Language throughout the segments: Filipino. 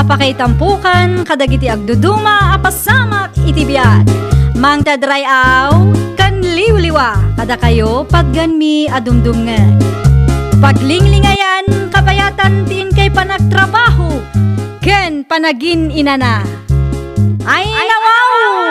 Apakaitampukan, kadagiti agduduma, apasamak itibiyat. Mang tadrayaw, kan liwliwa, kada kayo pagganmi adumdumngan. Paglinglingayan, kabayatan tiin kay panagtrabaho, ken panagin inana. Ay nawaw!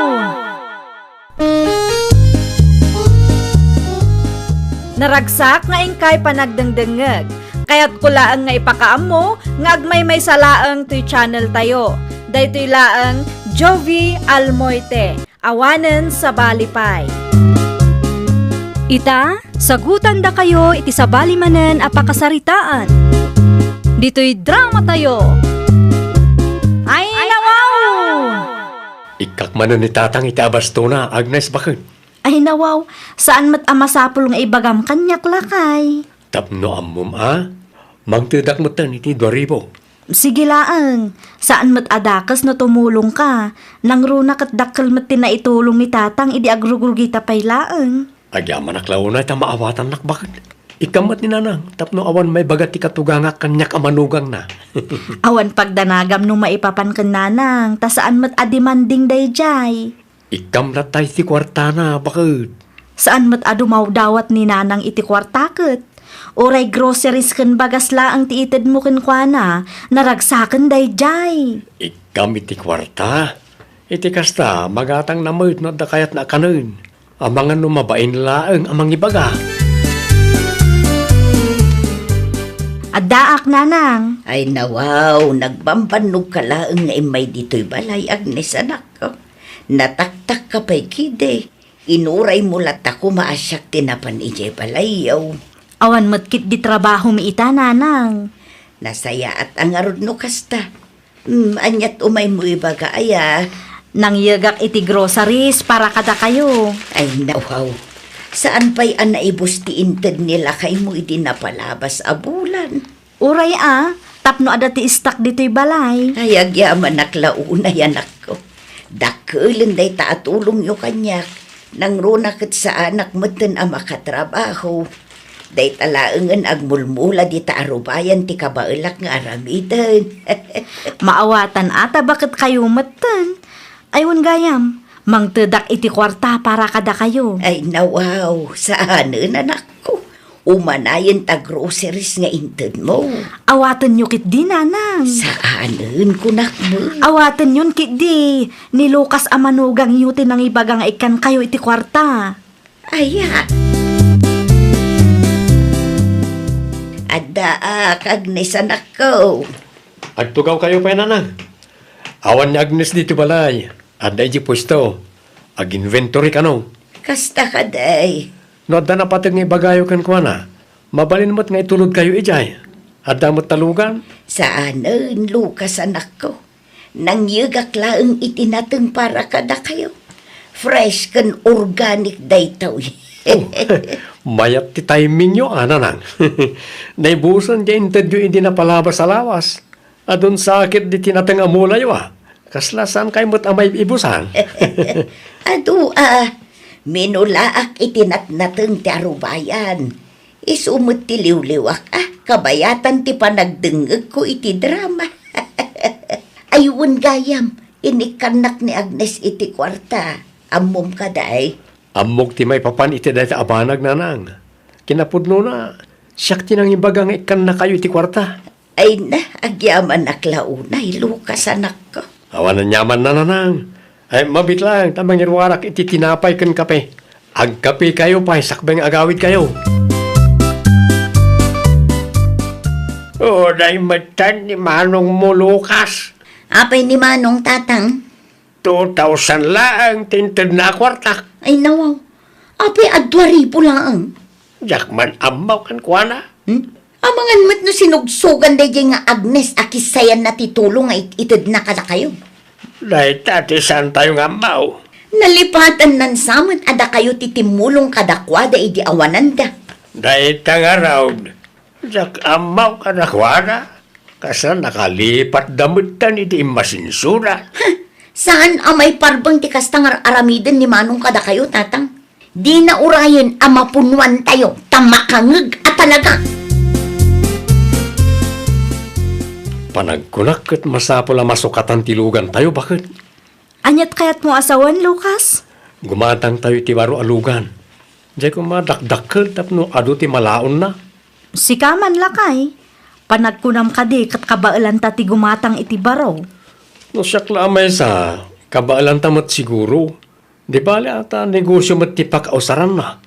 Naragsak nga ingkay panagdengdengeg. Kaya't kulaang nga ipakaam mo, nga agmay salaang tuy channel tayo. Daytoy laang Jovi Almoite, awanen sa balipay. Ita, sagutan da kayo iti sa balimanen apakasaritaan. Dito'y drama tayo. Ay nawaw! Ikakmanon ni tatang itabasto na, Agnes bakit? Ay nawaw, saan mat amasapul nga ibagam kanyak lakay? Tapno amom mangtidak mo tan iti 2,000. Sige laang, saan mat adakas na tumulong ka? Nang runa kat dakkel mat tinaitulong ni tatang idi agrugurgita pay laang. Agyaman naklauna ita maawatan nak bakit? Ikamat ni nanang, tapno awan may bagat ti katuganga kanyak amanugang na. Awan pagdanagam nung maipapan kan nanang, ta saan mat adimanding dayjay? Ikam na tayo si kwartana, bakit? Saan mat adumaw dawat ni nanang iti kwartaket? Oray groceries kan bagas laang ti ited mo ken kuana, naragsaken dayjay. Ikam iti kwarta. Iti kasta, magatang namit na dakayat na kanon. Amangan numabain laang amang ibaga. Addaak nanang. Ay nawaw, nagbambanog ka laang nga imay dito'y balay, Agnes anak ko. Nataktak ka pa'y kide. Inuray mo lat ako maasyak tinapan ije balayaw. Awan matkit di trabaho mi ita nanang. Nasaya at ang arod no kasta. Anyat umay mo ibaga aya. Nang yagak iti groceries para kada kayo. Ay nawaw, saan pa'y anaibos ti inted nila kay mo iti napalabas a bulan? Uray tapno ada ti istak dito'y balay. Ay agyaman naklauna yanak ko. Dakulin day taatulong yo kanyak. Nang runakit sa anak mo din ang makatrabaho. Day talaangan agmulmula di taarubayan ti kabailak nga aramidan. Maawatan ata bakit kayo matan? Aywan gayam, mangtedak iti kwarta para kada kayo. Ay nawaw, saanan anak ko? Umanayan ta groceries nga inted mo. Awatan nyo kit di nanang. Saanan kunak mo? Awatan yun kit di. Ni Lucas amanugang yutin ng ibagang ikan kayo iti kwarta. Aya. Ada Agnes anak ko. Agtugaw kayo pa nanang. Awan ni Agnes dito balay. Ada iji pwesto. Ag-inventory ka no. Kasta ka day. No, da na patag nga ibagayo kan kuana. Mabalin mo't nga itulog kayo ijay. Ada mo't talugan. Saanan, Lucas anak ko. Nang yugak laang itinateng para kada kayo. Fresh kan organic daytaw. Mayat ti timing nyo, nanang. Naibusan di interview hindi na palabas sa lawas. Adun sakit di tinatang amulay Kaslasan kayo mo't amay ibusan. Adu minulaak itinatnateng ti arubayan. Isumot ti liwliwak kabayatan ti panagdengeg ko iti drama. Ayun gayam, inikanak ni Agnes iti kwarta. Ammom ka day. Ammog ti may papan iti dahil abanag nanang. Kinapudno na, siyak tinang ibaga nga ikan na kayo iti kwarta. Ay na, agyaman aklaunay, Lucas anak ko. Awanan nyaman na nanang. Ay mabit lang, tamang irwarak iti tinapay kan kape. Agkape kayo pa, sakbeng agawid kayo. Day matan ni Manong mo, Lucas. Apay ni Manong tatang? 2,000 lang, tinted na kwarta. Ay nawaw, apay ad 2,000 lang. Jakman amaw kan kuana. Amangan mat no sinugsugan day nga Agnes akisayan na titulong nga itid na kada kayo. Dahil tatisan tayo nga amaw. Nalipatan nan samat ada kayo titimulong kadakwada idi awananda. Dahil tangaraw, jak amaw ka na kuana. Kasa nakalipat damutan iti imasinsura. Saan amay parbang ti kastangar aramiden ni Manong kada kayo, tatang? Di na urayan amapunuan tayo, tamakangag at talaga. Panagkunak ket masapula masukatan tilugan tayo, bakit? Anyat kayat mo asawan, Lucas? Gumatang tayo ti baro alugan. Diyan ko madakdakkel tapno adu ti malaon na. Sikaman lakay. Panagkunam ka di kat kabaalan ta ti gumatang iti baro. No siyak lamay sa kabaalan tamat siguro. Di bali ata negosyo mat ti pakausaran na.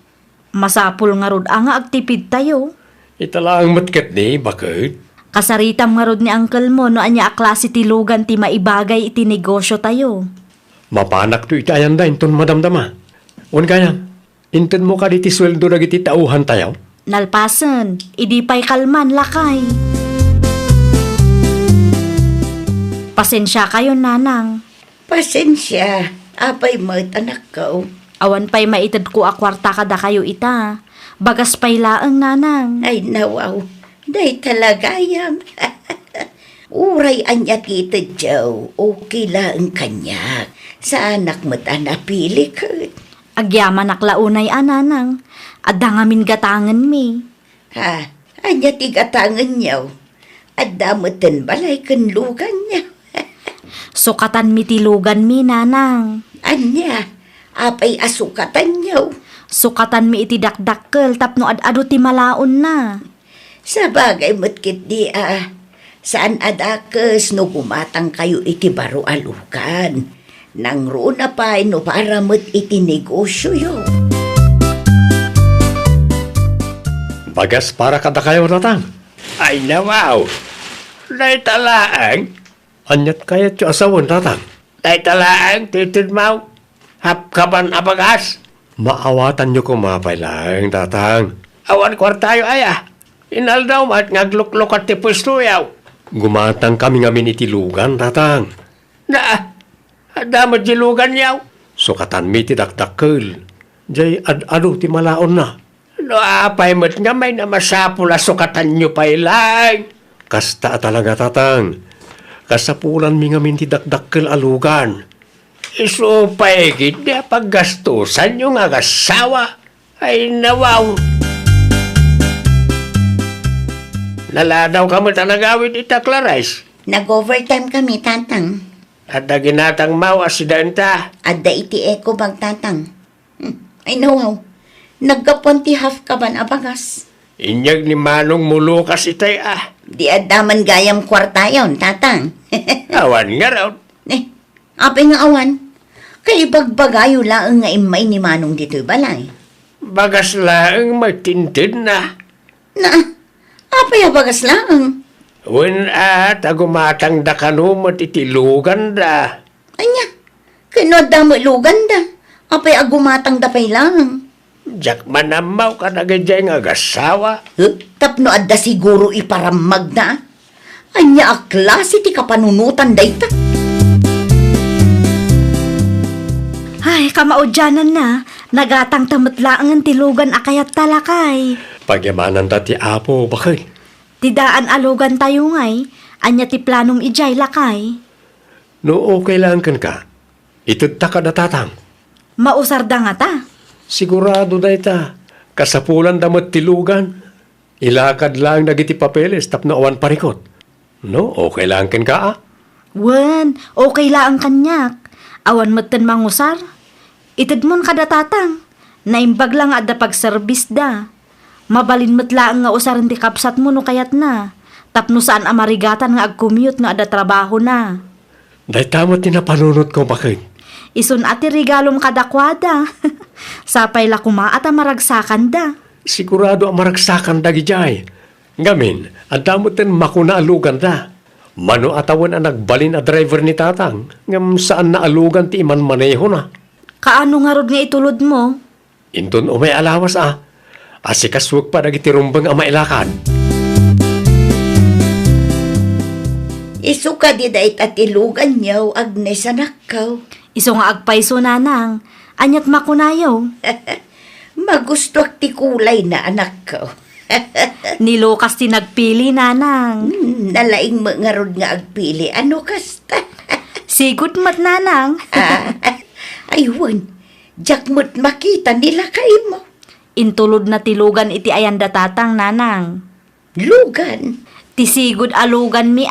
Masapul nga rod nga agtipid tayo. Itala ang matket di, bakit? Kasaritam nga rod ni uncle mo no anya aklase ti lugan ti maibagay iti negosyo tayo. Mapanak to itayan da, inton madamdama. Un kaya, inton mo ka di ti sweldo na iti tauhan tayo. Nalpasan, idi pa'y kalman lakay. Pasensya kayo, nanang. Pasensya, apay mo't anak ko. Awan pa'y maitad ko akwarta kada kayo ita. Bagas pa'y laang, nanang. Ay nawaw, day talagayam. Uray anya kita Joe, okay lang kanya. Sa anak mo't anapili ka. Agyaman naklaunay ananang. Adda ngamin gatangan mi. Ha, anya tigatangan niyaw. At damutan balay kanlugan niya. Sukatan mi tilugan mi, nanang. Anya, apay asukatan niyaw. Sukatan mi iti dakdakkel tapno ad-ado ti malaon na. Sa bagay mo't kit di saan adakes no gumatang kayo iti baro alukan. Nang runa pa no para mo't iti negosyo yo. Bagas para kada kayo natang. Ay nawaw. Day talaang. Anyat kaya ti asawan natang. Day talaang titid mau. Hapkaban abagas. Maawatan nyo kumapay lang, tatang. Awan kwartayo aya. Inaldaw mat ngagluklok at ti pwesto yaw. Gumatang kami ngamin itilugan, tatang. Na, adamad jilugan yaw. Sukatan mi ti dakdakkel. Jay ad-ado ti malaon na. No apay mo't nga may na masapula sukatan nyo pa'y lang. Kasta talaga, tatang. Kasapulan mi ngamin ti dakdakkel alugan. Iso paigid na paggastusan yung agasawa. Ay nawaw. Naladaw ka mo tanagawin itaklarais. Nag-overtime kami, tatang. At na ginatang mau asidanta. Adda iti eko magtatang. Ay nawaw, nagkapunti half ka ban abagas. Inyag ni Manong Mulukas itay Di addaman gayam kwarta yon, tatang. Awan nga raw. Apay nga awan. Kay bagbagayo laang nga imay ni Manong dito'y balay. Bagas laang matintid na. Na, apay bagas laang. Wen tagumatang da kanumot itilugan da. Anya, kinod mo lugan da. Apay agumatang dapay lang. Jak manamaw ka na gajay nga agasawa. Tapno adda siguro iparamag na. Anya aklase ti kapanunutan dayta. Ay, kamaudyanan na. Nagatang tamatlaang ang tilugan akayat talakay. Pagyamanan dati apo, bakit? Tidaan alugan tayo ngay. Anya ti planom ijay lakay. No okay lang kan ka. Itudta ka na tatang. Mausar da nga ta. Sigurado da ita. Kasapulan damot tilugan. Ilakad lang nagiti papeles tapno awan parikot. No, okay lang kan ka Wen, okay la ang kanyak. Awan matan mangusar. Itid mon kada tatang. Naimbag lang adda pag-service da. Mabalin matlaang nga usaran ti kapsat mo no kayat na. Tapno saan amarigatan nga ag-commute nga adda trabaho na. Dahil tamo tinapanunod ko bakit? Isun ati regalom kadakwada. Sapay la kuma at amaragsakan da. Sigurado ang maragsakan dagi jay. Ngamin, ang damutin makuna alugan da. Mano atawan ang nagbalin a driver ni tatang. Ngam saan na alugan ti iman maneho na. Kaano nga rod nga itulod mo? Inton o may alawas Asikaswag pa dagi ti rumbang ang mailakad. Isuka di dait at ilugan niyaw Agnes anak ko. Iso nga agpaiso nanang. Anyat makunayaw. Magusto ti kulay na anak ko. Ni Lucas ti nagpili nanang. Nalaing mga rod nga agpili. Ano kasta? Sigut mat nanang. Aywan, jak mo't makita nila kayo mo. Intulod na tilugan iti ayanda tatang nanang. Lugan. Tisigod alugan mi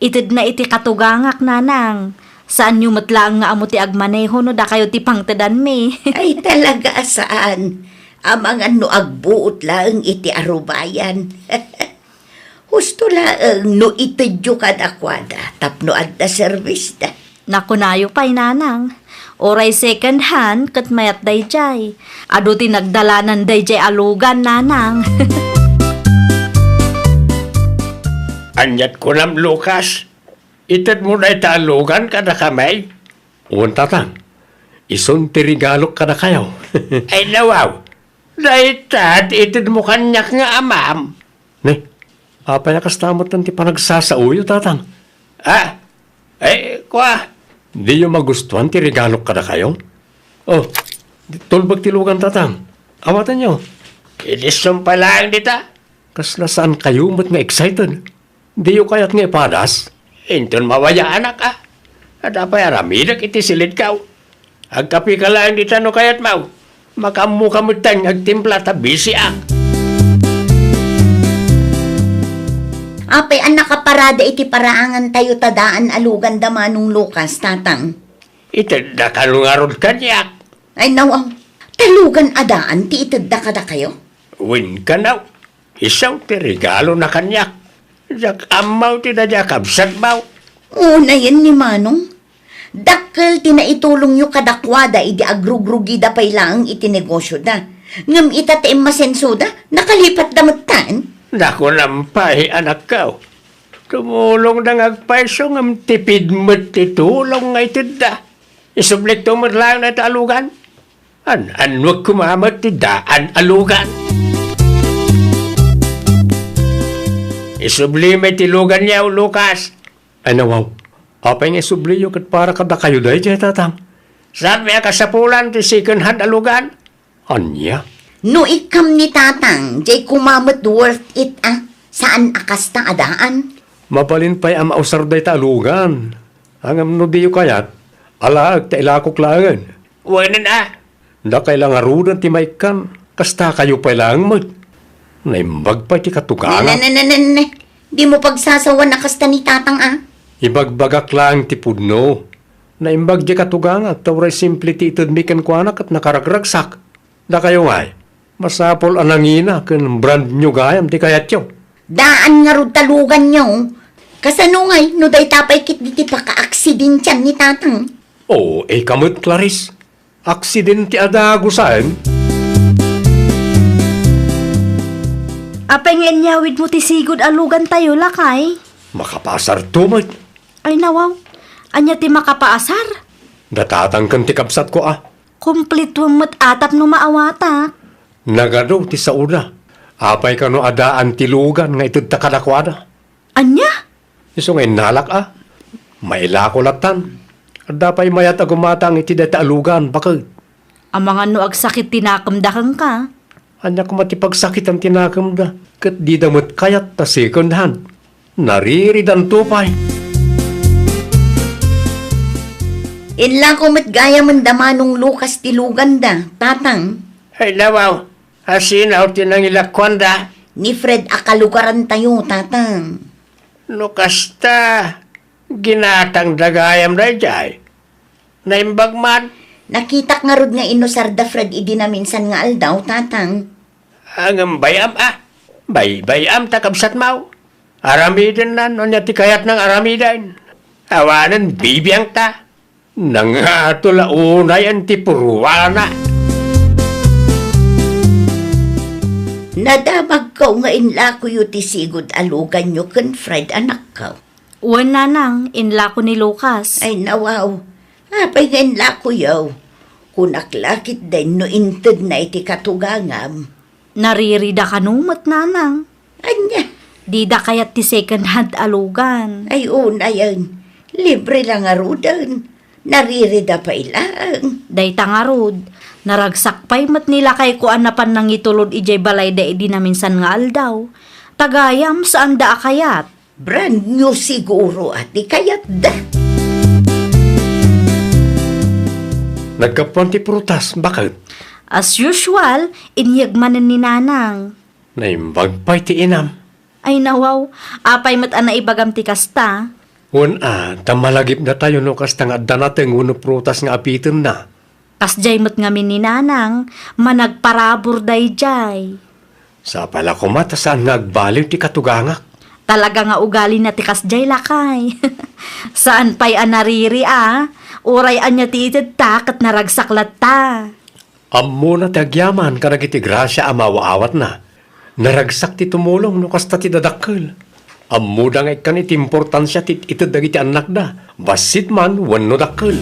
itid na iti katugangak nanang. Saan nyo matlaang nga amo ti agmaneho no da kayo ti pangtadan mi. Ay talaga saan? Amangan no agbuot laeng iti arubayan. Husto laeng no itidyo kadakwada tapno adda service da. Nakunayo pa'y nanang. Oray second hand kat mayat dayjay. Ado ti nagdalanan dayjay alugan nanang. Anyat ko nam, Lucas. Itad mo na italugan ka na kamay. Uwan tatang, ison tirigalok ka na kayo. Ay nawaw, daitad itad mo kanyak nga amam. Ne, apaya kastamot ng ti panagsasauyo tatang. Kwa, di yung magustuhan tirigalok ka na kayo? Oh, tulbag tilugan tatang. Awatan nyo. Ilisong pa lang dita. Kasla saan kayo mat nga excited? Di yung kayat nga ipadas? Inton mawaya anak Ada pa yaramidak iti silid kaw. Agkapi ka lang dita no kayat mau. Makamu kamutan agtimpla tabisi Apay ang nakaparada iti paraangan tayo tadaan alugan da manong Lucas, tatang. Itad da kalungarod kanyak. Ay nawaw, talugan adaan ti itadda kada kayo? Win ka naw. Isaw ti regalo na kanyak. Jak amaw ti da jakabsat maw. Una yan ni Manong. Dakkel tinaitulong yu kadakwada idi agrugrugi da pay lang iti negosyo da. Ngam itataim masenso da, nakalipat damutan. Naku nampay anak kaw. Tumulong na ngagpaiso ngam tipid mo't titulong nga itid da. Isublik tumod lang na alugan. Wag kumamat ti daan alugan. Isubli may tilugan niya, Lucas. Ano, wow. Apay nga isubli yung kat para kada kayo dahi, jay tatang. Saan may kasapulan ti second hand alugan? Anya? No ikam ni tatang, jay kumamot worth it Saan akas ta adaan? Mapalin pa'y amausar dahi ta alugan. Ang amno di yung kayat, alaag ta ilakok laangan. Wanan Da kailangan arudan ti maikan, kasta kayo pa'y lang mo. Naimbag pa ti katuganan. Di mo pagsasawa na kasta ni tatang Ibagbagak lang ti pudno. Naimbag di katuganan, tawray simple ti itadmikan ko anak at nakaragragsak. Da kayo nga masapol anangina kan brand nyo gayam ti kayat yo. Daan nga rod talugan nyo. Kasano ngay, no day tapay kit di ti paka-aksidensyan ni tatang. Kamot Clarice. Aksidente adago saan? Apay nga inyawid mo ti sigod alugan tayo lakay. Makapasar tumot. Ay nawaw, anya ti makapaasar. Datatang kan ti kapsat ko Kumplituang atap no maawatak. Nagado ti sauna. Apay ka no adaan ti lugan nga itod ta kadakwada. Anya? Iso ngay nalak Mailako latan. Adapay mayat agumatang iti data alugan bakag. Ang mga no agsakit tinakamdakan ka. Anya ko matipagsakit ang tinakam da. Kat di damot kayat ta second hand. Nariridan tupay. Inla ko gaya man damanong Lucas tilugan da, tatang. Ay lawaw. Asinaw tinang ilakwan da. Ni Fred akalugaran tayo, tatang. No kasta. Ginatang dagayam da jay. Naimbag man. Nakita nga rod nga inosar da Fred idi na minsan nga aldaw, tatang. Ang bayam Bayam takabsat mau. Aramidin na, nonya ti kayat ng aramidan. Awanan bibiyang ta. Nangatula unay ang tipuruwana. Nadamag ka nga inla ko yu ti sigod alugan nyo kan Fred anak ka. Uwan nanang, inla ko ni Lucas. Ay nawaw, apay nga inla ko yaw. Kunaklakit din no inted na iti katugangam. Naririda ka numot nanang. Anya, Di da kayat ti second hand alugan. ay una yan. Libre lang arudan. Naririda pa ilang. Day tangarod. Naragsak pa'y mat nila kay kuan na pan nang itulod ijay balay da di na minsan nga aldaw. Tagayam saan da kayat. Brand new siguro ati kayat da. Nagkapuan ti prutas, bakit? As usual, inyagmanan ni nanang. Naimbag pa'y ti inam. Ay nawaw, apay mat ana ibagam ti kasta. Tamalagip na tayo no kasta nga danateng uno prutas nga apitin na. Kasjay mat ngamin ni nanang, managparabor dayjay. Sa pala kumata saan nga agbaliw ti katugangak. Talaga nga ugali na ti kasjay lakay. Saan pa'y anariri Uray anya ti itid ta kat naragsaklat ta. Ammo na ti agyaman karag iti grasya amawaawat na. Naragsak ti tumulong no kasta ti dadakkel. Ammo da nga ikan iti importansya ti itid dagiti anak da. Basit man wenno dakkel.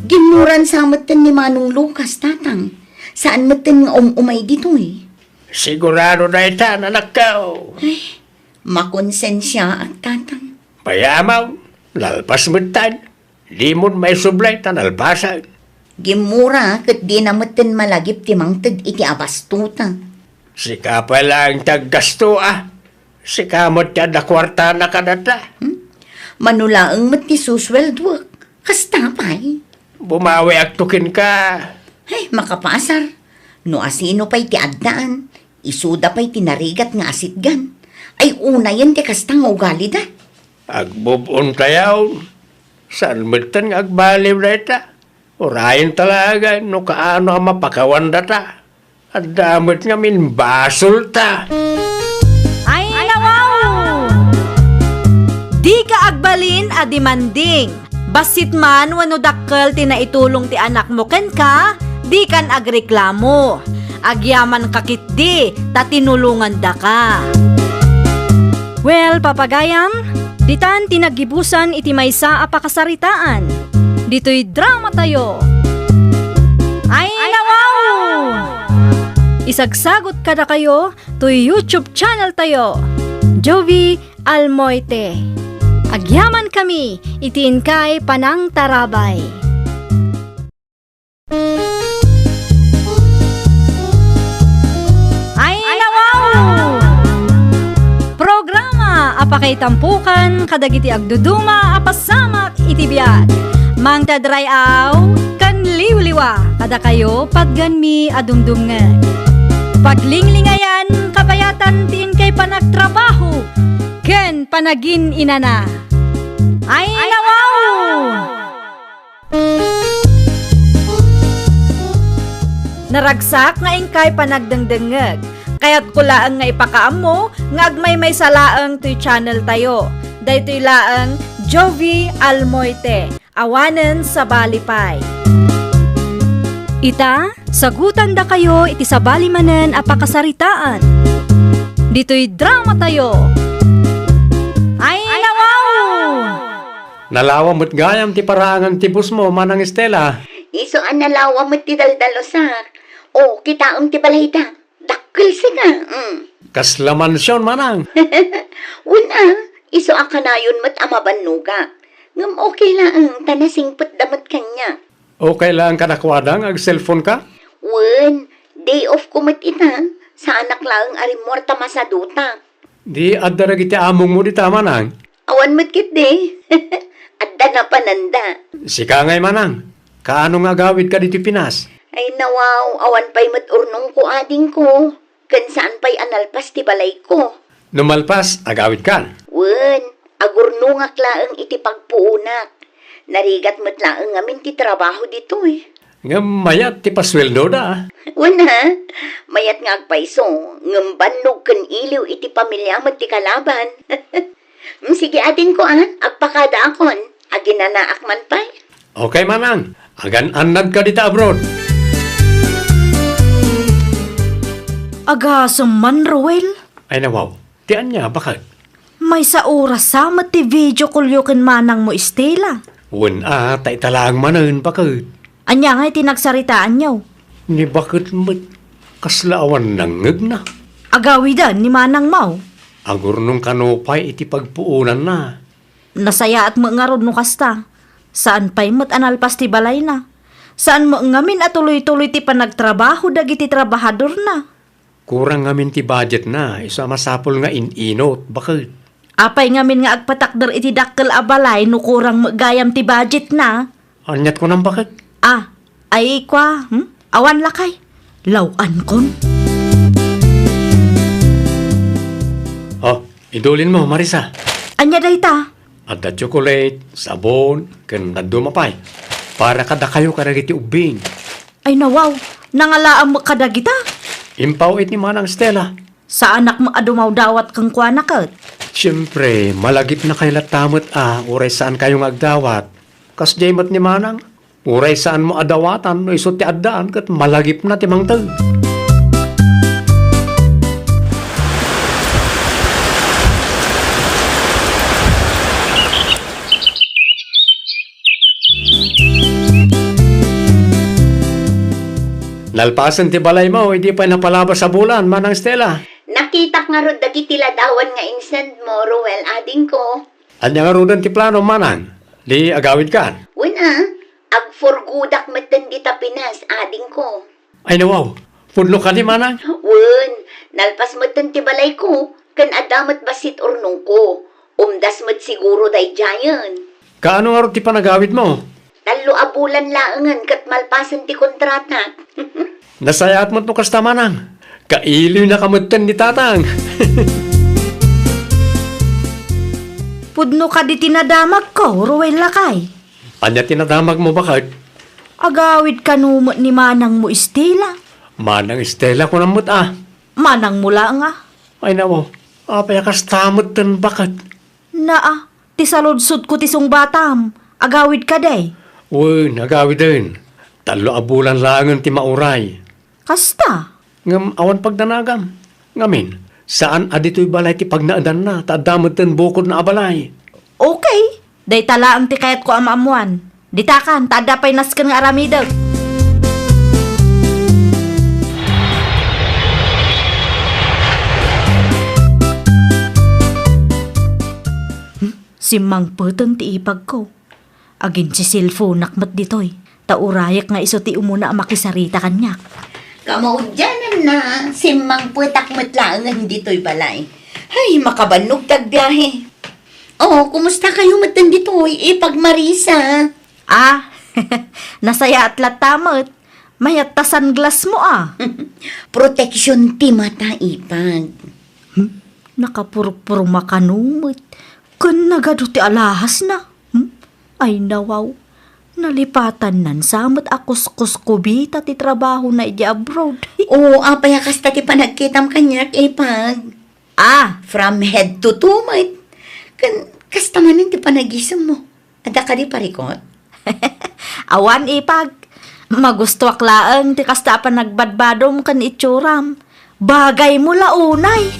Ginuran sa matan ni Manong Lucas, tatang. Saan matan nga umay dito Sigurado na ita anak ko. Makonsensya at tatang. Payamaw, lalpas mutan. Di mo may sublay tan alpasan. Gimura kat di na matan malagip ti mangtag iti abastuta. Sika pa lang taggasto Sika mo tiyan na kwarta na kanata. Manulaang mat ti susweldwak. Kasta pa'y. Bumawi aktukin ka. Ay, makapasar. No asino pa'y ti addaan. Isuda pa'y tinarigat nga asitgan. Ay una yan ti kastang ugali da. Agbubun tayaw. Saan mutan nga agbaliw na ita. Urayin talaga no kaano ang mapakawan data. At damot nga min basol ta. Ay nawaw! Di ka agbalin a demanding. Basit man wano dakkel tinaitulong ti anak mo ken ka, di kan agreklamo. Agyaman kakit di, ta tinulungan da ka. Well, papagayam, ditan tinagibusan iti maysa a pakasaritaan. Dito'y drama tayo. Ay nawaw! Isagsagot kada kayo to YouTube channel tayo. Jovi Almoite. Agyaman kami, itiin kay Panang Tarabay. Ay nawaw! Programa apakay tampukan kadagiti agduduma apasamak iti biag. Mang tadrayaw kan liwliwa kada kayo pagganmi adumdumngan. Paglinglingayan kapayatan tiin kay panagtrabaho ken panagin inana. Ay nawaw! Naragsak nga ingkay panagdengdengeg. Kaya't kulaang nga ipakaam mo, nga agmay may salaang to'y channel tayo. Daytoy laang Jovi Almoite, awanen sa balipay. Ita, sagutan da kayo iti sa balimanen apakasaritaan. Dito'y drama tayo. Ay nawaw! Nalawa mo't gayam ti parangan ti bus mo, Manang Estela. Iso an nalawa mo ti daldalosak. O, kita ti balayda. Dakkel siga. Kasla mansyon, Manang. Una, iso akanayon mo't amabanuga. Ngam okay lang, tanasingpot damat kanya. Okay lang ka nakwadang ag cellphone ka? Wen, day off ko mat ita. Sa anak lang arimorta masaduta. Di addarag iti among mo di tama nang. Awan mat kit de. Adda na pananda. Sika ngay Manang. Kaano nga gawid ka dito Pinas? Ay nawaw, awan pa'y mat urnong ko ading ko. Kan saan pa'y analpas ti balay ko. Numalpas, agawid ka. Wen, agurnungak laang iti pagpuunak. Narigat mat laang ngamin ti trabaho dito Nga mayat ti pasweldo da. Wana, mayat nga agpaiso, ngam bannog kan iliw iti pamilya mat ti kalaban. Sige ading ko agpakada akon, aginanaak man pa'y. Okay Manang, agan-anad ka dito abroad. Agasam man, Roel. Ay nawaw, tiyan niya, bakit? May sa oras sama ti video kulyokin manang mo, Estela. Tay talang manan, bakit? Anya nga'y tinagsaritaan niyo. Ni bakit mat kaslaawan nangag na? Agawidan ni manang mau. Agurnong kanopay iti pagpuunan na. Nasaya at maangarod no kasta. Saan pa'y mat analpas ti balay na? Saan mo ngamin at tuloy-tuloy ti panagtrabaho dagiti trabahador na? Kurang ngamin ti budget na, isa masapol nga in-inot, bakit? Apay ngamin nga agpatakder iti dakkel abalay no kurang magayam ti budget na. Anyat ko nang bakit? Ay kwa, awan lakay. Lawan kon. Idulin mo, Marisa. Anya dayta? At the chocolate, sabon, kan nadumapay. Para kada kayo karagiti ubing. Ay nawaw, nangalaan mo kadagita. Impawit ni Manang Stella. Sa anak mo adumaw dawat kang kuanakat. Siyempre, malagip na kayo latamot uray saan kayong agdawat. Kas jaymat ni Manang, uray saan mo adawatan, no isot ti addaan, kat malagip na ti mangtag. Nalpasan ti balay mo, hindi pa napalabas sa bulan, Manang Stella. Nakita nga rod dagiti ladawan nga insend mo, Ruel, ading ko. Anya nga rudan ti plano, Manang. Di agawid ka. Wala, agforgudak matan di tapinas, ading ko. Ay nawaw, pudlo ka ni Manang. Wen, nalpas matan ti balay ko, kan adamat basit urnong ko. Umdas mat siguro day jayan. Kaano nga ro ti panagawid mo? Talo abulan laangan kat malpasan ti kontrata. Nasayat mo no kasta Manang. Kailiw na kamutan ni Tatang. Pudno ka di tinadamag ko, Ruel lakay. Anya tinadamag mo bakit? Agawid ka numot ni Manang mo Estela. Manang Estela ko namot Manang mula nga. Ay nawo, apay kastamot tan bakit? Naa, ti saludsud ko ti sung batam. Agawid ka day. Uy, nagawid din. Talo abulan langan ti mauray. Kasta. Ngam awan pagdanagam. Ngamin, saan adito'y balay ti pagnaadan na, tadamot tan bukod na abalay. Okay. Day talaan ti kayat ko amaamuan. Ditakan, tada pa'y naskan nga aramidag. Si Mang Puton ti ipag ko. Agin si cellphone nakmat ditoy. Taurayak nga iso ti umuna ang makisarita kanyak. Kamaudyanan na, simang putak matlangan dito'y balay. Ay, makabanog tagbiyahe. Oh, kumusta kayo matan dito'y? Ipag Marisa. Ah, nasaya at latamot. Mayat ta sunglass mo Protection ti mata ipag. Nakapurok-puro makanumot. Kun nagado ti alahas na. Ay nawaw. Nalipatan nan samot akos-kos kubita ti trabaho na iti abroad. Oo, apay kasta ti panagkitam kanyak ipag. From head to toe, mate. Kasta manin ti panagisam mo. Ada ka di parikot? Awan ipag. Magustuak laang ti kasta pa nagbadbadom kan itsuram. Bagay mo launay.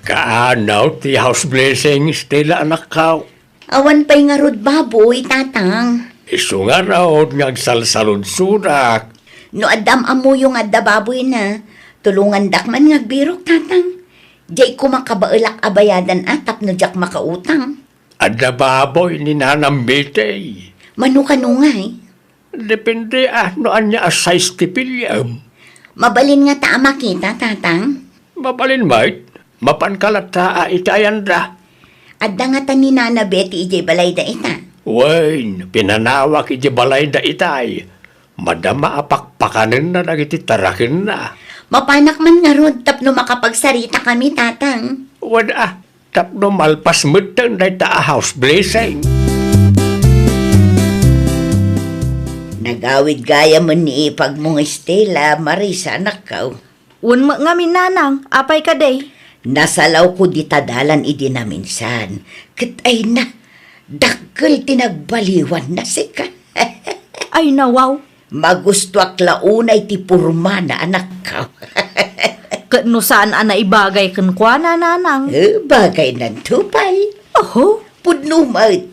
Kaanaw ti house blessing, Stella anak ka. Awan pa'y nga rod baboy, tatang. Isu nga raod nga agsalsalod sudak. No adam amo yung adda baboy na, tulungan dakman nga birok, tatang. Diyay ko makabailak abayadan atap no jak makautang. Adda baboy ni Nanang Bitay. Mano kanungay? Depende no anya size ti pilyam. Mabalin nga tama kita, tatang. Mapalin mait, mapankalata itayan da. Adda nga ta ni Nana Betty ijay balay da ita. Wain, pinanawak iti balay da itay. Madama apakpakanin na nagiti tarakin na. Mapanak man nga rod tapno makapagsarita kami, tatang. Wada, tapno malpas mutang da ita house blessing. Nagawid gaya mo ni ipag mong Estela, Marisa, nakaw. Un nga minanang, apay ka day. Nasalaw ko di tadalan idi na minsan. Kat ay na, dakkel tinagbaliwan na sika. Ay nawaw. Magustuak launay ti purma na anak ka. Kano saan ana ibagay kan kwa nanang. Bagay ng tupay. Oho. Pudnumat.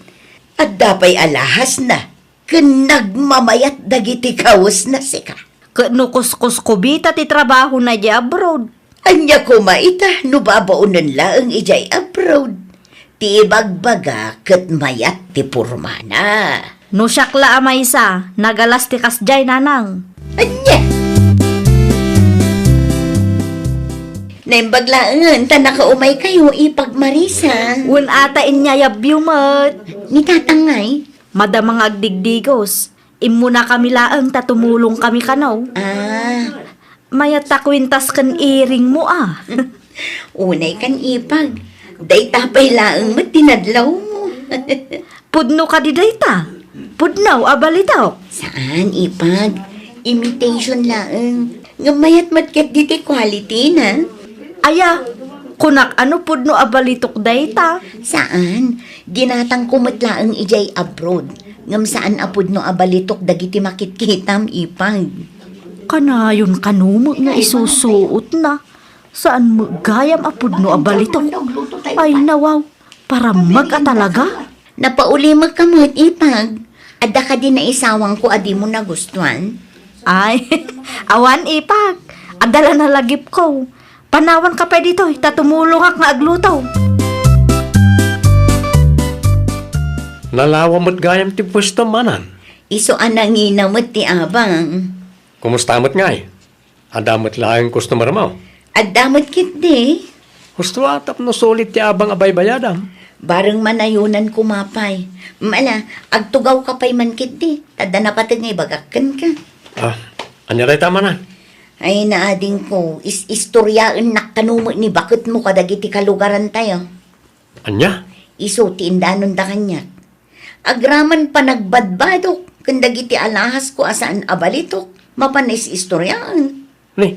At dapay alahas na. Kan nagmamayat dagiti kawas na sika. Kano kuskus kubita ti trabaho na di abroad. Anya ko maita, no babaunan laang ijay abroad. Ti ibagbaga kat mayat ti purmana. No syakla amay sa, nagalas ti kasjay nanang. Anya! Naimbaglaan, ta nakaumay kayo ipag Marisa. Un ata inyayab yumat. Ni tatangay. Madamang agdigdigos. Imuna kami laang tatumulong kami kanaw. Mayat takwintas kan iring mo ah. Unay kan ipag. Day tapay laang mat tinadlaw mo. Pudno ka di dayta. Pudnaw abalitaw. Saan ipag? Imitation laang. Ngamayat matket diti quality na. Aya, kunak ano pudno abalitok dayta. Saan? Ginatang kumatlaang ijay abroad. Ngam saan apod no abalitok dagiti makitkitam ipag. Kanayon kanumo nga isusuot na. Saan mo gayam apudno abalitok. Ay nawaw, para talaga. Napauli magkamot ipag. Ada ka din na isawang ko adi mo nagustuhan. Ay, awan ipag. Adala na lagip ko. Panawan ka pa dito, tatumulong ak nga aglutaw. Nalawa mo't gayam ti pwesto manan. Iso ananginamot ti abang. Kumusta mo't ngay? Adamot lang customer mo. At damot kit di. Gusto atap no sulit ti abang abay bayadam. Bareng manayunan kumapay. Mala, agtugaw ka pa'y man kit di. Tada na pati nga ibagakan ka. Anya ray tama na. Ay naading ko, istoryaan nakanumo ni bakit mo kadagiti kalugaran tayo. Anya? Iso ti indanon da kanyak. Agraman pa nagbadbadok, kandagiti alahas ko asaan abalitok, mapanis istoryaan. Ni,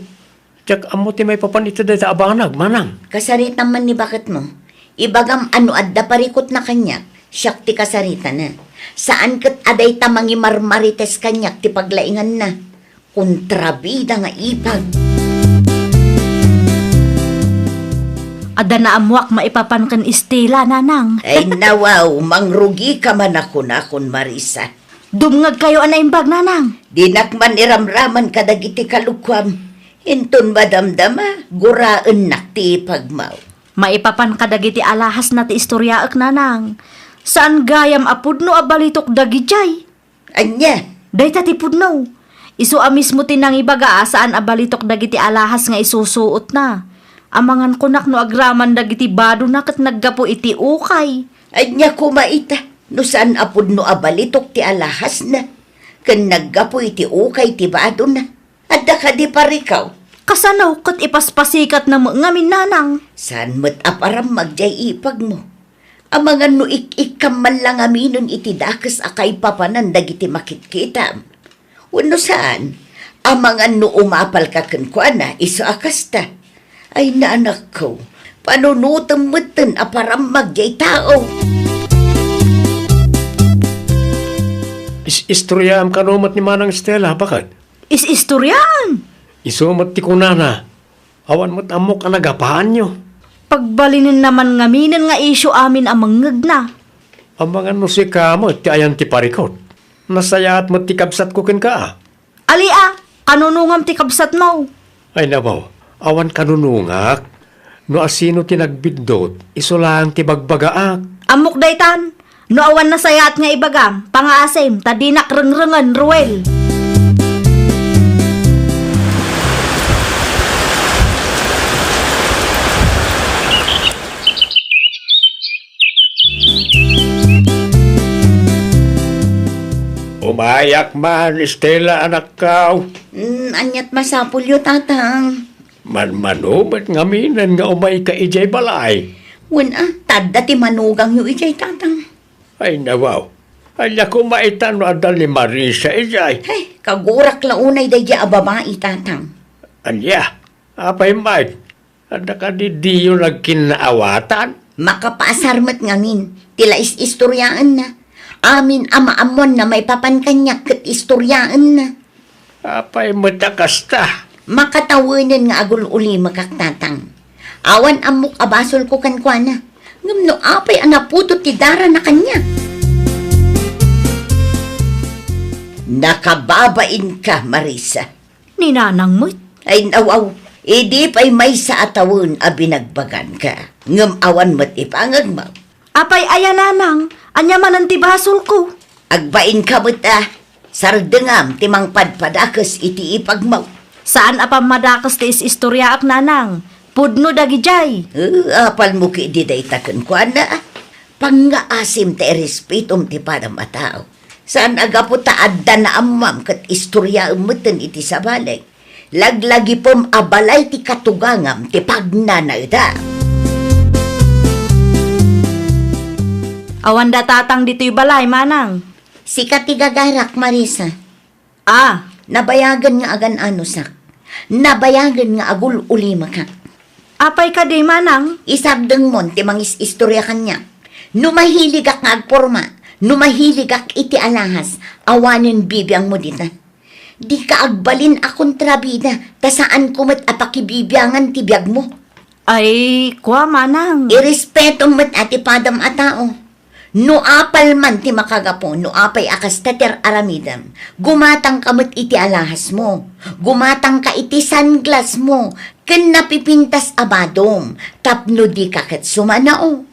tsak amo ti may papanito dito abanag, manang. Kasarita man ni bakit mo. Ibagam ano adda parikot na kanyak, siyak ti kasarita na. Saan kat aday tamangi marmarites kanyak ti paglaingan na. Kontrabida nga ipag. Ada na amuak maipapan kan istila nanang. Ay nawaw, mangrugi ka man ako na kun Marisa. Dumngag kayo anaimbag nanang. Dinakman iramraman kadagiti kalukwam. Inton madamdama, guraan nakti pagmaw. Maipapan kadagiti alahas na ti istoryaak nanang. Saan gayam apudno abalitok dagijay? Anya, Dayta ti pudno. Isu amis mo tinang ibaga saan abalitok dagiti alahas nga isusuot na. Amangan kunak no agraman dagiti bado na kat naggapo iti ukay. anya kumaita. No saan apod no abalitok ti alahas na. Kan naggapo iti ukay ti bado na. Adda ka di parikaw. Kasanaw kat ipaspasikat na ngamin nanang. Saan mo't aparam magjay ipag mo? Amangan no ik-ikam man lang aminon iti dakas akay papanan dagiti makitkita. Wano saan? Amangan no umapal ka kankwana, iso akasta. Ay naanak ko, panunutam mo'ten aparam magyay tao. Istoryam kanumat ni Manang Stella, bakit? Is-istoryaan. Isumat ti kunana. Awan mo't amok ang nagapaan nyo. Pagbalinin naman ngaminan nga isyo amin amang ngagna. Amangan no si kamot ti ayan ti parikot. Nasayaat mo't ti kabsat ko ken ka. Alia, kanunungam ti kabsat mo. Ay nabaw, awan kanunungak. No asino ti nagbidot, isulang ti bagbagaak. Amok daytan, no awan na sayat nga ibagam, pangaasim, tadinak rengrengan ruel. Umayak man, Stella, anak kaw. Anyat masapulyo tatang. Manmanubat ngaminan nga umay ka ijay balay. Tadda ti manugang yu ijay tatang. Ay nawaw, ala ko maitan no adal ni Marisa ijay. Hey, kagurak launay dayja ababai tatang. Anya, apay maid, ada ka di diyo nagkinaawatan. Makapasarmat ngamin, tila istoryaan na. Amin ama-amon na may papankanyak kat istoryaan na. Apay matakasta. Makatawanan nga agul uli makaktatang. Awan amok abasol ko kankwana. Ngamno apay anaputo ti dara na kanya. Nakababain ka, Marisa. Ninanang mo't. Ay nawaw, idi pa'y may sa atawon a binagbagan ka. Ngam awan mo't ipangag mo. Apay aya nanang, anya man ang tibasol ko. Agbain ka mo't sardengam timang padpadakas iti ipagmaw. Saan apam madakas ti istoryaak nanang? Pudno dagijay. Apal mo ki di day taken kwa na. Pangaasim te respetum ti padam atao. Saan agapo taadda na amam kat istorya umutan iti sabalay. Laglagi pom abalay ti katugangam ti pagnanay da. Awan da tatang dito'y balay, manang. Si katigagarak, Marisa. Ah, Nabayagan nga agan anusak. Nabayagan nga agul ulima ka. apay ka di, manang. Isabdeng mon ti mangis istorya kanya. Numahilig ak nga agporma. Numahilig ak iti alahas. Awanin bibiyang mo dita. Di ka agbalin akong trabida. Ta saan kumat apakibibiyangan ti biyag mo. Ay, kwa, manang. Irespeto mo't ati padam a tao. No apal man ti makagapo, no apay akas tater aramidam. Gumatang kamot iti alahas mo. Gumatang ka iti sunglass mo. Ken napipintas abadom. Tapno di kakat sumanao.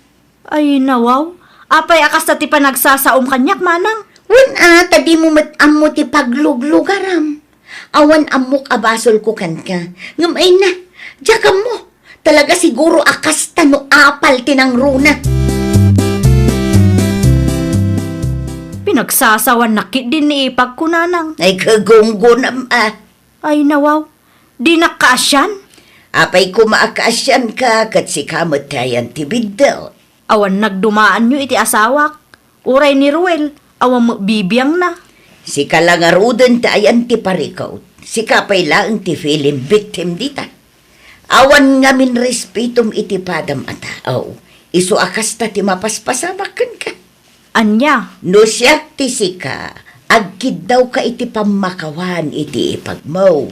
Ay, nawaw. Apay akas na ti panagsasaom kanyak, manang. Wan tadi mo matam mo ti pagluglugaram. Awan amok abasol ko kan ka. Ngamay na, diyakam mo. Talaga siguro akas no apal tinangruna. Pinagsasawan nakit din ni ipag ko, nanang. Ay kagunggunam Ay, nawaw. Di nakasyan. Apay kumaakasyan ka kat si kamatayan ti biddaw. Awan nagdumaan nyo iti asawak. Uray ni Ruel. Awan mo bibiyang na. Si kalangarudan tayan ti parikaw. Si kapay laang ti film victim dita. Awan nga min respitum iti padam atao. Isu akas ta ti mapaspasamakan ka. Anya. No siya ti sika, agkid daw ka iti pamakawan iti ipag mo.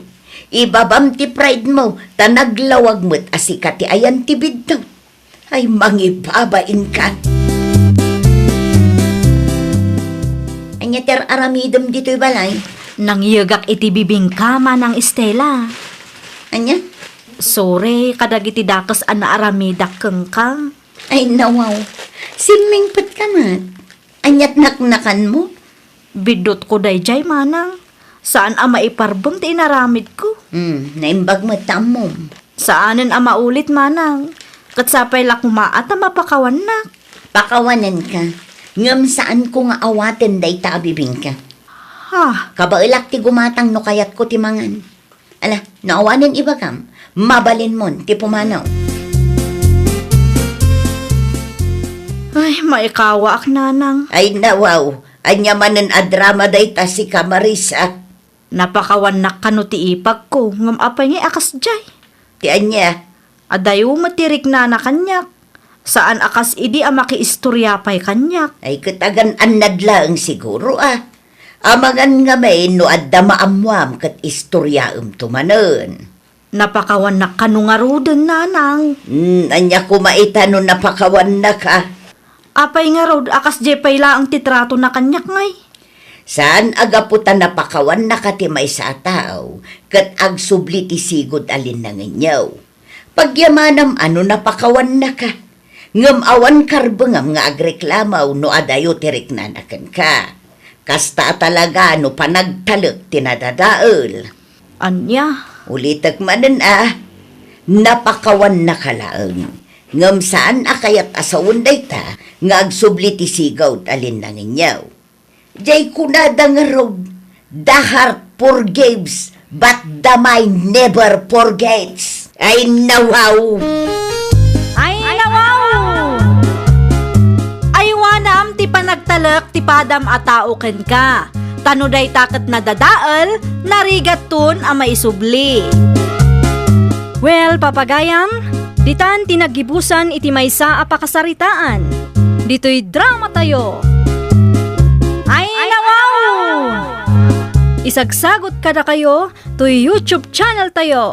Ibabam ti pride mo, tanaglawag mo't asika ti ayan ti biddaw. Ay mangibabain ka. Anya ter aramidam dito'y balay. Nangyagak iti bibingkama ng Estela. Anya? Sore, kadagiti dakas anaaramidak keng ka. Ay nawaw, simingpat ka mat. Anyat naknakan mo? Bidot ko dayjay, manang. Saan ama iparbong ti inaramid ko? Naimbag matamom. Saanan ama ulit, manang. Katsapay lakumaat ang mapakawan na. Pakawanan ka. Ngam saan ko nga awaten day taabibing ka. Ha, Kabailak ti gumatang no kayat ko ti mangan. Ala, naawanan iba kam. Mabalin mon ti pumanaw. ay maikawa ak, nanang. Ay nawaw. Anya manen adrama day ta si Kamarisa. Napakawan na kano ti ipag ko. Ngam apay nga akas jay. Ti anya. Adayo matirik na kanyak. Saan akas idi ang makiistorya pa'y kanyak. Ay katagan anadlaang siguro Amangan nga may no adda maamwam kat istoryaam tumanen. Napakawan na kanungarudan, nanang. Anya kumaita no napakawan na ka. Apay nga rod, akas jepay la ang titrato na kanyak ngay. Saan agaputan napakawan na kati may sa tao, kat agsubli ti sigod alin na nganyaw. Pagyamanam ano napakawan na ka, ngam awan karbengam nga agreklamaw no adayo tirik nanakan ka. Kasta talaga no panagtalek tinadadaol. Anya, Ulitag manen napakawan na kalaang. Ngam saan akayat asawon day ta, nga agsubli ti sigaw alin na nganyaw. Jay kunada nga road, the heart forgives, but the mind never forgets. Ay nawaw! ay nawaw! Ay wanam ti panagtalak ti padam atao ken ka. Tanuday takat na dadaal, narigat tun ang maisubli. Well, papagayam, ditan tinagibusan iti maysa a pakasaritaan. Dito'y drama tayo. Ay nawaw! Isagsagot kada kayo to YouTube channel tayo.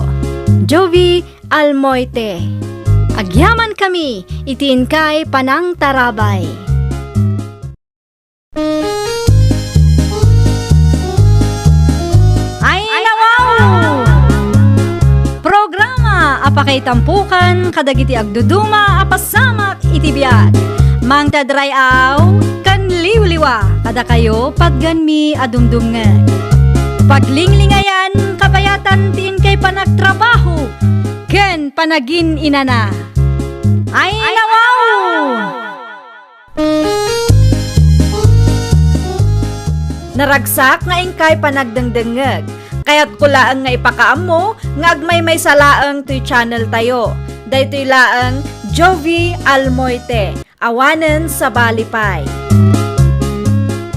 Jovi Almoite. Agyaman kami, itiin kay Panang Tarabay. Ay nawaw! Programa apakay tampukan kadagiti agduduma apasamak itibiyat. Mang tadrayaw kan liwliwa kada kayo pagganmi adumdumngan. Paglinglingayan kapayatan tiin kay panagtrabaho ken panagin inana. Ay nawaw! Naragsak nga ingkay panagdengdengeg. Kaya't kulaang nga ipakaammo nga agmay may salaang to'y channel tayo. Daytoy laang Jovi Almoite, awanen sa balipay.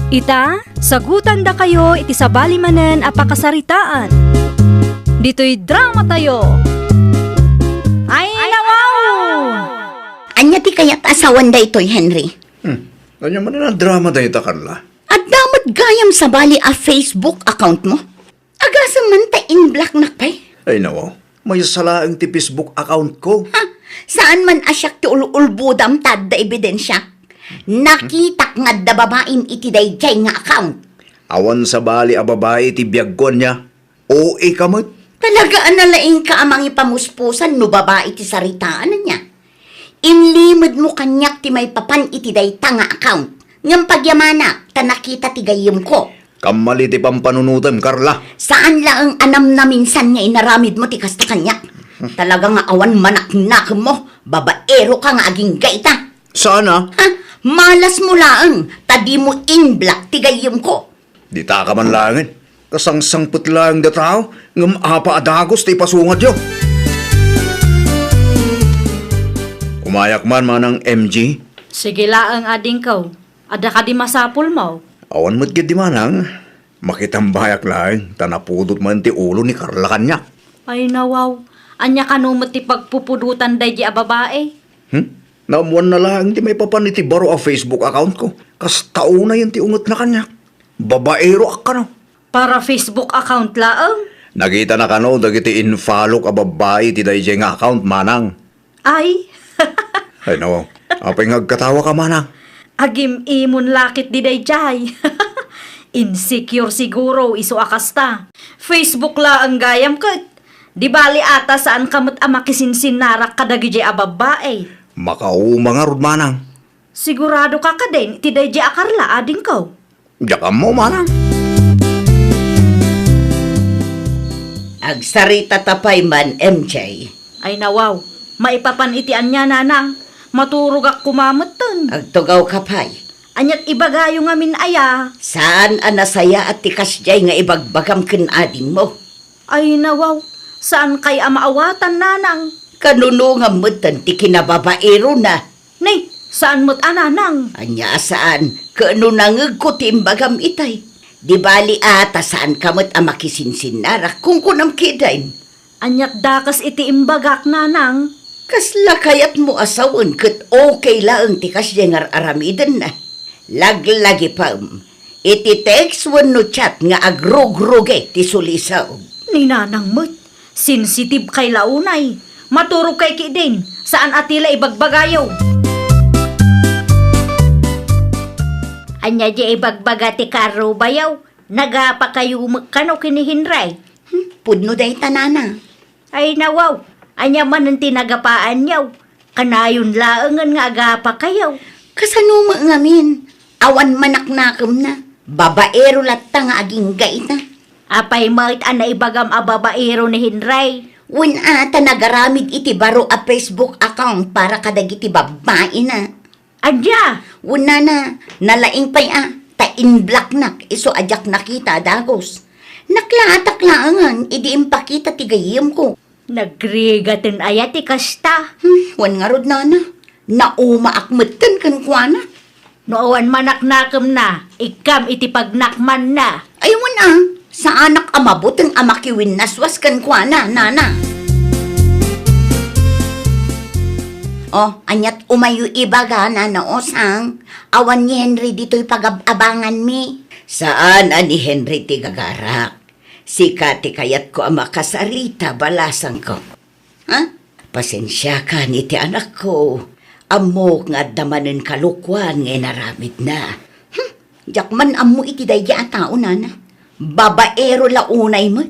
Ita, sagutan da kayo iti sabalimanen a pakasaritaan. Dito'y drama tayo. Ay, nawaw! Anya ti kayat asawan da ito'y, Henry? Ganyan man na drama da ita, Carla. At damat gayam sa bali a Facebook account mo? Agasam man ta in black nakpay? Ay nawaw, may salaang ti Facebook account ko. Ha? Saan man asyak ti ulbudam tad da ebidensya? Nakitak nga da babaim iti dayjay nga account. Awan sa bali a babae ti biyagkon niya. O ikamot. Talaga analaing ka amang ipamuspusan no babae ti saritaan niya. Inlimod mo kanyak ti may papan iti dayta nga account. Ngam pagyamana, ta nakita ti gayim ko. Kamali ti pampanunutem, Carla. Saan lang ang anam na minsan nga inaramid mo ti kasta kanyak? Talaga nga awan manak-nak mo, babaero ka nga aging gaita. Sana? Ha? Malas mo laang, tadi mo in black ti gayim ko. Di ta ka man langin. Kasangsangput lang da tao. Ngam apa adagos ti pasungat yo. Umayak man manang MG. Sige laang ading kaw. Ada ka di masapul mo. Awan mo't di manang. Makitambayak lang. Tanapudot man ti ulo ni Carla kanya. Ay nawaw. Anya kanumot ti pagpupudutan day di a babae. Namuan na lang ti may papan iti baro a Facebook account ko. Kas tauna yun ti ungot na kanya. Babaero ak ka no. Para Facebook account laang. Nakita na ka no, dagiti infollow ka babae ti dayjay nga account manang. Ay, Ay no, apay ngagkatawa ka manang. agim imon lakit di day jay. Insecure siguro iso akasta. Facebook laang gayam kat. Di bali ata saan kamot amakisinsin narak kadagi jay a babae. Makauma nga rod manang. Sigurado ka ka din, iti day jay a Carla ading kaw. Diyan mo manang. Agsarita tapay man, MJ. Ay nawaw, maipapan itian niya nanang. Maturog ak kumamutan. Agtugaw kapay. Anyat ibagayo nga min aya. Saan anasaya at tikas jay nga ibagbagam ken ading mo? Ay nawaw, saan kay amaawatan nanang? Kanuno nga mutan ti kinababaero na. Nay, saan mo't ananang? Anya saan, kano nangag ko timbagam itay. Di bali ata saan kamot amakisinsin narak kung kunam kidain. Anyat dakas iti imbagak nanang. Kasla kayat mo asawan kat okay lang tikas jengar aramidan na. Laglagi pa iti text no chat nga agrog-roge ti sulisaw. Ni nanang mo't, sensitive kay launay. Maturog kay kidin, saan atila ibagbagayaw. Anya di ibagbaga ti karo bayaw, nagapa kayo magkano kinihinray. Pudno day tanana. Ay nawaw, anya man ang tinagapaan yaw. Kanayon laangan nga agapa kayaw. Kasano mo ngamin? Awan manaknakam na. Babaero latta nga aging gaita. Apay mait ana ibagam a babaero ni Hinray. Win ata nagaramid iti baro a Facebook account para kadagiti babae na. Adya, Una na, nalaing pay ta in black nak, iso ajak nakita dagos. Naklaatak laangan, idi impakita tigayim ko. nagrigatin ayati kasta. Wan nga rod nana, nauma akmatan kan kuana. Nooan manaknakam na, ikam iti pagnakman na. Ay sa anak amabutang amakiwin naswas kan kuana, nana. Oh, anyat umayo ibaga na naosang. Awan ni Henry dito'y pag-abangan mi. Saan ani Henry ti gagarak? Sikati kayat ko ang makasarita balasang ko. Ha? Pasensya ka ni ti anak ko. Amok nga damanin kalukwan nga naramid na. Jakman amo iti dayja tao na. Babaero launay mo.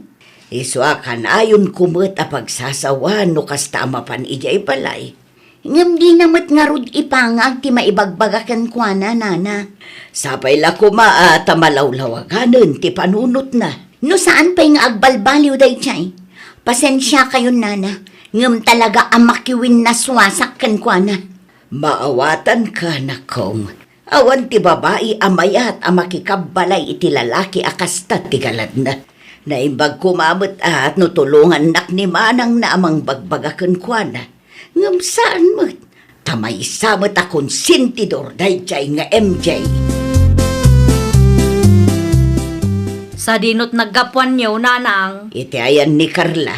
Iswakan ayon kumot a pagsasawa no kasta mapan ijay balay. Ngam di namat nga rod ipangag ti maibagbagakan kwa na, nana. Sapay la kumaata malawlawaganon ti panunot na. No saan pa'y nga agbalbaliw day chay? Pasensya kayo, nana. Ngam talaga ang makiwin na swasak kan kwa na. Maawatan ka na kong. Awan ti babae amayat ang makikabbalay iti lalaki akasta ti galad na. Naimbag kumamot at no tulungan nak ni manang na amang bagbagakan kwa na. Ngam saan mo't? Tamay samot akong sintidor dayjay nga MJ. Sa dinot naggapuan niyo, nanang. Iti ayan ni Carla.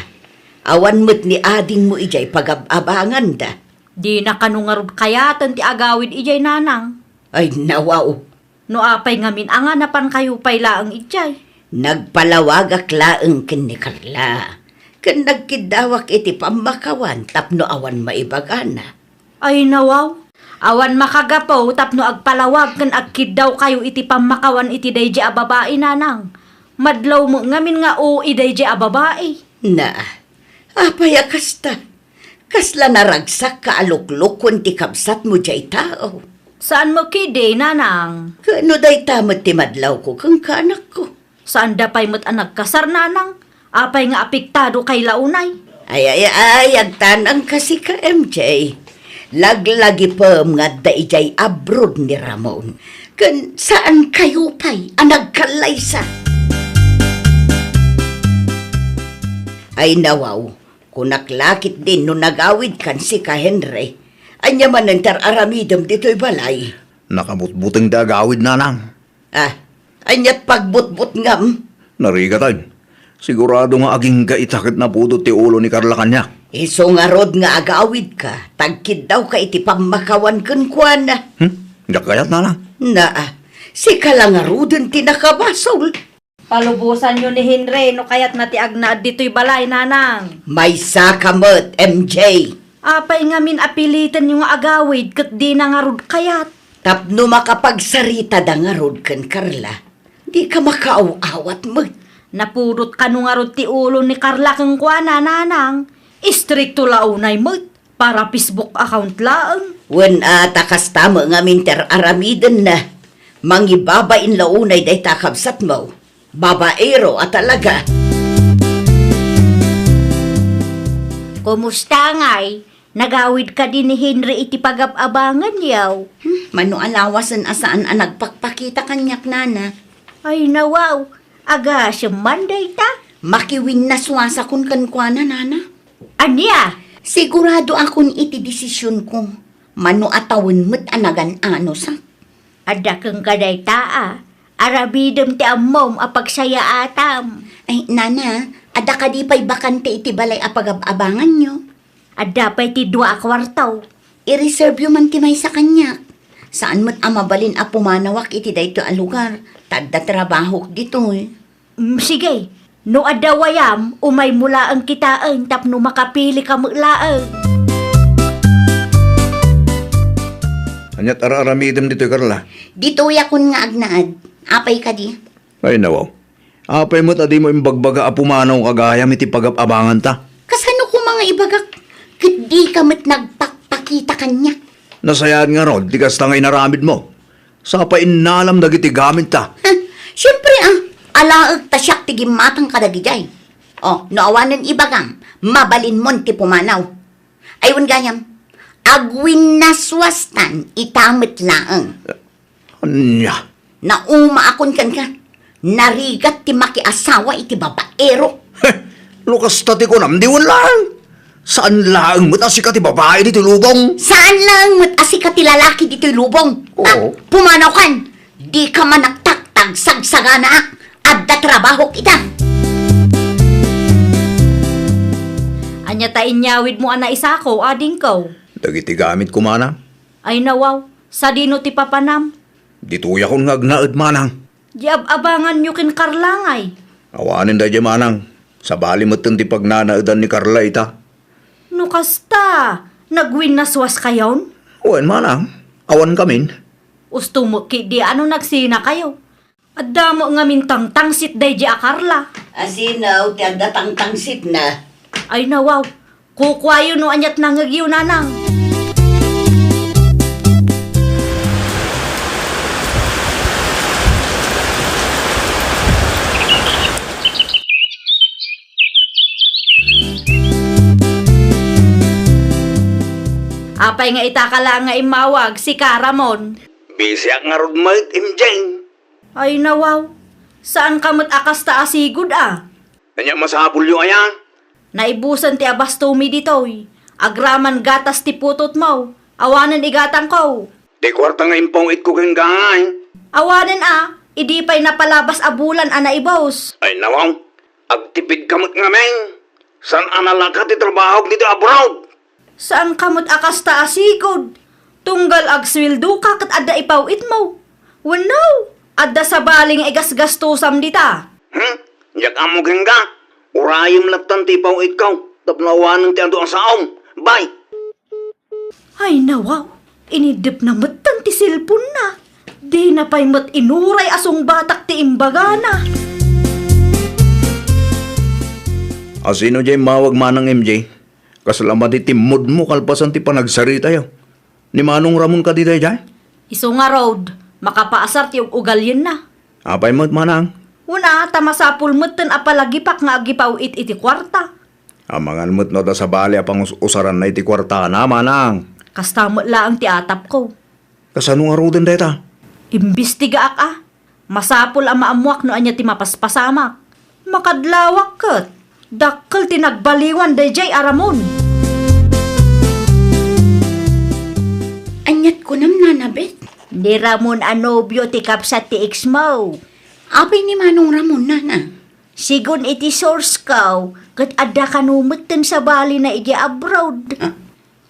Awan mo't ni ading mo ijay pag-abangan da. Di na kanungarod kayatan ti agawid ijay, nanang. Ay nawaw. No apay ngamin anganapan kayo pay laang ijay. Nagpalawag aklaang ken ni Carla. Ken nagkidawak iti pamakawan tapno awan maibagana. Ay nawaw. Awan makagapaw tapno agpalawag ken agkid daw kayo iti pamakawan iti daydi a babae, nanang. Madlaw mo ngamin nga o idaydi a babae. Na, apay akasta. Kasla naragsak ka aluklukon ti kabsat mo jay tao. Saan mo kide, nanang? Kano day tamot ti madlaw ko kang kanak ko. Saan dapay mo't anak kasar, nanang? Apay nga apektado kay launay. Ay, agtanang kasi ka MJ. Laglagi pa nga daijay abroad ni Ramon. Kan saan kayo pa'y anagkalaysa? Ay nawaw, kunaklakit din no nagawid kan si ka Henry. Anya man ang aramidam dito'y balay. Nakamutbuting dagawid, nanang. Anyat pagbutbut ngam. Narigatan. Sigurado nga aging gaitakit na pudot ti ulo ni Carla kanya. Iso nga rod nga agawid ka, tagkid daw ka iti pamakawan kun kuana. Yak kayat, nanang. Si kalang nga rodon tinakabasol. Palubusan nyo ni Henry, no kayat na ti agnaad dito'y balay, nanang. May sakamot, MJ. Apay ngamin apilitan yung agawid kat di na nga rod kayat. Tapno makapagsarita da nga rod kan Carla. Di ka makaaw-awat mo. Napurot ka nung nga rod ti ulo ni Carla kang kuana, nanang. Istrikto launay mo, para Facebook account laang. Wen takas tama nga minter aramidan na. Mangibabain launay day takabsat mo. Babaero at talaga. Kumusta ngay? Nagawid ka din ni Henry iti pag-abangan yaw. Mano alawasan asaan ang nagpakpakita kanyak nana. Ay nawaw, aga siya manday ta. Makiwin na suwasa kun kankwana nana. Anya? Sigurado akon iti desisyon ko. Mano atawin mo't anagan ano sa. Ada kang kaday taa. Arabidem ti ammom apagsaya atam. Ay nana, ada ka di pa'y bakante iti balay apag-abangan nyo. Ada pa'y ti 2 kwartaw. I-reserve yung man ti may sa kanya. Saan mo't amabalin a pumanawak iti dayto a lugar. Tadda trabaho dito eh. Sige, no adawayam, umay mula ang kitaan tapno makapili ka mulaang. Anyat araramidem dito, Carla. Dito yakon nga agnaad. Apay ka di. Ay, nawaw. Apay mo tadi mo imbagbaga apumanaw kagayam iti pag-abangan ta. Kasano ko mga ibagak? Kat di ka mo't nagpakpakita kanya. Nasayaan nga rod, di kasta ngay naramid mo. Sa painalam dagiti gamit ta. Siyempre alaag tasyak ti gimatang kadagijay. Naawanan ibagam, mabalin mon ti pumanaw. Ayun gayam, agwin na swastan itamit laang. Anya. Nauma akon kan ka. Narigat ti makiasawa iti babaero. Lukas tati ko nam, di lang. Saan lang mo't asika ti babae dito lubong? Saan lang mat-asika ti lalaki dito'y lubong? Oo. Pumanaw kan. Di ka man nagtaktag sagsagana. Adda trabaho kita. Anya ta inyawid mo ana isa ko, ading ko. Dagiti gamit ko, manang. Ay nawaw, sa dino ti papanam. Dituya kong ngagnaad, manang. Abangan nyo kin Karlangay. Awanin da di, manang. Sa bali mo ti pagnanaadan ni Carla ita. No kasta, nagwin na swas kayon? Uwan, manang. Awan kamin. Usto mo ki di ano nagsina kayo. Adda mo nga mintang tangsit day di a Carla. Asinaw, ti agda tangtangsit na. Ay nawaw, kukwayo no anyat nangagyo nanang. Apay nga itakala nga imawag si Karamon. Bisyak nga rod mait, imjeng. Ay nawaw, saan kamot akas ta asigod ah? Kanya masabol yung ayan. Naibusan ti abastumi ditoy. Agraman gatas ti putot mo. Awanan igatang ko. Di kwarta nga impong it ko kang gangay. Awanan idi pa'y napalabas abulan naibos. Ay nawang, agtipid kamot nga meng. San analaka ti trabaho dito abroad? Saan kamot akas ta asigod? Tunggal agswildo ka kat adda ipawit mo. Wanaw, adda sa baling igasgastusam dita. Yak amo kang ga. Urayim latan ti pang ikaw. Tapnawanan ti ando ang saom. Bye. Ay nawaw, inidip na matang ti silpon na. Di na pa'y mat inuray asong batak ti imbagana. Asino jay mawag manang MJ? Kasalamat iti mood mo kalpasan ti panagsarita yo. Ni Manong Ramon ka dito jay? Iso nga road, makapaasar ti ugalyin na. Apay mo't manang? Una, tamasapul mo't apalagipak nga agipaw iti kwarta. Amangan mo't no ta sa bali apang usaran na iti kwarta na manang. Kastamot laang ti atap ko. Kasano nga roden deta? Imbestiga masapul ang maamuak no anya ti mapaspasamak. Makadlawak kat. Dakkel ti nagbaliwan dayjay aramon. Anyat ko nam nanabit. Ni Ramon anobyo ti kapsat ti ex mo. Apay ni Manong Ramon, nana. Sigun iti source ko, kat adda kanumutin sa bali na iti abroad.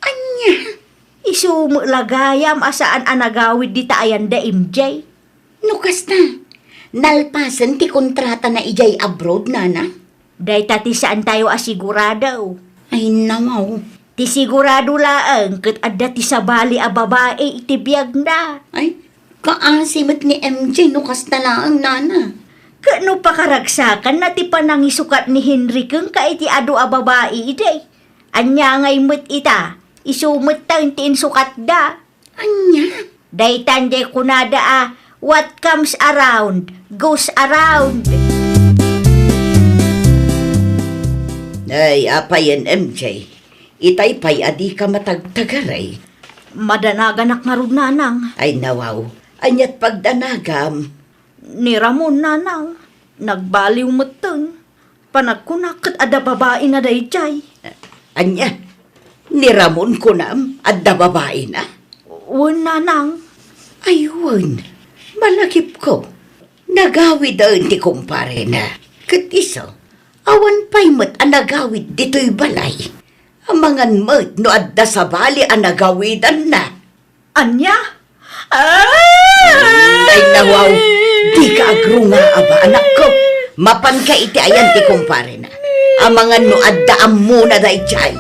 Anya? Isumo lagayam asaan anagawid di taayan da MJ. Nukas na. Nalpasan ti kontrata na ijay abroad, nana. Day tati saan tayo asigurado. Ay nawaw. Ti sigurado laang kat adda ti sa bali a babae iti biyag na. Ay, kaasimat ni MJ nukas na lang, nana. Kano pakaragsakan na ti panangisukat ni Henry kung ka iti ado a babae iti. Anya ngay mo't ita, isumot taon ti insukat da. Anya? Day tanday kunada what comes around, goes around. Ay, apayan MJ. Itay pay adi ka matagtagaray. Madanaganak nga rod nanang, Ay nawaw. Anyat pagdanagam. ni Ramon nanang, nagbaliw matang. Panagkunakot ada babae na dayjay. Anya? Ni Ramon ko nam, adda babae na. Wan nanang, Ayun, malakip ko. Nagawid daw ti kumpare na. Katiso, awan pa'y mat ang nagawid dito'y balay. Amangan mat no adda sa bali ang nagawidan na. anya? Ay nawaw, di ka agrunga aba anak ko. Mapan ka iti ayan ti kumpare na. Amangan no adda ammo na day chay.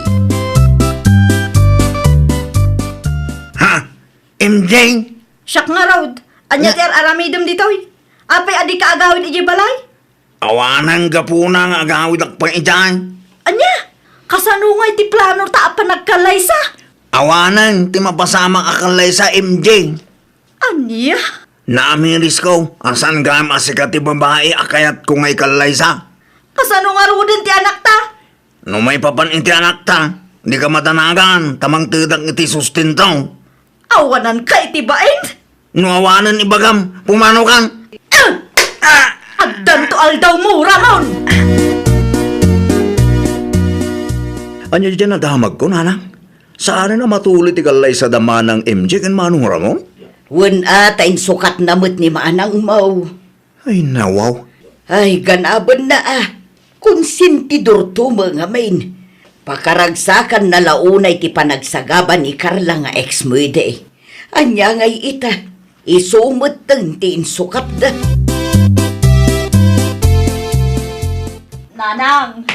Ha? MJ? Siyak nga road, anya ter aramidom ditoy. Apay adi ka agawid iji balay? Awanan ka po na nga agawid akpang ijan. Anya? Kasanungay ti plano ta apa nagkalaysa? Awanan, ti mapasama kakalay sa MJ. Anya? Naamiris ko, asan ka masikat ti babae akayat kung ay kalay sa. Kasano nga rodin ti anak ta? No may papan iti anak ta, di ka matanagan, tamang tidak iti sustento. Awanan ka iti bain? No awanan ibagam, pumano kang. Agdan to aldaw mo, Ramon! Anya dyan nadahamag ko, nanang? Saan na matuloy ti kalay sa dama ng MJ kan Manong Ramon? Wan atain sukat namot ni Manang Mau. Ay nawaw. Ay, ganaban na Kung sintidor tumo nga main. Pakaragsakan na launay ti panagsagaban ni Carla nga ex-muide. Anya ngay ita, isumot tang ti insukat da. Nanang,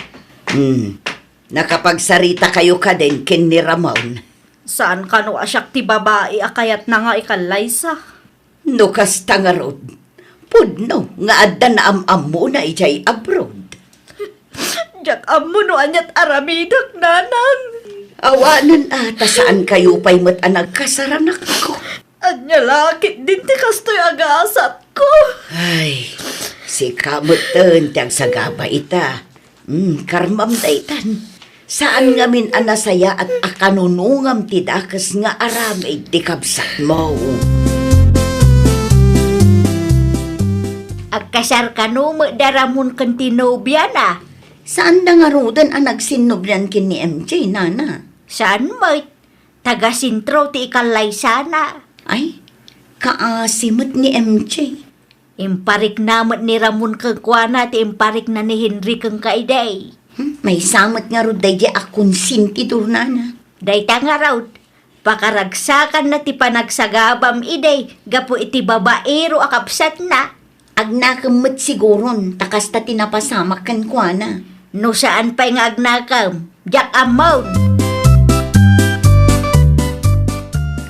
Nakapagsarita kayo ka din kin ni Ramon. saan ka no asyak ti babae akayat na nga ikalaysa? No kasta nga rod. Pudno nga adda na am-am na ijay abroad. Diyak amo no anyat aramidak, nanang. Awanan ata saan kayo pa'y mat nagkasaranak ko. Anya lakit din ti kastoy agasat ko. Ay, si kamutan tiyang sagaba ita. Karmam daytan. Saan ngamin anasaya at akanunungam ti dakas nga aramay ti kabsat mo. Agkasar ka no mo daramon kan tinobya na. Saan na nga rodan ang nagsinublan kin ni MJ, nana? Saan mo't? Taga sintro ti ikalay sana. Ay, kaasimot ni MJ. Imparik namot ni Ramon kang kuana ti imparik na ni Henry kang kaiday. May samot nga rod day akong sintidur, nana. Dayta nga raw, pakaragsakan na ti panagsagabam iday, gapo iti babaero akapsat na. Agnakamot siguron, takas ta tinapasamak kan kwa na. No saan pa'y nga agnakam, jak amount.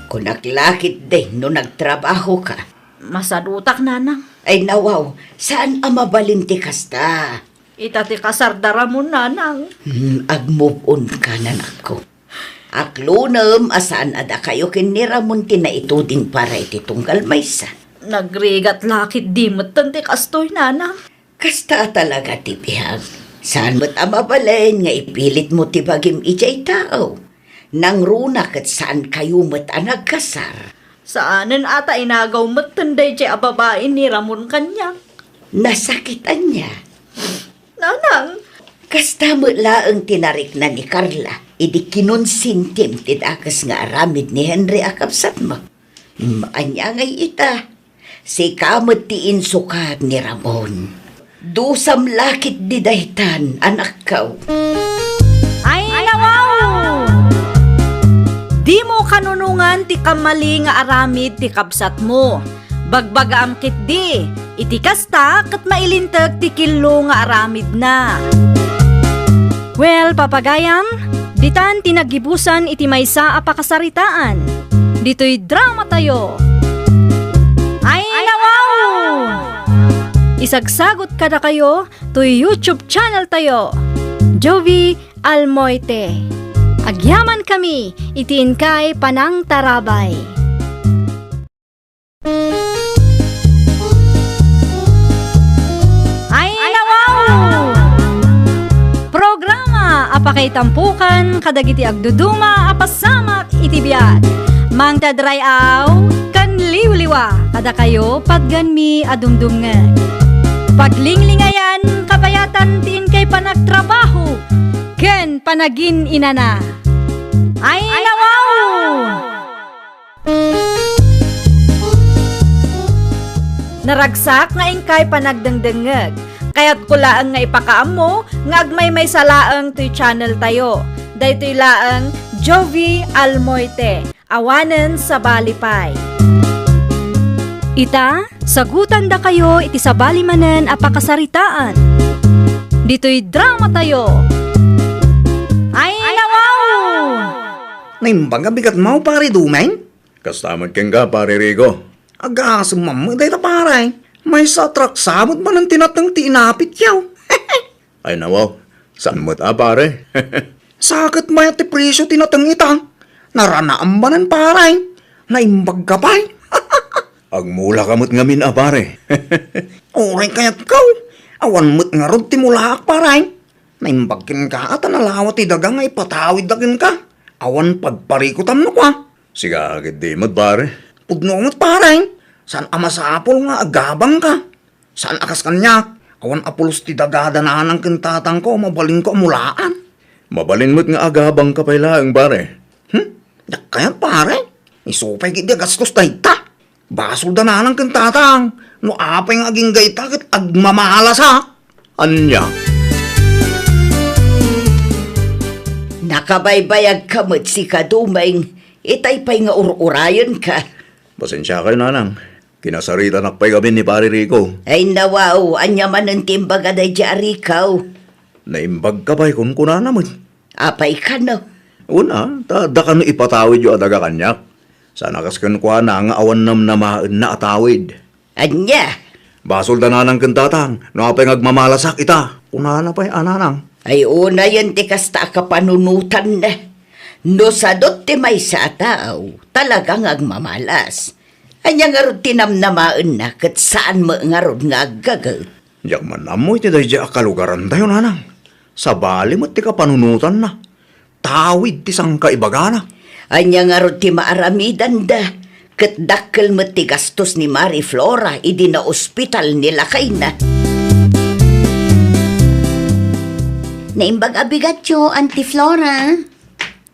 Kung naglakit din no nagtrabaho ka, Masadutak nanang. ay nawaw, saan ang mabalinti kasta? Itati kasardara mo nanang. Ag-move on ka na nako. Aklunam, asaan ada kayo kiniramun tinaituding para iti tunggal maysa. Nagrigat lakit di mo't tanti kastoy nanang. Kasta talaga ti bihag. Saan mo't amabalin nga ipilit mo ti bagim ijay tao? Nang runa kat saan kayo mo't nagkasar? Saanan ata inagaw mo't tanday di ababain ni Ramon kanyak. Nasakitan niya. Nanang, Kasta mo laang tinarik na ni Carla, idi kinonsintim ti dakas nga aramid ni Henry akapsat mo. Maanya ngay ita, si kamot ti insukat ni Ramon. Dusam lakit di dahitan, anak kaw. Ay nawaw! Di mo kanunungan ti kamali nga aramid ti kabsat mo. Bagbagaam kit di, iti kasta kat mailintag ti kilo nga aramid na. Well, papagayam, ditan tinagibusan iti maysa a pakasaritaan. Dito'y drama tayo. Ay nawaw! Isagsagot kada kayo to YouTube channel tayo. Jovi Almoite. Agyaman kami, itiin kay Panang Tarabay. Ay nawaw! Programa apakay tampukan kadagiti agduduma apasamak iti biag. Mang tadrayaw kan liwliwa kada kayo pagganmi adumdumngan. Paglinglingayan kabayatan tiin kay panagtrabaho ken panagin inana. Ay nawaw! Naragsak nga ingkay panagdengdengeg. Kaya't kulaang nga ipakaam mo, nga agmay may salaang to'y channel tayo. Daytoy laang Jovi Almoite, awanen sa Balipay. Ita, sagutan da kayo iti sabali manen a pakasaritaan. Dito'y drama tayo. Ay nawaw! Naimbaga bigat mau pare dumeng? Kastamad kang ka, pare Rico. Agasam mamaday na pare. May sa truck sabot man ang tinatang tinapit yaw. Ay nawaw, saan mo't pare? Sakit may ati presyo tinatang itang. Naranaan ba ng paray? Naimbag ka pa'y? Agmula kamot ngamin pare. Oray kaya't kaw. Awan mo't nga rod timulaak paray. Naimbagkin ka at nalawat idagang ay patawid dagin ka. Awan pagparikutan mo ka. Siga agad di mo't pare. Pudno mo't paray. Saan amasapol nga agabang ka? Saan akas kanyak? Awan apulos ti dagada na ng kintatang ko, mabaling ko amulaan. Mabalin mo't nga agabang ka pailaang pare. Kaya pare, isupay kiti gastos dayta. Basol da na ng kintatang. No apay nga aging gayta kit agmamahalas ha. Anya? Nakabaybayag ka mo't si kadumeng, itay pa'y nga urayan ka. Pasensya kayo nanang. Kinasarita nakpay kami ni pare Rico. Ay nawaw, anya man ang timbaga day jari kaw. Naimbag ka pa'y kun kuna naman. Apay ka no. Una, da ka no ipatawid yung adaga kanyak. Sana kaskan kwa na nga awan nam namaan na atawid. Anya? Basol da nanang kintatang, no apay ngagmamalasak ita. Kuna na pa'y ananang. Ay una yan ti kasta ka panunutan na. No sadot ti may sa tao, talagang agmamalas. Anya nga rod tinamnamaan na kat saan mo nga rod nga aggagal. Diyak man amoy ti day akalugaran tayo nanang. Sa bali mo ti kapanunutan na. Tawid ti sang kaibagana. Anya nga rod ti maaramidan da. Kat dakkel mo ti gastos ni Mari Flora idi na ospital nila kay na. Naimbag abigatyo, Auntie Flora.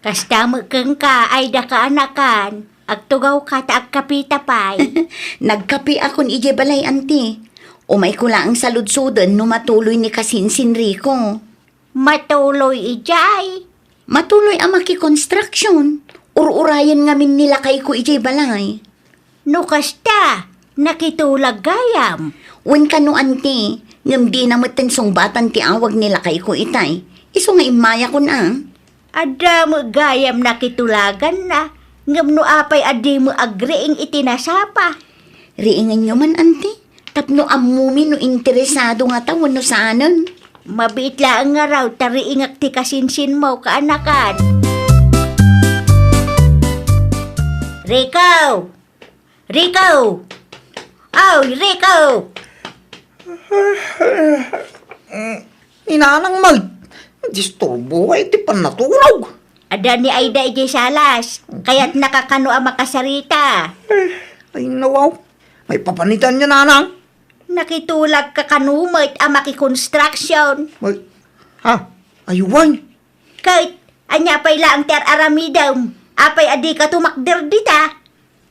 Kasta mo kang ka ay da ka anakan. Agtugaw ka ta agkapita pay. Nagkapi akon ije balay, Auntie. Umay ko lang sa ludsudan no matuloy ni Kasinsin Rico. Matuloy ijay. Matuloy ang maki-construction. Ururayan ngamin nila kay ko ije balay. No kasta, nakitulag gayam. Wen ka no, Auntie. Ngam di na matensong batan ti awag nila kay ko itay. Iso nga imaya ko na. Ada mo gayam nakitulagan na. Ngam no apay adi mo agreeng itinasapa. Riingan nyo man, Auntie. Tapno amumi no interesado nga tawon no saanan. Mabit lang nga raw tariingak ti kasinsin mo kaanakan. Rico! Rico! Oh, Rico! Inanang mag, disturbo ay ti pan natulog. Ada ni Aida ije salas, kaya't nakakano ang makasarita. Ay nawaw, may papanitan niya nanang. Nakitulag ka kanumit ang maki-construction. Ay, ha? Ayuwan. Kahit anya pa'y laang ter aramidam, apay adi ka tumakder dita.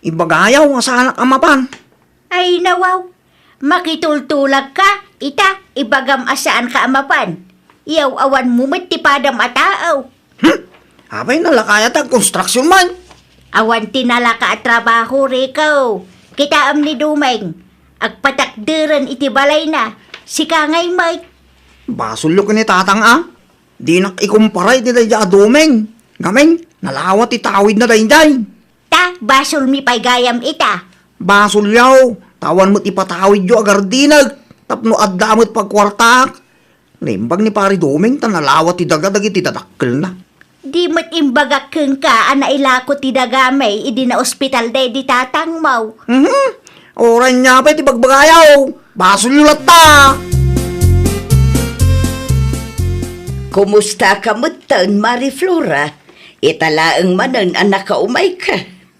Ibagayaw nga sa anak amapan. Ay nawaw, makitultulag ka, ita, ibagam asaan ka amapan. Iyaw awan mo tipadam ataaw. Apay nalakayat ang construction man. Awan tinala ka at trabaho, Rico. Kita am ni Dumeng. Agpatakderan iti balay na. Sika ngay may. Basulyo ka ni tatang Di nak ikumparay di daya adumeng. Gameng, nalawat itawid na daynday. Ta, basol mi pay gayam ita. Basulyaw, tawan mo't ipatawid yo agardinag. Tapno addamot pagkwartak. Naimbag ni pari dumeng, tanalawat ti daga dagiti dadakkel na. Di mo't imbagak keng ka, anaila ko ti dagamay, idi na ospital day di tatang mau. Oran niya pa iti bagbagayaw. Basulyo latta. Kumusta ka mutan, Marie Flora? Italaang manan anak ka umay ka.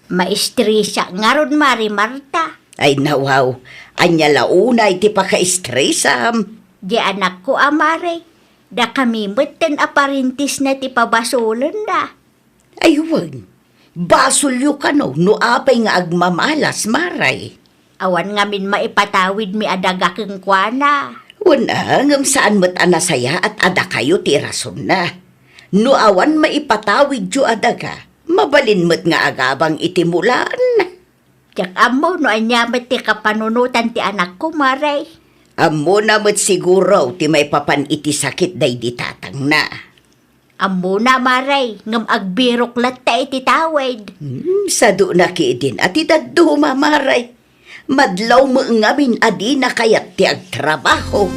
Maistrisa nga ron, Mari Marta. Ay nawaw, anya launa iti paka-estresam. Di anak ko, Amare. Da kami mutan aparintis na ti pabasulan da. Aywan, basulyo ka no apay nga agmamalas, Maray. Awan nga min maipatawid mi adaga keng kwana. Wala, ngam saan mo't anasaya at ada kayo ti rason na. No awan maipatawid jo adaga, mabalin mo't nga agabang itimulaan. Tiyak amo no anyamat ti kapanunutan ti anak ko, Maray. Amo na mo't siguro ti may papan iti sakit day di tatang na. Amo na, Maray, ngam agbirok latta iti tawid. Sado na kiidin at itaduma, Maray. Madlaw mo ngamin adi na kayat ti agtrabaho.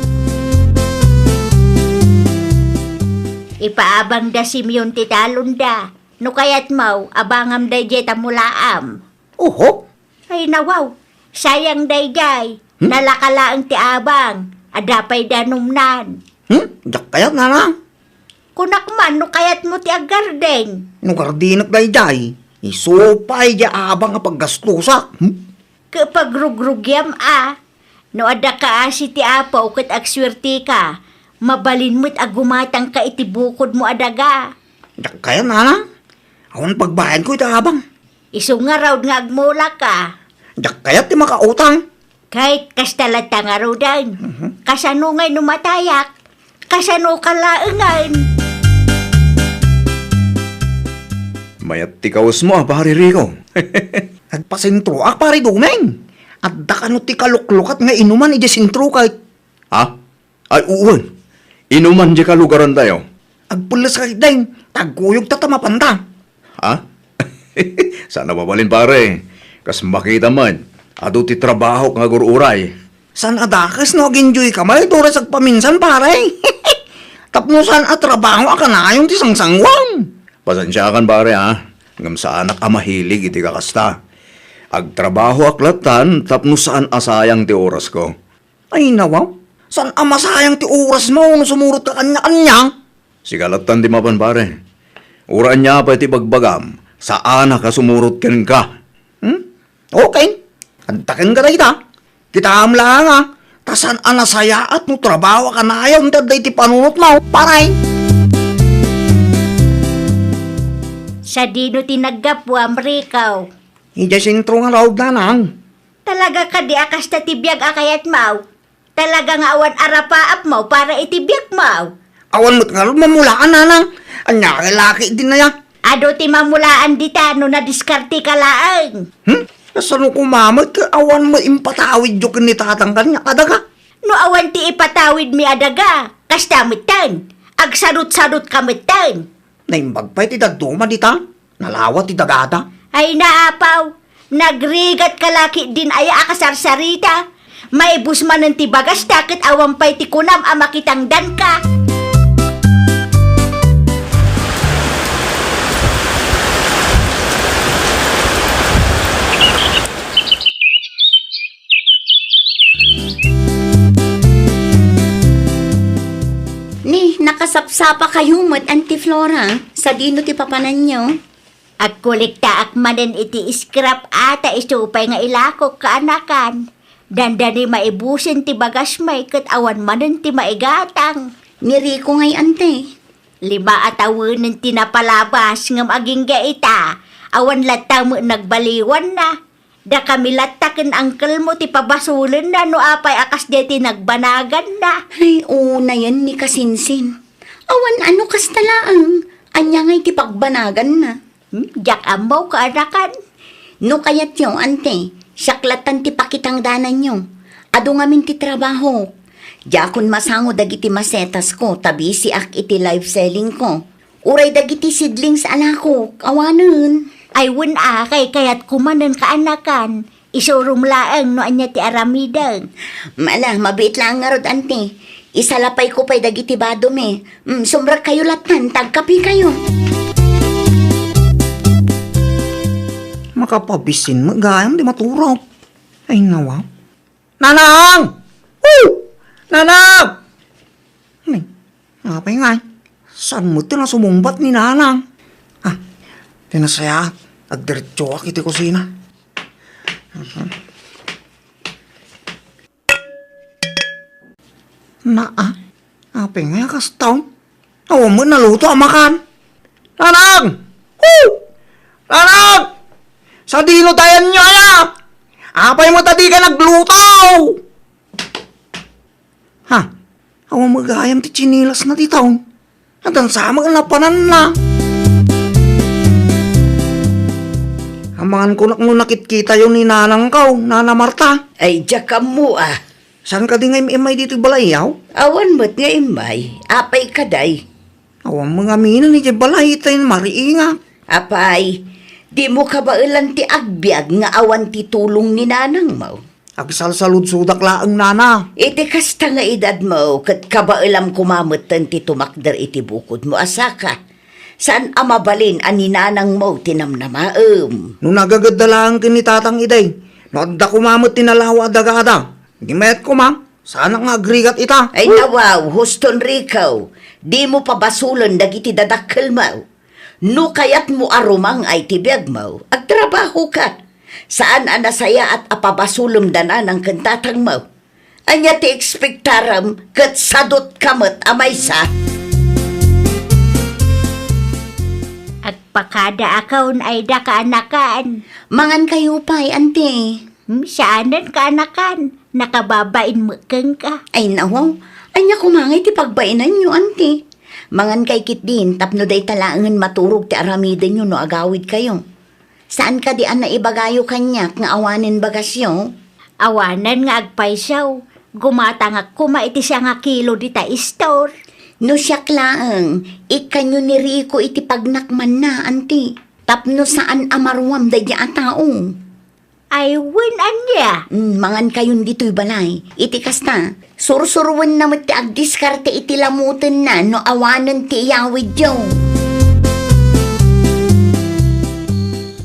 Ipaabang da Simeon ti talon da. No kayat mau, abangam day jeta mulaam. Oho, Ay nawaw, sayang day jay. Nalakalaang ti abang. Adapay da numnan. dak kayat nanang. Kunak man, no kayat mo ti agarden. No gardinak dayday. Isupay di abang nga paggastusak. Kapag rugrugyam no ada ka si ti apaw kat agswerte ka, mabalin mo't agumatang ka iti bukod mo adaga. Dak kayat nanang. Awan pagbayan ko iti abang. Isu nga raw nga agmula ka. Dak kayat ti makautang. Kahit kastalata nga raw dan. Kasano ngay numatayak, kasano kalaangan. Mayat ti kaos mo, pari Rico. Nagpasintro pari dumeng. At dakano ti kaluklukat nga inuman iti sintro kay. Ha? Ay, uwan. Inuman di ka lugaran tayo. Agpulas kay deng. Tagkuyog tatamapanta. Ha? Sana mabalin pare. Kas makita man. Ado ti trabaho nga gururay. San adakas no ginjoy kamay doras agpaminsan pare. Tapno san at trabaho akanayon ti sangsangwang. Pasensya kan pare ha. Ngam sa anak mahilig iti kakasta. Agtrabaho aklatan tapno saan asayang ti oras ko. Ay nawaw. San amasayang ti oras mo no sumurot ka kanya-kanya? Sigalatan di mapan pare. Uran niya pa iti bagbagam. Saan ka sumurot ken ka? Okay. Antakin ka na kita amla nga. Tasan anasaya at no trabaho ka na ayaw. Hindi ti panunot mo. Paray. Sa dino tinaggapwam, Rikaw. Ija sintro nga raw nanang. Talaga ka di akas na tibiyag akayat mau. Talaga nga awan arapaap mo para itibiyag mau. Awan mo't nga rin mamulaan nanang. Anya laki din na ya. Ado ti mamulaan dita no na diskarte ka laang. Kasano kumamot ka awan mo impatawid yung ni tatang kanya kadaga. No awan ti ipatawid mi adaga. Kastamitan. Agsarut-sarut kamitan. Naimbag pa iti daduma dita. Nalawat ti dagata. Ay naapaw. Nagrigat kalaki din aya akasarsarita. Maibus man ng tibagas takit awan pa'y ti kunam amakitangdan ka. Ni, nakasapsapa kayo mat, Auntie Flora. Sa dino ti papanan nyo. At kulikta ak manen iti scrap ata isupay nga ilakok kaanakan. Dandani maibusin ti bagas may kat awan manen ti maigatang. Niri ko ngay, Ante. 5 atawunan ti napalabas ngam aging gaita. Awan lata mo nagbaliwan na. Da kami lataken angkel mo ti pabasulan na no apay akas di ti nagbanagan na. Ay, una yan ni Kasinsin. Awan ano kastalaang. Anya ngay ti pagbanagan na. Jak ambaw kaanakan. No kayat yung, Ante. Saklatan ti pakitangdanan nyo. Ado ngamin ti trabaho. Jakon masango dagiti masetas ko. Tabi si ak iti live selling ko. Uray dagiti sidlings alako. Awanan. Ay wun kay kayat kumanan kaanakan. Isurum laeng no anya ti aramidang. Mala, mabit lang nga rod, Ante. Isalapay ko pa'y dagiti badome. Sumra kayo latan, tagkapi kayo. Makapabisin mo, gayam di maturaw. Ay nawa. Nanang! Woo! Nanang! Ay, napay nga. Saan mo tinasumumbat ni Nanang? Ah, tinasaya. Agdiretso ak iti kusina. Apay nga kastaw. Awa mo naluto ang makan. Nanang! Woo! Nanang! Sa dino tayan nyo ya! Apay mo tadi ka naglutaw! Ha? Awa magayam ti chinilas na ti taon. At ang sama na panan na. Amangan ko no nakit-kita yung ni Nanang kaw, Nana Marta. Ay, jakam mo ah. Saan ka di nga imay dito balayaw? Awan mo't nga imay. Apay kaday. Awa mga minan ni balay tayo mariinga. Apay, di mo kabailan ti agbyag nga awan ti tulong ni Nanang mo. Agsalsalud sudak laang Nana. Iti kasta nga edad mo, kat kabailam kumamatan ti tumakder iti bukod mo asaka. Saan amabalin ani Nanang mo tinamnamaem? Nung nagagadalaan ka ni Tatang Iday, nadda kumamot tinalawa dagada. Di mayat ko ma, sana nga agrigat ita. Ay nawaw, Huston Ricaw, di mo pabasulan dagiti dadakkel mo. No kayat mo arumang ay tibiyag mo, agtrabaho ka. Saan anasaya at apabasulom danan ang kantatang mo? Anya ti ekspektaram kat sadot kamot amay sa. At pakada akaw ay da kaanakan. Mangan kayo pa'y, Ante. Saanan kaanakan. Nakababain mo kang ka. Ay nawaw, anya kumangay ti pagbainan nyo, Ante. Mangan kay kit din, tapno day talaangan maturog ti aramiden nyo no agawid kayo. Saan ka di na ibagayo kanyak nga awanin bagasyo? Awanan nga agpaysaw. Gumatangak kuma iti siya nga kilo di ta store. No siyak laang, ikanyo ni Rico iti pagnakman na, Ante. Tapno saan amarwam day di ataong. Ay win anya. Mangan kayon dito'y balay. Iti kasta, sursurwan na ti agdiskarte iti lamutin na no awanan ti iyawid yo.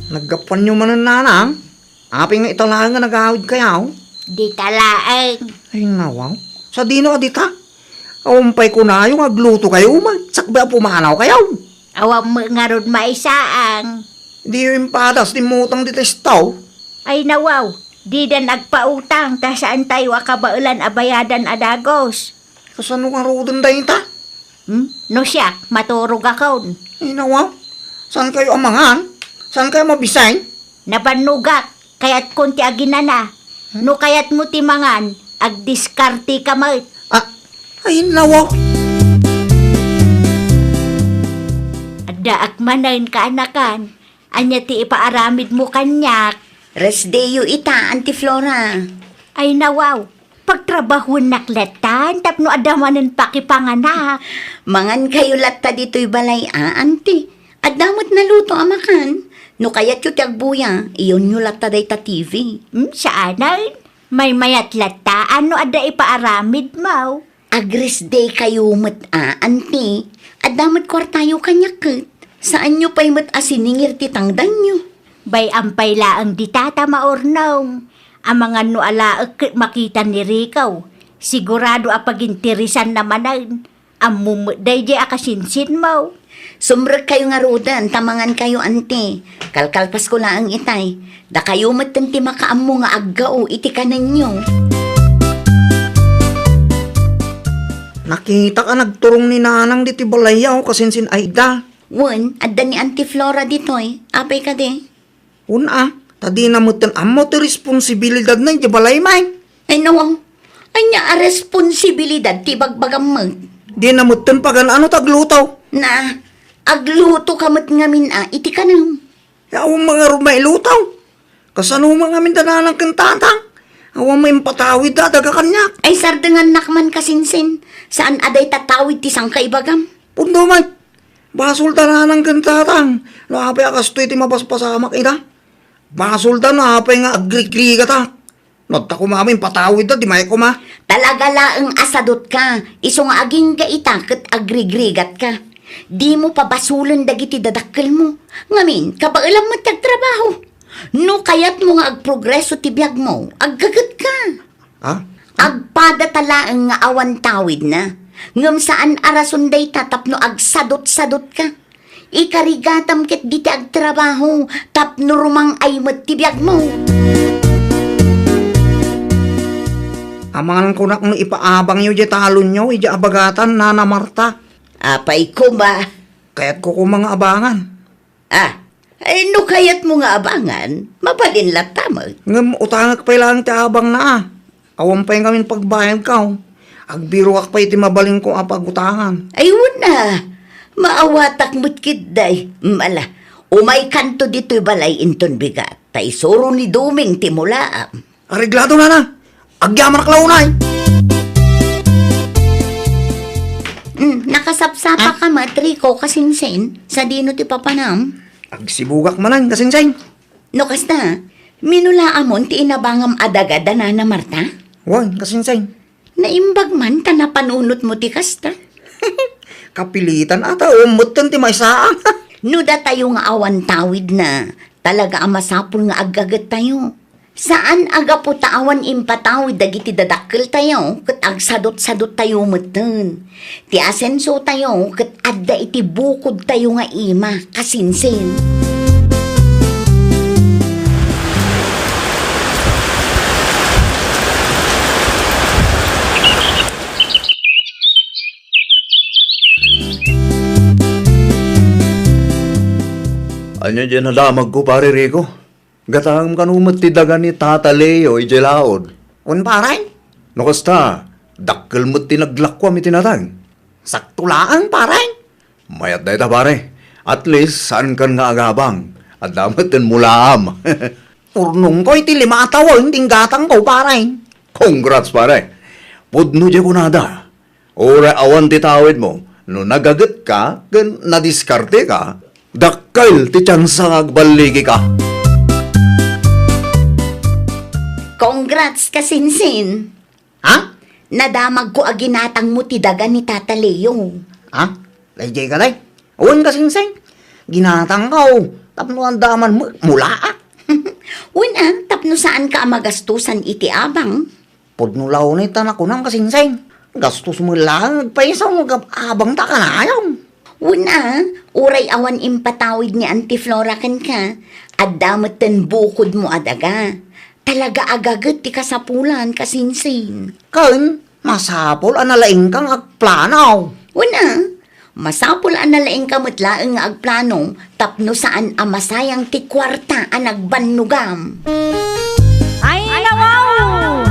Naggapan nyo man ang Nanang. Aping nga italaan nga nag-awid kayaw. Di talaang. Ay nawaw. Sa dino ka dita. Awampay ko na yung agluto kayo. Magsakba pumanaw kayaw. Awam mo nga ron maisaang. Di yung patas di mutang dita staw. Ay nawaw. Di da nagpautang ta saan tayo akabailan abayadan adagos. Kasano ka rodan dahin ta? No siya, maturog akon. Ay nawaw. Saan kayo amangan? Saan kayo mabisay? Nabanugak, kaya't konti aginana. No kaya't mo timangan, agdiskarte ka mo. Ay, nawa. Ada akmanain ka anakan. Anya ti ipaaramid mo kanyak. Resdeyo ita, Auntie Flora. Ay nawaw, pagtrabahon naklatan, tapno adamanan pakipanganak. Mangan kayo latta dito'y balay, Auntie. Adamot na luto amakan. No kaya't yu tiyagbuya, iyon yu latta day ta TV. Saanan? May mayat latta, ano ada ipaaramid mo? Agresday kayo mat, Auntie. Adamot kwartayo kanyakit. Saan nyo pa'y mat asiningir titangdan nyo? Bay ampay laang ditata maornaw. Ang mga no alaak makita ni Rikaw. Sigurado apagintirisan namanan. Ang mumutday di akasinsin mo. Sumrek kayo nga rodan, tamangan kayo ante. Kalkalpas ko laang itay. Da kayo matanti makaamo nga aggao iti kanan nyo. Nakita ka nagturong ni nanang diti balayaw kasinsin Aida. Wan, adda ni Auntie Flora ditoy. Apay ka de. Una, tadi na mo tan amo ti responsibilidad na iti balay may. Ay nawang, anya a responsibilidad ti bagbagam mag. Di na mo tan pagan ano taglutaw. Na, agluto kamot ngamin iti kanam. Awang mga rumay lutaw. Kasano mga min dananang kantatang. Awang may patawid daga kanyak. Ay sardangan nakman kasinsin. Saan aday tatawid ti sang kaibagam? Pundo may. Basol dananang kantatang. Napay akasto iti mapaspasamak ina. Basol da napay nga agrikli ka ta. Nagta ko mamin patawid da, di may ko ma. Talaga laang asadot ka. Iso nga aging ka itakot agrigrigat ka. Di mo pabasulan dagiti dadakkel mo. Ngamin, kabailam mo tagtrabaho. No kayat mo nga agprogreso ti biyag mo, aggagat ka. Ha? Agpada talaang nga awan tawid na. Ngam saan arasunday tatapno agsadot-sadot ka. Ikarigatam ket diti agtrabaho, tapno rumang ay matibiyag mo. Amangan ko na kung ipaabang nyo di talon nyo, iji abagatan na na Marta. Apay ko ba? Kaya't ko mga abangan. Ay no kayat mo nga abangan, mabalin latamag. Ngam utangak pa ilang ti abang na Awang pa yung kami pagbayad ka. Agbiruak pa iti mabaling ko apagutangan. Ay wala, maawatak mo't kiday. Mala, umay kanto dito'y balay inton bigat. Tay soro ni Duming timulaam. Areglado na na. Agyaman na klaunay. Nakasapsapa ka matriko kasinsin sa dino ti papanam. Agsibugak manan kasinsay. No kasta, minulaamon ti inabangam adagada na na Marta? Wan, kasinsay. Naimbag man ta napanunot mo ti kasta. Kapilitan ata umutan ti may saan. No da tayo nga awan tawid na. Talaga ang masapul nga agagat tayo. Saan aga po taawan impatawid dagiti dadakkel tayo ket agsadot-sadot tayo meten. Ti asenso tayo ket adda iti bukod tayo nga ima kasinsin. Anya dyan nadamag ko, pare Rico. Gatang kanumat ti daga ni Tata Leo, ijelaod. Un paray, No kasta, dakkel mo't tinaglakwa mi tinatang. saktulaan paray. Mayat da ita, pare. At least, saan kan nga agabang. At damat din mulaam. Urnong ko iti lima atawon, tinggatang ko paray. Congrats, pare. Pudno dyan ko nada. Ora awan ti tawid mo. No nagagat ka, gan nadiskarte ka, dakkel ti tsansang agbaligi ka. Congrats kasinsin. Ha? Nadamag ko aginatang mo ti daga ni Tata Leo. Ha? Layjay ka day. Awan kasinsay. Ginatang ka tapno ang daman mo, mula Una, tapno saan ka magastusan iti abang? Pudnulaw na itan ako ng kasinsay. Gastos mo lang, paisaw mo abang ta ka na ayaw. Una, uray awan impatawid ni Auntie Flora kan ka. At damatan bukod mo adaga. Talaga agagat ti kasapulan kasinsin. Kan, masapol analaing kang agplanaw. Una, Masapul ang nalaing kamutlaang nga agplano, tapno saan ang masayang ti kwarta ang nagbanugam. Ay, nawaw!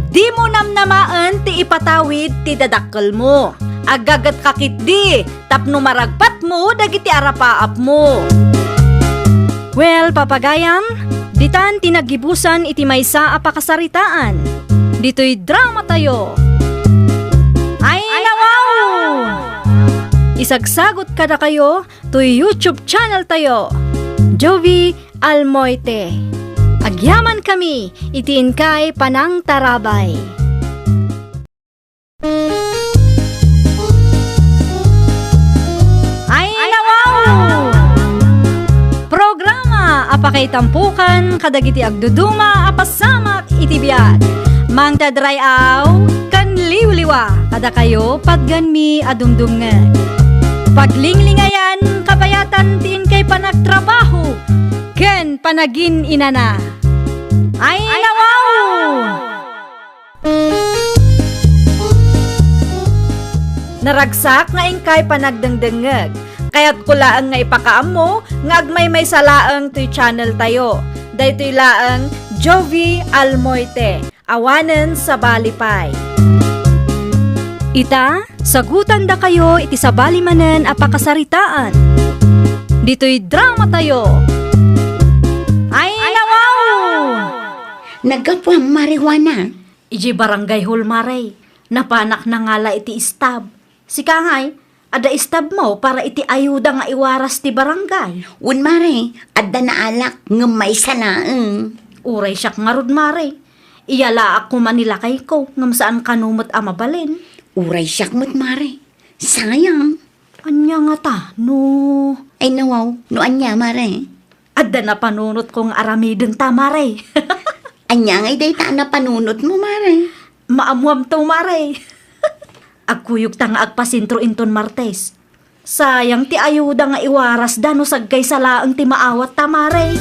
Di mo namnamaan ti ipatawid ti dadakkel mo. Agagat kakit di, tapno maragpat mo dagiti arapaap mo. Well, papagayam, ditan tinagibusan iti maysa a pakasaritaan. Dito'y drama tayo. Ay, nawaw! Isagsagot kada kayo to YouTube channel tayo. Jovi Almoite. Agyaman kami, itiin kay Panang Tarabay. Ay, nawaw! Programa apakay tampukan kadagiti agduduma apasamak itibiyat. Mang tadrayaw kan liwliwa kada kayo pagganmi adumdumngeg. Paglinglingayan kapayatan tin kay panagtrabaho ken panagin inana. Ay, nawaw! Naragsak nga ingkay panagdengdengeg. Kaya't kulaang nga ipakaam mo, nga agmay may salaang to'y channel tayo. Daytoy laang Jovi Almoite, awanen sa balipay. Ita, sagutan da kayo iti sabali manen a pakasaritaan. Dito'y drama tayo. Ay, nawaw! Nagkapwang marijuana. Iji barangay hall maray, napanak na ngala iti istab. Si Kangay, ada istab mo para iti ayuda nga iwaras ti barangay. Un mare, adda na alak ng may salaang. Uray siyak nga rod maray. Iyala ako manilakay ko ngam saan kanumot amabalin. Uray siyak mo't mare. Sayang. Anya nga ta, no... Ay nawaw, noan niya mare. Adda na panunot kong aramidon ta maray. Anya ngay day ta na panunot mo mare. Maamuam to maray. Agkuyog ta nga agpasintro inton Martes. Sayang ti ayuda nga iwaras dano sagkay salaang ti maawat ta maray.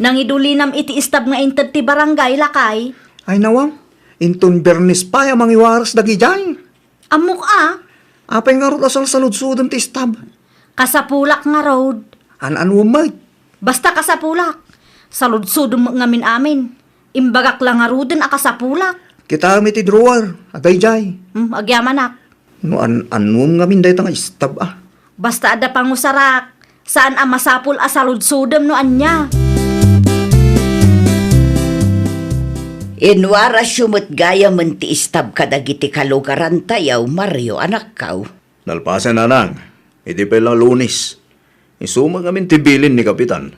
Nang idulinam iti istab nga inted ti barangay lakay. Ay nawang, inton Bernis pa yung mga iwaras dagi dyan. Amok Apay nga rot asal salud-sudon ti istab. kasapulak nga road. An umay. Basta kasapulak. Saludsud mo nga min amin. Imbagak lang nga ruden a kasapulak. Kita kami ti drawer, agay jay. Agyamanak. No anum nga min day nga istab Basta ada pangusarak. Saan ang masapul a saludsudem no anya. Inwara sumut gaya menti istab kadagiti kalugaran tayaw, Mario, anak kaw. Nalpasan na nang, hindi pa lang Lunis. Isuma kami tibilin ni Kapitan.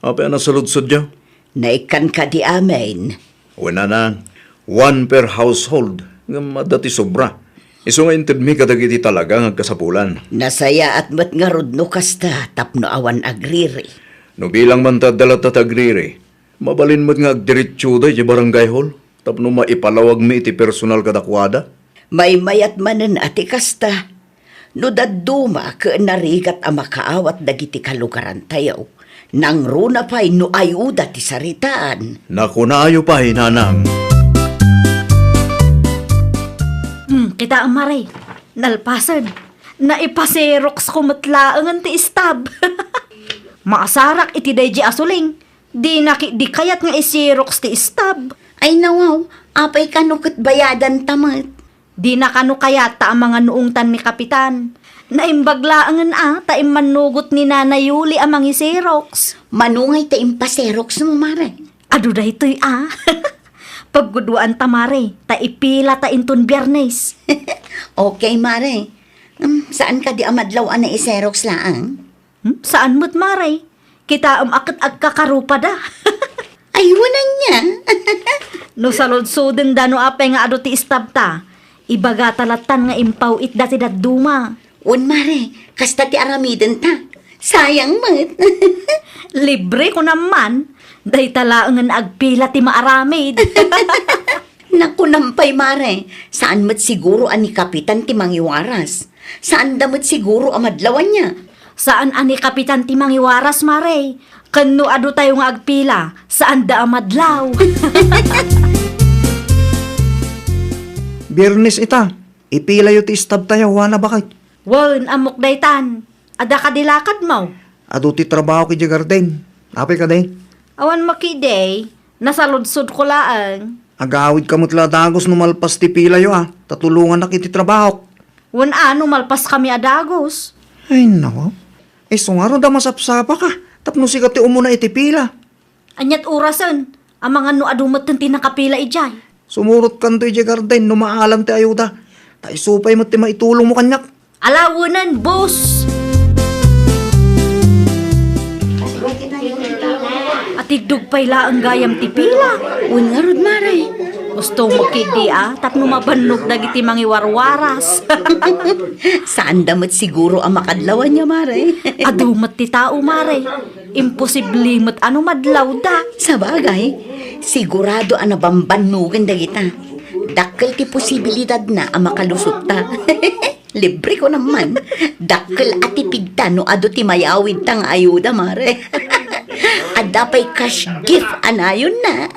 Apa na saludsod niya? Naikan ka di amin. Wala nang, one per household, nga madati sobra. Iso nga inted mi kadagiti talaga nga kasapulan. Nasaya at mat nga rudno kasta, tapno awan agriri. No bilang man tadalat tatagriri, mabalin mo't nga agdiritsyuda di barangay hall, tapno maipalawag mi iti personal kadakwada. May mayat manen ati kasta. No daduma ka narigat ang makaawat dagiti kalugaran tayaw. Nang runa pa'y no ayuda ti saritaan. Naku na ayo pa hinanang. Kita ang maray. Nalpasan. Naipaserox kumatlaangan ti istab. Maasarak iti dayji asuling. Di kayat nga isirox ti istab. Ay nawaw, apay kanukot bayadan tamat. Di na kanu kayat ta ang mga nuungtan ni Kapitan. Naimbaglaangan taim manugot ni Nanay Yuli ang mga isirox. Manungay ta impaserox mo mare. Ado da ito'y Pagguduan ta mare, ta ipila ta inton Biyernes. Okay mare. Saan ka di amadlaw na iserox laang? Saan mo't mare? Kita akit agkakarupa da. Ay, wanan niya. No salod-sudin da no apay nga ado ti istab ta. Ibaga talatan nga impaw it dati daduma. Un mare, kasta ti aramiden ta. Sayang mat. Libre ko naman. Day talaangan agpila ti maaramid. Naku nampay mare, saan mat siguro ani Kapitan ti mangiwaras? Saan damat siguro amadlawan niya? Saan ani Kapitan ti mangiwaras mare? Kano ado tayo nga agpila? Saan da amadlaw? Biyernes ita. Ipila yu ti istab tayo, wana bakit? Wan, amok daytan. Ada ka dilakad mo. Ado ti trabaho ki Jagarden. Apay ka day? Awan makiday, nasaludsod ko laang. Agawid kamot la dagos numalpas ti pila yu Tatulungan na kiti trabaho. Wan ano, malpas kami adagos. Ay nako. Sungaro da masapsapa ka. Tapno si kati umuna iti pila. Anyat orasan, ang mga no adumat ng tinakapila ijay. Sumurot kanto iti Jagarden, numaalam ti ayuda. Ta isupay mo ti maitulong mo kanyak. Alawunan, boss! At idug pa'y laang gayam ti pila. Ungarod, Maray. Gusto mo kidi tapno mabannog dagiti mangiwarwaras. Saan damat siguro ang makadlawan niya, Maray? Adumat ti tao, mare. Imposible mat ano madlaw da. Sa bagay, sigurado ang nabambanugan dagita. Dakkel ti posibilidad na ang makalusot ta. Libre ko naman. Dakkel at tipigta no ado ti mayawid tang ayuda, Mare. Ada pa'y cash gift anayon na.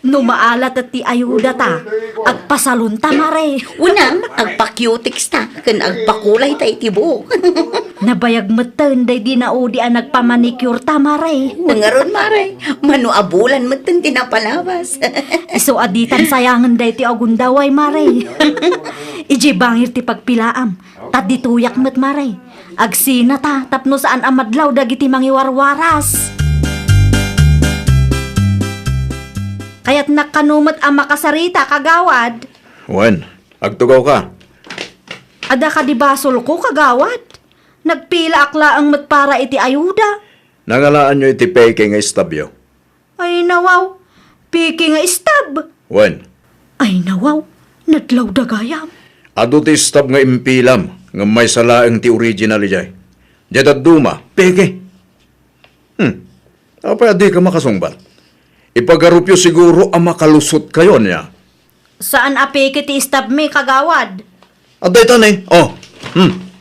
No maalat at ti ayuda ta. Agpasalun ta, mare. Unang, agpa-cutics ta. Kan agpakulay ta itibo. Nabayag matan day di na o di ang nagpamanicure ta, mare. Nangaron, Mare. Manuabulan mo itong tinapalabas. Iso aditan sayangan day ti agundaway, mare. Iji bangir ti pagpilaam. Tadituyak met, mare. Agsina ta, tapno saan amadlaw dagiti mangiwarwaras. Kaya't nakanumat ang makasarita, kagawad. Wen, agtugaw ka. Ada ka di basol ko, kagawad. Nagpila akla ang matpara iti ayuda. Nangalaan nyo iti peke nga istabyo. Ay nawaw, piki nga istab. Wen, Ay nawaw, nadlaw dagayam. ado ti istab nga impilam nga may salaang ti original ijay. Jadad duma, peke. Apa adi ka makasungbat? Ipagarupyo siguro ang makalusot kayo niya. Saan apeke ti istab me, kagawad? Aday tanay,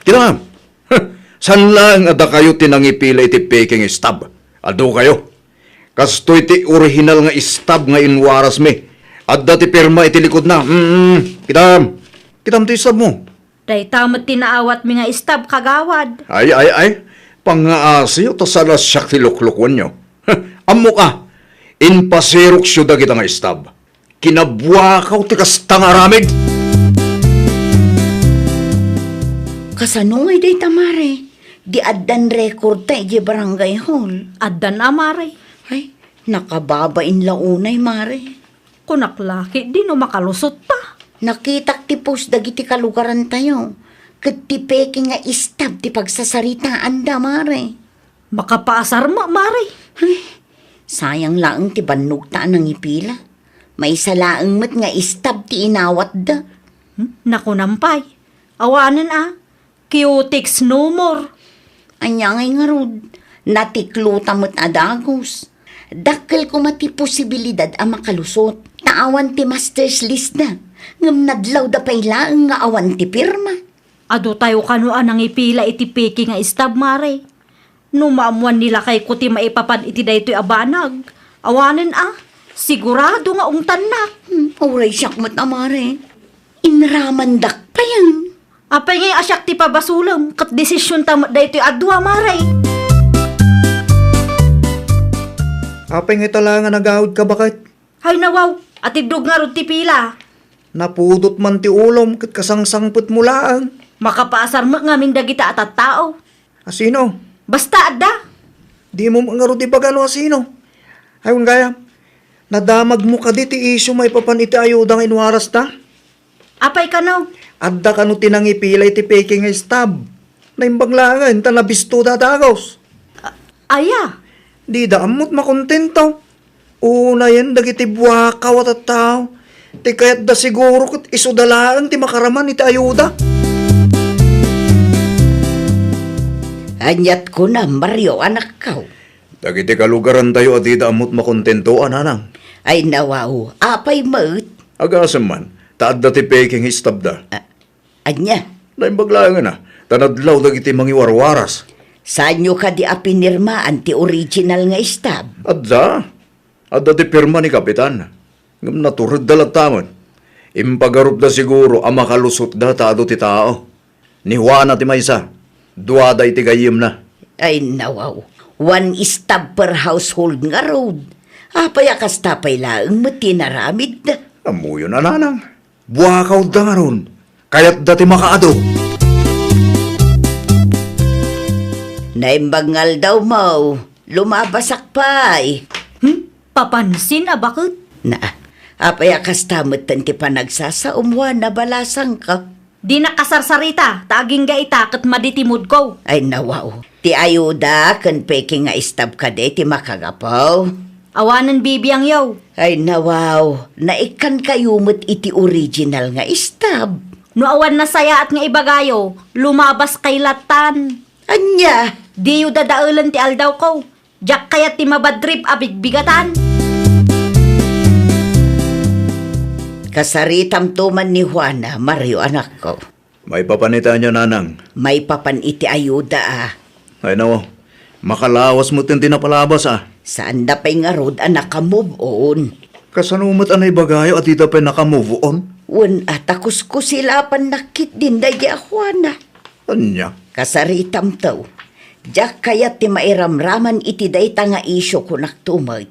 kinaham. San lang ada kayo tinangipila iti peking istab? Ado kayo. Kastoy ti original nga istab nga inwaras me. Adda ti pirma iti likod na. Kinaham. Kinaham ti istab mo. Day tamat tinaawat mi nga istab, kagawad. Ay. Pangaasi o tasalas siya ti luklukwan nyo. Amo ka. Inpasirok siya da kita nga istab. Kinabuakaw ti kastang aramid. Kasanungay day tamare. Di addan record ta iji barangay hall. Addan amare. Ay, nakababain launay, Mare. Kunaklaki, di no makalusot ta. Nakitak ti post dagiti kalugaran tayo. Kat ti peke nga istab ti pagsasaritaan da, Mare. Makapaasar mo, mare. Ay, sayang lang ti bannog taan ng ipila. May salaang met nga istab ti inawat da. Naku nampay. Awanan Cutics no more. Anya ngay nga rod, natikluta met adagos. Dakkel ko mati posibilidad ang makalusot. Taawan ti master's list na. Ngam nadlaw da pay laang nga awan ti pirma. Ado tayo kanuan ang ipila iti peki nga istab, mare. Numaamuan nila kay kuti maipapan iti daytoy abanag. Awanan sigurado nga ungtan na. Uray siyak mo't amare. Inramandak pa yan. Apay ngay asyak ti pabasulam, kat desisyon tamat daytoy adwa, mare. Apay nga talangan nagawid ka bakit? Hay nawaw, at idug nga rod ti pila. Napudot man ti ulom kat kasangsangput mo laang. Makapaasar mo nga min dagita at tao. Asino? Basta adda. Di mo nga di bagano asino. Ayun gaya, nadamag mo ka di ti isyo may papan iti ayudang inwaras ta. Apay ka no. Adda ka no tinangipila iti peking nga stab. Naimbaglangan, tanabisto dadagos. Aya. Di da amot makontento. Una yan, dagiti buwakaw at tao. Ti kayat da siguro kat isudalaan ti makaraman iti ayuda. Anyat ko na, Mario, anak ka. Dagiti kalugaran tayo at di da amot makontento, ananang. Ay nawaw, apay maut. Agasam man, taad da ti peking istab da. Anya, Naimbaglangan na, tanadlaw dagiti mangiwarwaras. saan nyo ka di apinirmaan ti original nga istab? Adda ti pirma ni Kapitan. Ngam naturod dalat tamon. Impagarup da siguro ang makalusot da tado ti tao. Ni Juana ti maysa, duwada iti gayim na. Ay nawaw, one stab per household nga road. Apay akas tapay laang matinaramid da. Amuyo na nanang. Buwakaw da nga ron. Kaya't dati makaado. Naimbangal daw mo, lumabasak pa'y. Papansin bakit? Na, apay akas tamot tanti pa nagsasaumwa na balasang ka. Di nakasarsarita, taaging ga itakat maditimod ko. Ay nawaw, ti ayuda kan peki nga stab ka de ti makagapaw. Awanan bibiyang yaw. Ay nawaw, naikan kayumot iti original nga stab. No awan na saya at nga ibagayo, lumabas kay latan. Anya, Di yu dadaulan ti aldaw ko. Diyak kaya ti mabadrip abigbigatan. kasaritam tuman ni Juana, Mario anak ko. May papanita niya nanang. May papan iti ayuda Ay nawa, makalawas mo tinti na palabas Saan da pa'y nga rod anak ka move on? Kasanumat anay bagayo at ita pa nakamove on? Wan atakus ko sila panakit din da Juana. Anya? Kasaritam taw. Diyak kaya ti mairamraman iti dayta nga isyo ko naktumag.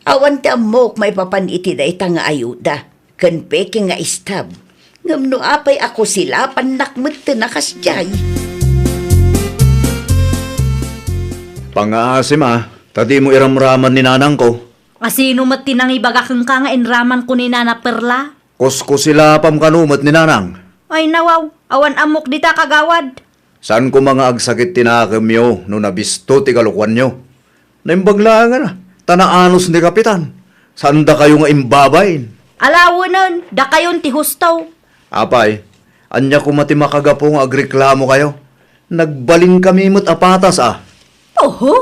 Awan ti amok may papan iti dayta nga ayuda. Kan peke nga istab. Ngamno apay ako sila panakmet nakasjay. Pangaasim tadi mo iramraman ni nanang ko. Asino mat tinang ibagakang ka nga inraman ko ni Nana Perla? Kusko sila pam kanumat ni nanang. Ay nawaw, awan amok dita kagawad. Saan ko mga agsakit tinakam yo no nabisto ti kalukwan nyo? Naimbaglangan tanaanos ni kapitan. Saan da kayo nga imbabayin? Alawanan, da kayon ti hustaw. Apay, anya ko mati makagapo nga agreklamo kayo. Nagbalin kami mo't apatas Oho!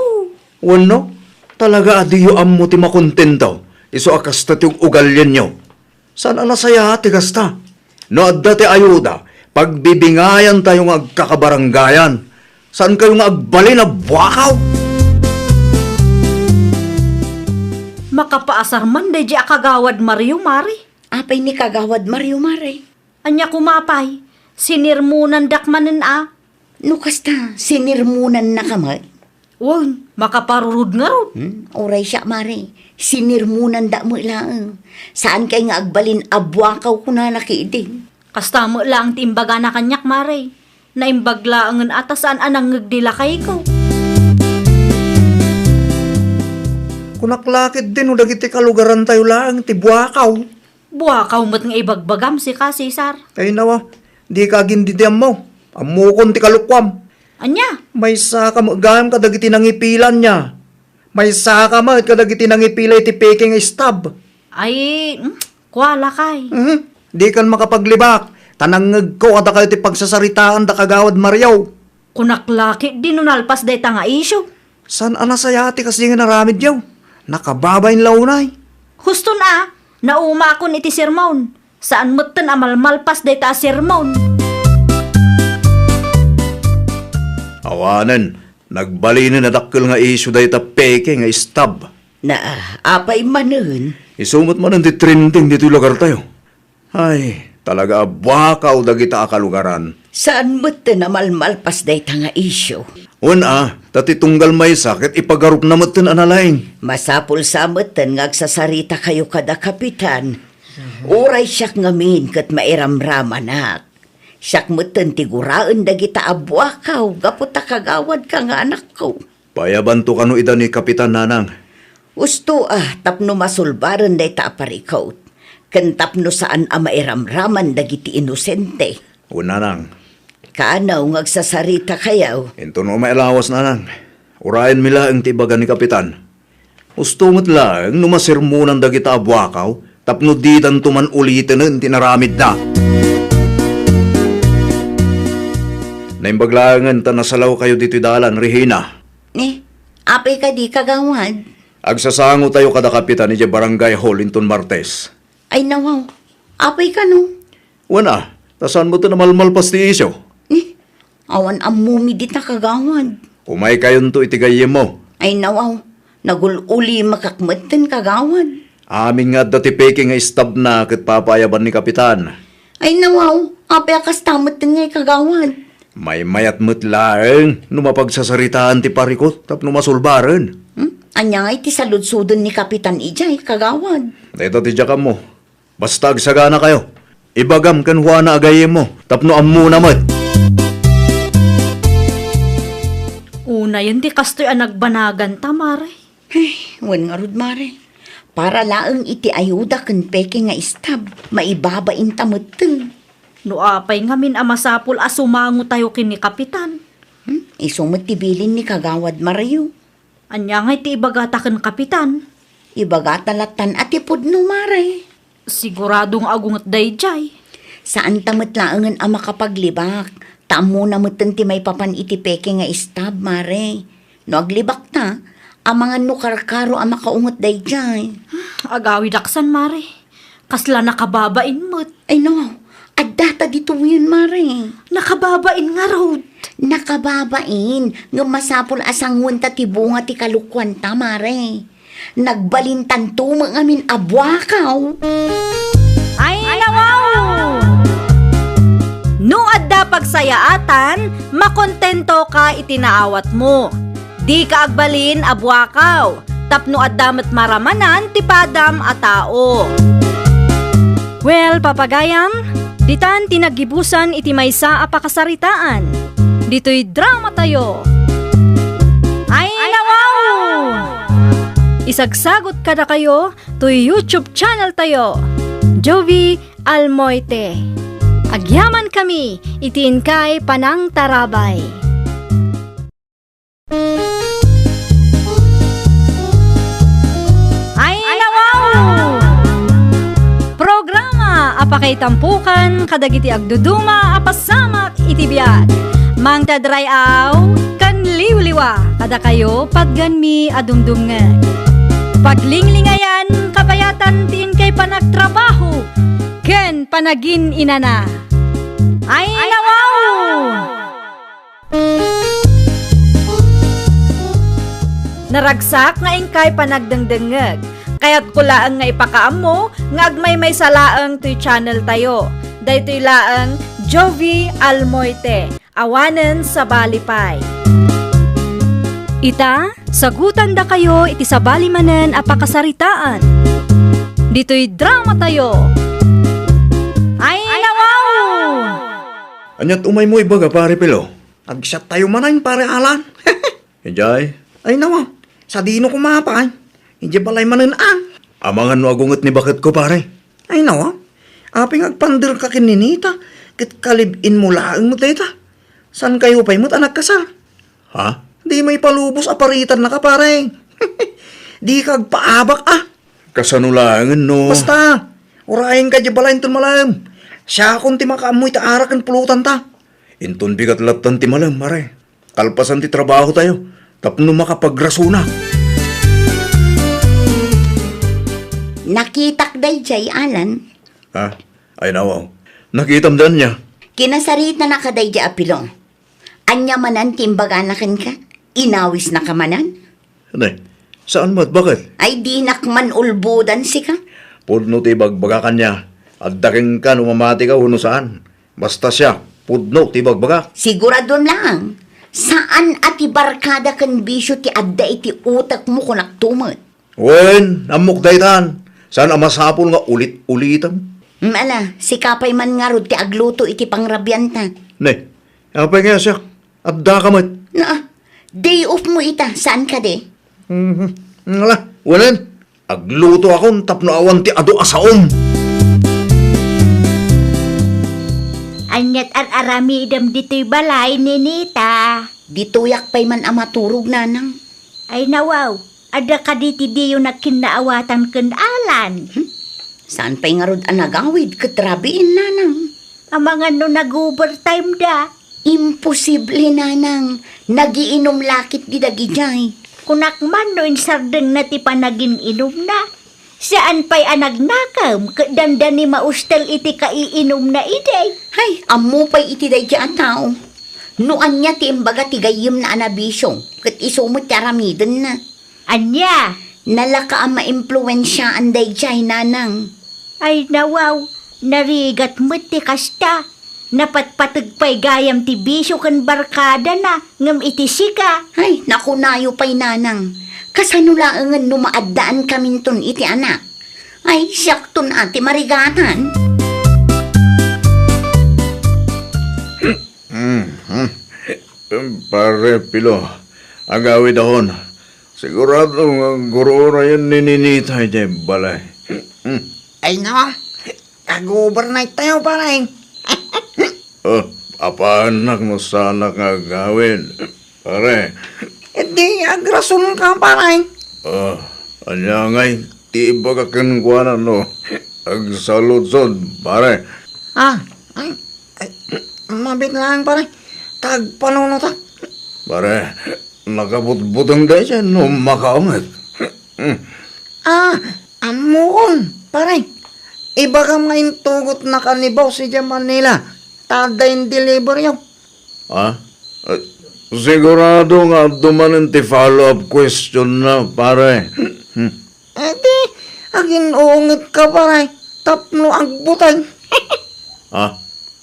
Wano, talaga adiyo ammo ti makontento. Iso akasta ti ugalyan nyo. Saan anasaya ti kasta? No adda ti ayuda, pagbibingayan tayo nga agkakabaranggayan. Saan kayo nga agbalin na buwakaw? Makapaasar man da di akagawad Mario Mari. Apay ni kagawad Mario Mare. Anya kumapay, sinirmunan dakmanen No kasta, sinirmunan na kamay. Uy, makaparurud nga rod. Oray siya, Mare. Sinirmunan da mo lang. Saan kay nga agbalin abwakaw ko na nakiiding? Kasta mo lang timbaga na kanyak Mari. Naimbagla ang atasan anang ngagdila kay ko. Kunaklakit din o dagiti kalugaran tayo lang, ti Buakaw. Buwakaw mo't nga ibagbagam si ka, Cesar. Ay nawa, di ka gindidiam mo. Amukon ti kalukwam. Anya? May saka magayam ka dagiti nangipilan niya. May saka mo at kadagiti nangipilay ti peking stab. Ay, kuwala kay. Di kan makapaglibak. Tanangag ko at kayo ti pagsasaritaan da kagawad Mariaw. Kunaklaki di nunalpas day tanga isyo. San anasayati kasi nga naramid yaw? Nakababayin launay. Husto na, nauma akon iti sermon. Saan mo't amalmalpas day ta sermon? Awanan, nagbalin na dakkel nga isu day ta peke nga stab. Na apay manen. Isumot man ang trending dito lugar tayo. Ay, talaga bakaw dagita akalugaran. Saan mo na malmalpas day nga isyo? Tati tunggal may sakit ipagarup na matan analaing. Masapul sa matan nga agsasarita kayo kada kapitan. Uray siyak ngamin kat mairamramanak. Siyak matan tiguraan dagita abwakaw, gaputa kagawad ka nga anak ko. Payabanto kano ida ni Kapitan Nanang. Usto tapno masulbaran day ta aparikaw. Kan tapno saan mairamraman dagiti inosente. Nanang, Kaanaw ngagsasarita kayaw. ito no mailawas Nanang. Urayan mila ang tibagan ni Kapitan. Ustumot lang numasirmunan dagita abwakaw, tapno di dan tuman ulitin ang tinaramid na. Naimbaglangan ta nasalaw kayo dito dalan, Regina. Apay ka di kagawad. Agsasango tayo kada kapitan ni Barangay Hall Inton Martes. Ay nawaw, apay ka no. Tasan mo to na malmalpas ti isyo? Awan amumi di ta kagawad. Umay kayon to itigayem mo. Ay nawaw, nagululi makakmatan kagawad. Amin nga dati peke nga stab na kat papayaban ni Kapitan. Ay nawaw, apay akas tamot din ngay kagawad. May mayat mutlaeng numapagsasaritaan ti parikot tap numasulbaran. Anya ngay ti saludsudon ni Kapitan Ijay kagawad. Ito ti jakam mo. Basta agsagana kayo. Ibagam kan Juana agayem mo. Tapno ammo naman. Una yun di kastoy ang nagbanagan ta, Mare. Wan nga rod, Mare. Para laang iti ayuda kan peke nga istab, maibabain tamuteng. No apay ngamin amasapul asumango tayo kini Kapitan. Isumot ti bilin ni kagawad Mario. Anya nga iti ibagata kan Kapitan. Ibagatalatan at ipod no, Mare. Siguradong agungat dayjay. Saan tamot laangan ang makapaglibak? Tamo na mutan ti may papan iti peke nga istab, Mare. No aglibak ta, ang mga nukarkaro ang makaungot dayjay. Agawi daksan, Mare. Kasla nakababain mo't. Ay no, adata dito yun, Mare. Nakababain nga road. Nakababain, nga masapol asangun ta ti bunga ti kalukwan ta, Mare. Nagbalintan tumang amin abwakaw. Ay, nawaw! No adda pagsayaatan, makontento ka itinaawat mo. Di ka agbalin abwakaw, tapno addamet maramanan tipadam a tao. Well, papagayam, ditan tinagibusan iti maysa a pakasaritaan. Dito'y drama tayo. Ay, nawaw! Isagsagot kada kayo to YouTube channel tayo, Jovi Almoite. Agyaman kami, itiin kay Panang Tarabay. Ay, nawaw! Programa apakay tampukan kadagiti agduduma apasamak iti biag. Mang tadrayaw kan liwliwa kada kayo pagganmi adumdumngeg. Paglinglingayan kapayatan tiin kay panagtrabaho ken panagin inana. Ay, nawaw! Naragsak nga ingkay panagdengdengeg. Kaya't kulaang nga ipakaam mo, nga agmay may salaang to'y channel tayo. Daytoy laang Jovi Almoite, awanen sa Balipay. Ita, sagutan da kayo iti sabali manen a pakasaritaan. Dito'y drama tayo. Ay, nawaw! Anyat umay mo ibaga pare pilo. Agsat tayo manay, pare Alan. Ejay, Ay nawa, sa dino kumapay. Hindi balay mananaan. amangan no agunget ni bakit ko pare. Ay nawa, aping agpandir ka kininita. Kit kalibin mo laang mo teta. San kayo pa'y mo't anak kasal? Ha? Di may palubos aparitan na ka, pare. Di kag paabak Kasanulangan no. Basta, urahin ka di balayin ton malam. Siya kung ti makaamoy taarak ang pulutan ta. Inton bigat laptan ti malam pare. Kalpasan ti trabaho tayo. Tapno makapagrasuna. Nakitak dayjay, Alan. Ha? Ay nawaw. Nakitam dan niya. Kinasarita na ka dayjay apilong. Anya manan timbaganakan ka? Inawis na ka manan? Anay, saan mo at bakit? Ay di nakman ulbudan si ka? Pudno ti bagbagakan niya. At daking ka numamati ka uno saan. Basta siya, pudno ti bagbaga. Sigurado lang. Saan ati barkada kan bisyo ti adda iti utak mo kung naktumot? Wen, amok daytan. Saan amasapol nga ulit-ulitan? Mala, si kapay man nga rod ti agluto iti pangrabyanta. Ne, apay nga siya. At dakamat. Na, day off mo ita. Saan ka de? Ngala, wanan. Agluto akong tapno awan ti ado asaom. Anyat at arami idam dito'y balay, ninita. Dituyak pa'y man amaturog nanang. Ay nawaw, ada ka diti diyo na kinaawatan ken Alan. Saan pa'y nga rod anagawid katrabiin nanang? Ang mga no nag-overtime da. Imposible nanang. Nagiinom lakit di dagijay. Kunak man no insardeng na ti panagin inom na. Saan pa'y anagnakam, dandan ni maustel iti kaiinom na iday. Hay, ammo pa'y iti day dyan tao. Noan niya ti imbaga ti gayim na anabisyo. Kat isumot ti aramidon na. Anya, Nalaka ang maimpluwensya ang dayjay nanang. Ay nawaw, narigat mo ti kasta. Napatpatagpay gayam ti bisyo kan barkada na ngam iti sika. Ay, nakunayo pa'y nanang. Kasanulaangan numaadaan kaminton iti anak. Ay, siyakton ati marigatan. Pare, Pilo, agawid ahon. Sigurado ang guro na yan nininitay dyan balay. Ay nawa, kag-overnight tayo parang. Apanak mo sana kagawin. Pare, Hindi, agrason ka parang. anya ngay, ti iba ka kinukuha no. Agsaludsod, pare. Ay, mabit lang parang. Tagpanuno ta. Pare, nakabutbutang dahil siya no makaungat. Amukon, parang. Iba ka ngayon tugot na kanibaw si Manila. Tada yung deliver yun. Sigurado nga dumanin ti follow-up question na, pare. Di, agin uungit ka parang. Tapno ang butay.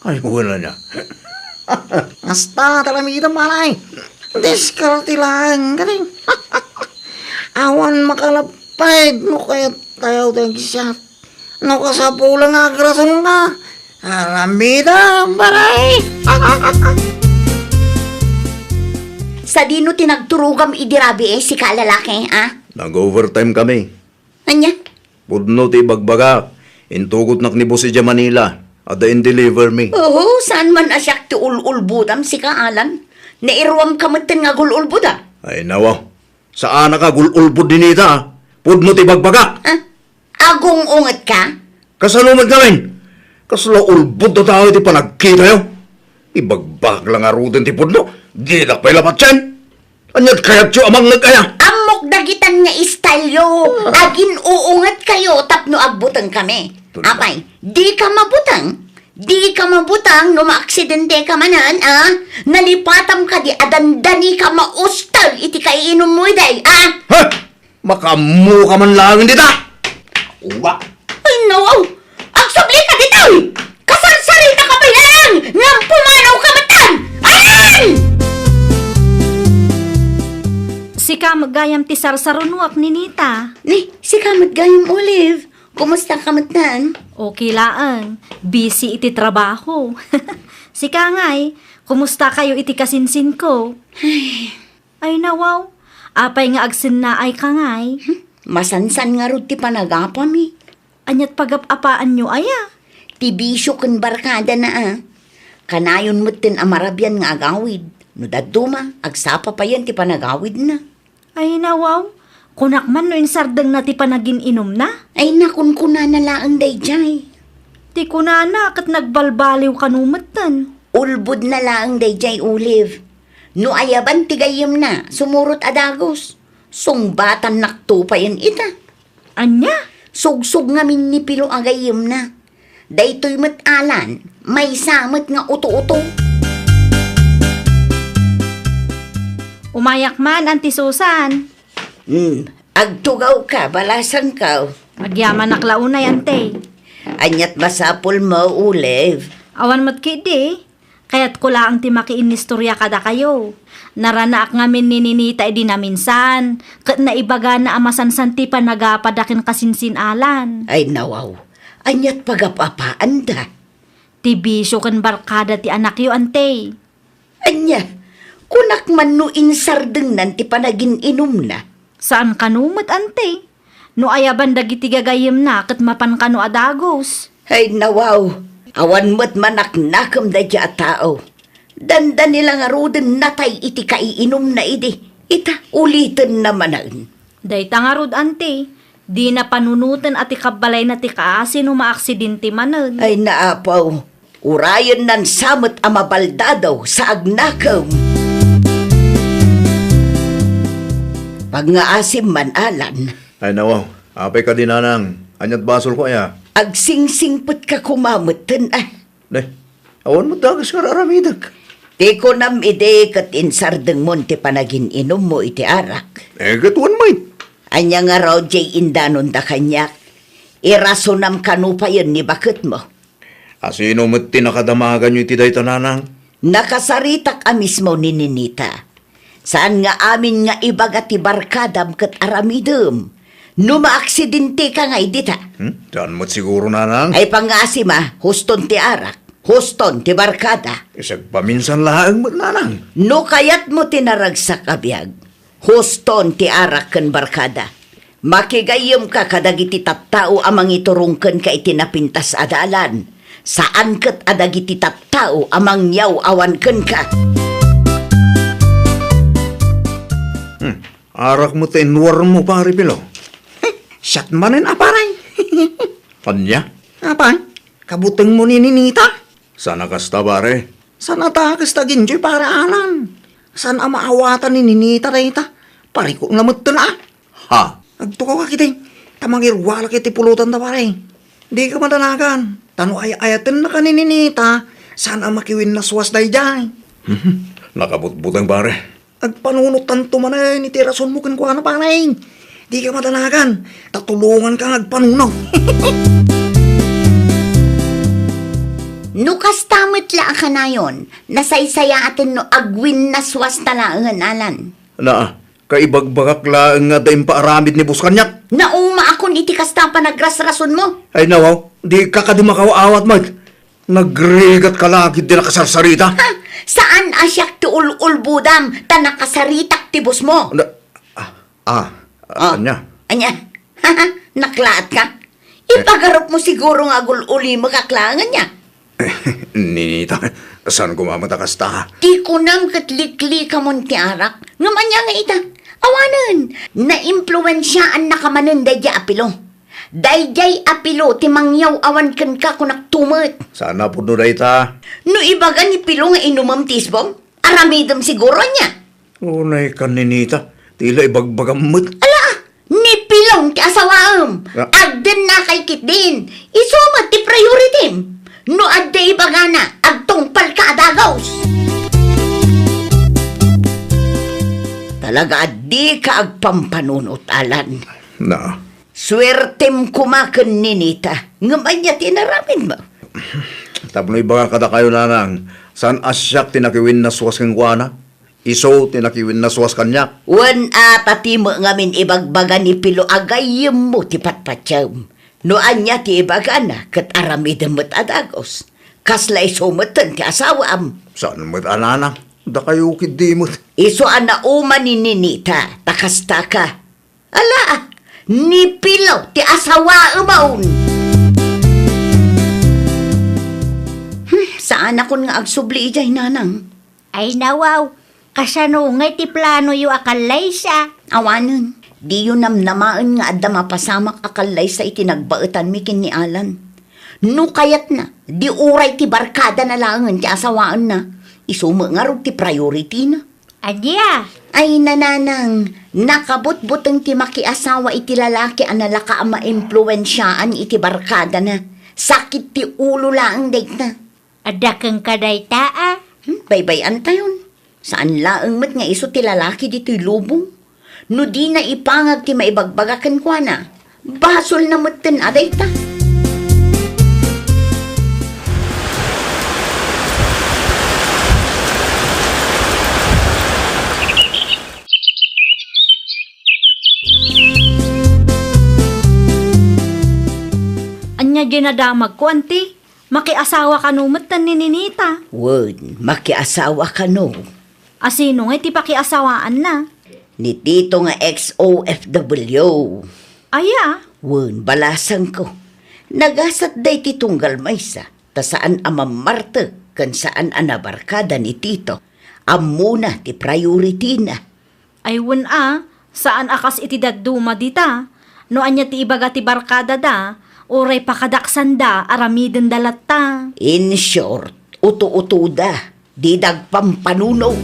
Ay, wala niya. Hasta talamitan parang. Diskarte lang, galing. Awan makalapay, no kaya tayo tayong siya. No kasapulang agrason ka. Alamida, baray. Sa dino tinagturugam idirabi si kalalaki, Nag-overtime kami. Anya? Pudno ti bagbaga. Intugot nak ni Boss Ija Manila. Ada in-deliver me. Oo, saan man asyak ti ululbudam si kaalan? Nairuam kamatin nga gululbuda. Ay, nawa. Saan ka gululbud dinita? Pudno ti bagbaga. Agong ungat ka? Kasalumad namin. Kaslo ulbud na tao iti panagkita yun. Ibagbag lang arutin ti pudno. Di na pa'y lapat siyan. Anyat kayat siyo amang nagkaya. Amok dagitan nga istalyo. Agin uungat kayo tapno agbutang kami. Apay, di ka mabutang. Di ka mabutang no maaksidente ka manan, Nalipatam ka di adandani ka maustal iti kaiinom mo day, Ha? Makamu ka man lang dita. Uwa. Ay, no! Agsubli ka dito! Kasarsarita ka ba yan? Nang pumanaw ka matan! Ayan! Si kamagayam ti sarsarunuak ni Nita. Ni, si kamat gayong Olive. Kumusta kamatan? Okay laang, busy iti trabaho. Si Kangay, kumusta kayo iti kasinsin ko? Ay nawaw, apay nga agsin na ay Kangay. Masansan nga ro ti panagapa mi. Anyat pagapapaan nyo aya. Ti bisyo kun barkada na Kanayon mo't tin amarabyan nga agawid. No daduma, agsapa pa yan ti panagawid na. Ay nawaw, kunak man no insardeng na ti panagin inom na. Ay nakunkuna na laang dayjay. Ti kunana kat nagbalbaliw kanumatan. Ulbud na laang dayjay Olive. No ayaban ti gayem na, sumurot adagos. Sungbatan nakto pa yan ita. Anya? Sugsug ngamin ni Pilo agayem na. Daytoy matalan, may samot nga uto-uto. Umayak man, Auntie Susan. Agtugaw ka, balasan ka. Agyaman naklaunay, ante. Anyat masapol mo, Olive. Awan mo't kidi. Kaya't kula ang timakiin nistorya kada kayo. Naranaak ngamin nininita edi na minsan. Kat naibaga na amasansan ti panagapadakin kasinsin-alan. Ay nawaw, anyat pagapapaan da. Ti bisyo kan barkada ti anak yo, ante. Anya, kunak man no insardeng nan ti panagin inom na. Saan kanumot, ante? No ayaban dagiti gagayem na kat mapan kano adagos. Ay nawaw, awan mo't manaknakam da dya tao. Danda nila nga ruden natay iti kaiinom na idi. Ita, ulitin naman ang. Day tangarod, ante. Di na panunutan at ikabalay na ti kaasin no maaksidente manan. Ay naapaw, urayan nan samot amabaldadaw sa agnakaw. Pag nga asim man alan, Ay, nawaw. Apay ka dinanang. Anyat basol ko aya. agsingsingput ka kumamutan Ne, awan mo dagas ka raramidag. Di ko nam ide kat insardeng mon ti panagin inom mo iti arak. Gatuan mo Anya nga raw jay indanon da kanyak. Irasunam kanu pa yun ni bakit mo. Asino mo't tinakadamagan nyo iti dayta nanang? Nakasaritak a mismo ni Ninita. Saan nga amin nga ibaga ti barkadam ket aramidem. No maaksidente ka nga idita. Saan mo't siguro nanang? Ay pangasi ma, huston ti arak. Huston ti barkada. Isag paminsan laang mo't nanang. No kayat mo tinaragsak abiyag. Huston ti arak ken barkada. Makigayom ka kadagiti tattao amang iturungken ka itinapintas adalan. Saan ket adagiti tattao amang yaw awan ken ka. Arak mo tinwar mo pare Pilo. Siyat manin aparay. Kanya? Apay, kabuteng mo ni Ninita. Sana kasta pare. Sana takas taginjoy para alan. San amaawatan ni Ninita rayta. Pariko nga matan Ha? Agtukaw ka kiting. Tamangirwala kiti pulutan da pare. Di ka madanagan. Tano ayatin na ka ni Ninita. Sana makiwin na suwas day jay. Nakabutbutang pare. Agpanunutan tumanay ni tirason mo kan kuha na pare. Di ka madanagan. Tatulungan ka agpanunaw. No kastamit la ka na yon, nasaysaya atin no agwin na swas talaangan alan. Na, kaibagbagak laang nga dayong paaramid ni Buskanyak. Nauma akon iti kasta pa nagrasrason mo. Ay nawaw, di ka makawawat mag. Nagrigat ka lagi di nakasarsarita. Ha? Saan asyak ti ulbudam ta nakasaritak tibos mo? Kanya. Anya, naklaat ka? Ipagarap mo siguro nga gululi makaklangan niya. Ninita, saan gumamata kasta? Di ko nam katlikli ka mon ti arak. Ngaman niya nga ita. Awanan, na-impluensyaan na kamanan dayjay apilo. Dayjay apilo ti mangyaw awan ken ka kunak tumet. Sana po no dayta. No ibaga ni pilo nga inumam tisbom, aramidam siguro niya. Unay ka Ninita, tila ibagbagam mo't. Ala, ni pilong ti asawaam. Ah. Agden na kay kit din. Isumat ti priority. No adde ibaga na, agtungpal ka adagaws. Talaga di ka agpampanunot alan. Na, Swertem kumaken Ninita. Ngamanya tinaramin mo. tapno ibaga kada kayo nanang. Saan asyak tinakiwin na suwas kang guana? Iso tinakiwin na suwas kanya. Wan atati mo ngamin ibagbaga ni Pilo agayem mo ti patpatyam. No anya ti ibaga na kat aramidem mo't adagos. Kaslay sumatan ti asawam. Saan mo't ananang? Da kayo kidi mo't. Iso ana uma ni Ninita, takasta ka. Ala, ni Pilo, ti asawa umaon. Saan akon nga agsubli ijay nanang? Ay nawaw, kasano ngay ti plano yu akalay siya. Awanan, di yun namnamaan nga adda mapasamak akalay sa itinagbaetan mi kin ni Alan. No kayat na, di uray ti barkada na langan ti asawaan na. Isumo nga ro ti priority na. Adya, Ay nananang, nakabot-buteng ti makiasawa iti lalaki ang nalaka ang maimpluensyaan iti barkada na. Sakit ti ulo laang date na. ada kang kadayta ah. Baybayan tayon. Saan laang mat nga iso ti lalaki dito'y lubong? No di na ipangag ti maibagbagakan kwa na. Basol na maten aday ta. Anya ginadamag ko, auntie. Makiasawa ka numatan ni Ninita. Wan, makiasawa ka no. Asino nga ti pakiasawaan na. Ni Tito nga ex-OFW. Aya, Wan, balasan ko. Nagasat day ti tunggal maysa. Ta saan amam Marta, kan saan anabarkada ni Tito. Amuna ti priority na. aywan saan akas iti dadduma dita. No anya ti ibaga ti barkada da, oray pakadaksan da, aramiden dalatta. In short, uto-utuda. Di dagpampanunaw.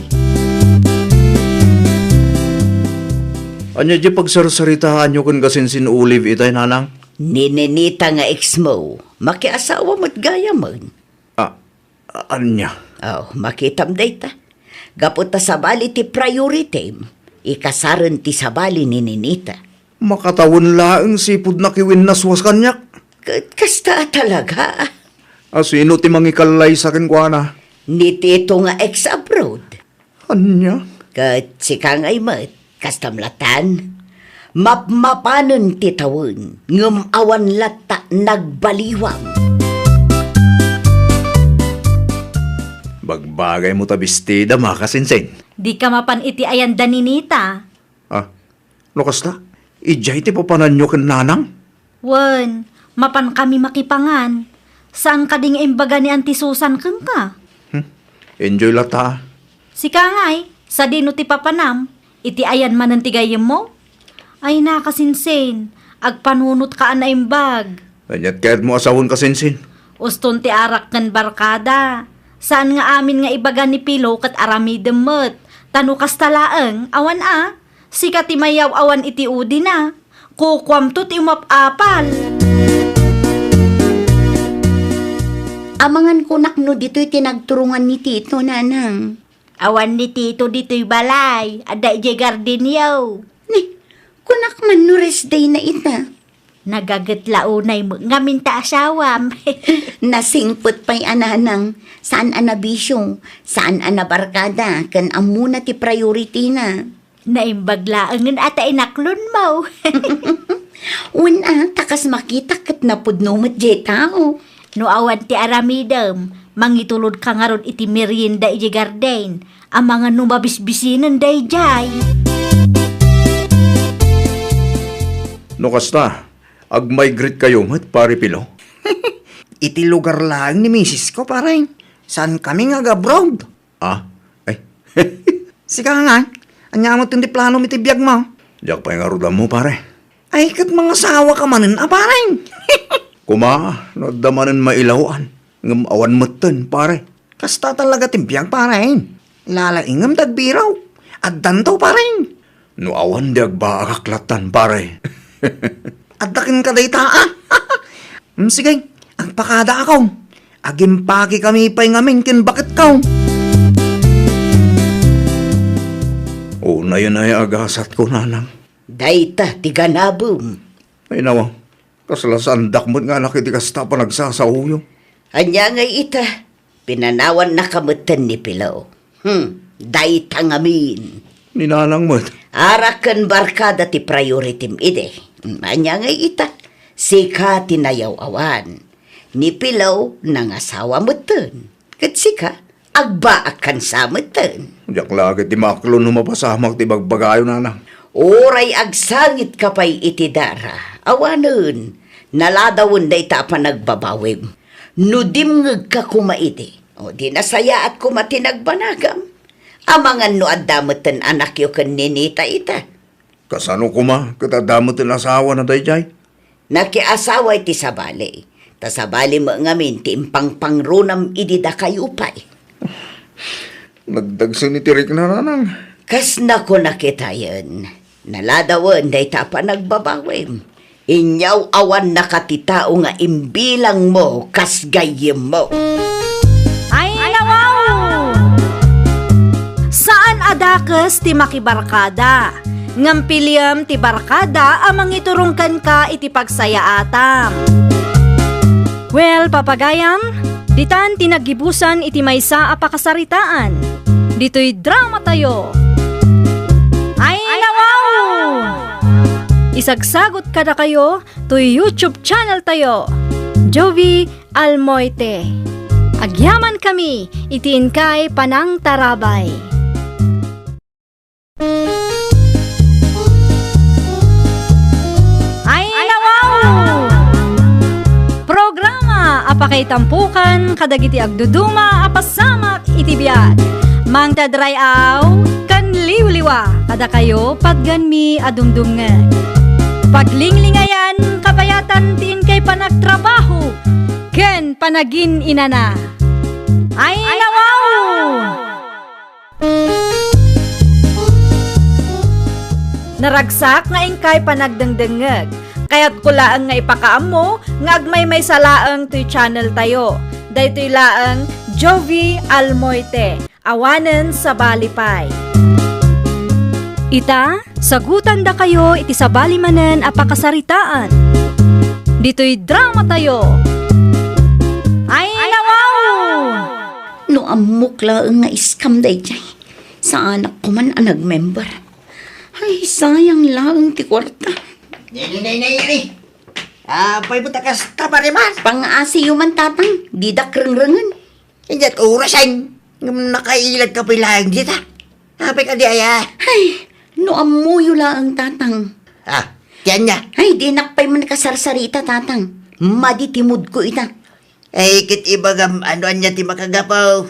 Anya di pagsarsaritahan nyo kun kasinsin Olive itay nanang? Ninenita nga ex mo, makiasawa mo't gaya man. Anya? Makitam day ta. Gapot ta sabali ti priority, ikasaran ti sabali ni Ninita. Makatawon laang sipod na kiwin na suwas kanyak. Kasta talaga. Sino ti mangikalay sa akin kwa na? Ni tito nga ex-abroad. Anya? Kat si kang ay mat, kastamlatan. Mapmapanon titawon, ngam awan lata nagbaliwang. Bagbagay mo tabistida, makasinsin. Di ka mapan iti ayan daninita. No kasta? Ijay ti papanan nyo kan nanang? Wen, mapan kami makipangan. Saan ka ding imbaga ni Auntie Susan kang ka? Enjoy lata. Si Kangay, sa dino ti papanam, iti ayan manantigayem mo? Ay nakasinsin, agpanunot ka na imbag. Anyat kahit mo asawon kasinsin. Uston ti arak kan barkada. Saan nga amin nga ibaga ni Pilo kat arami demot. Tano kastalaeng, awan sika ti mayaw awan iti udi na. Kukwam to ti umapapal. Amangan kunak no dito'y tinagturungan ni Tito, nanang. Awan ni Tito dito'y balay, ada ije garden yaw. Ni, kunak man no rest day na ita. Nagagatlaunay mo nga minta asawam. Nasingpot pa'y ananang, saan anabisyo, saan anabarkada, kan amuna ti priority na. Naimbaglaangan ata inaklon mo. Una, takas makita kat napudnumat jay tao. No awan ti aramidam, mangitulod ka nga ron iti merienda ije garden, ang mga numabisbisinan day jay. No kasta, ag-migrate kayo mat pare Pilo. Iti lugar lang ni misis ko, pare. Saan kami nga abroad? Ay. Si Kangay, anya mo ti plano iti biyag mo. Diyak pa yung arudan mo pare. Ay, kat mga sawa ka manin, pare. Kuma, no damanan mailawan. Ngam awan matan pare. Kasta talaga ti biyag, pare. Lalaingam dagbiraw. At dantaw, pare. No awan di agba akaklatan pare. At dakin ka day taan. Sige, agpakada ako. Agimpaki kami pa'y ngamin kin bakit kaw. Na yun ay agasat ko nanang. Dayta, tiganabom. Ay nawa, kasalasan dakmot nga nakiti kasta pa nagsasahuyo. Anya nga ita, pinanawan na kamutan ni Pilaw. Dayta ngamin. Ninanang mo't. Arakan barkada ti priority ide. Anya nga ita, sika tinayaw awan. Ni Pilaw nangasawa mutan. Kat sika, agba akan sa mutan. Diyak lagi ti maklon humapasamak ti bagbagayo nanang. Oray agsangit ka pa'y itidara. Awanon, naladawon da ita pa nagbabawim. Nudimngag ka kumaiti. O di nasaya at kumatinagbanagam. Amangan no addamutan anak yo kan ninita ita. Kasano kuma, katadamot ang asawa na dayjay? Nakiasawa iti sabali. Ta sabali mo ngamin ti impang pangrunam idida kayo pa'y. Nagdagsan ni Tirik na nanang. Kas na ko nakita yun. Naladawon da ita pa nagbabawim. Inyaw awan nakatitao nga imbilang mo kas gayem mo. Ay nawaw! Saan adakas ti makibarkada? Ngampiliam ti barkada amang iturungkan ka iti pagsayaatam. Well, papagayam, ditan tinagibusan iti maysa a pakasaritaan. Dito'y drama tayo. Ay nawaw! Isagsagot kada kayo to YouTube channel tayo, Jovi Almoite. Agyaman kami, itiin kay Panang Tarabay. Ay nawaw! Programa apakay tampukan kadagiti agduduma apasamak itibiyat. Mang tadrayaw kan liwliwa kada kayo pagganmi adumdumngan. Paglinglingayan kapayatan tiin kay panagtrabaho ken panagin inana. Ay nawaw! Naragsak nga ingkay panagdengdengeg. Kaya't kulaang nga ipakaam mo, nga agmay may salaang to'y channel tayo. Daytoy laang Jovi Almoite, awanen sa Balipay. Ita, sagutan da kayo iti sabali manen a pakasaritaan. Dito'y drama tayo. Ay, nawaw! No amukla nga iskam day jay. Sa anak ko man ang nag-member. Ay, sayang lang ti kwarta. Nay. Pay buta ka sa Marimar. Pang-asi man tatang, di da kreng-rengen. Hindi at orasan. Nakailag ka pilang dita. Apay ka di aya. Ay, no amuyo lang tatang. Yan niya. Ay, di nakpay man kasarsarita tatang. Maditimod ko ita. Ay, kit ibagam ano anya ti makagapaw.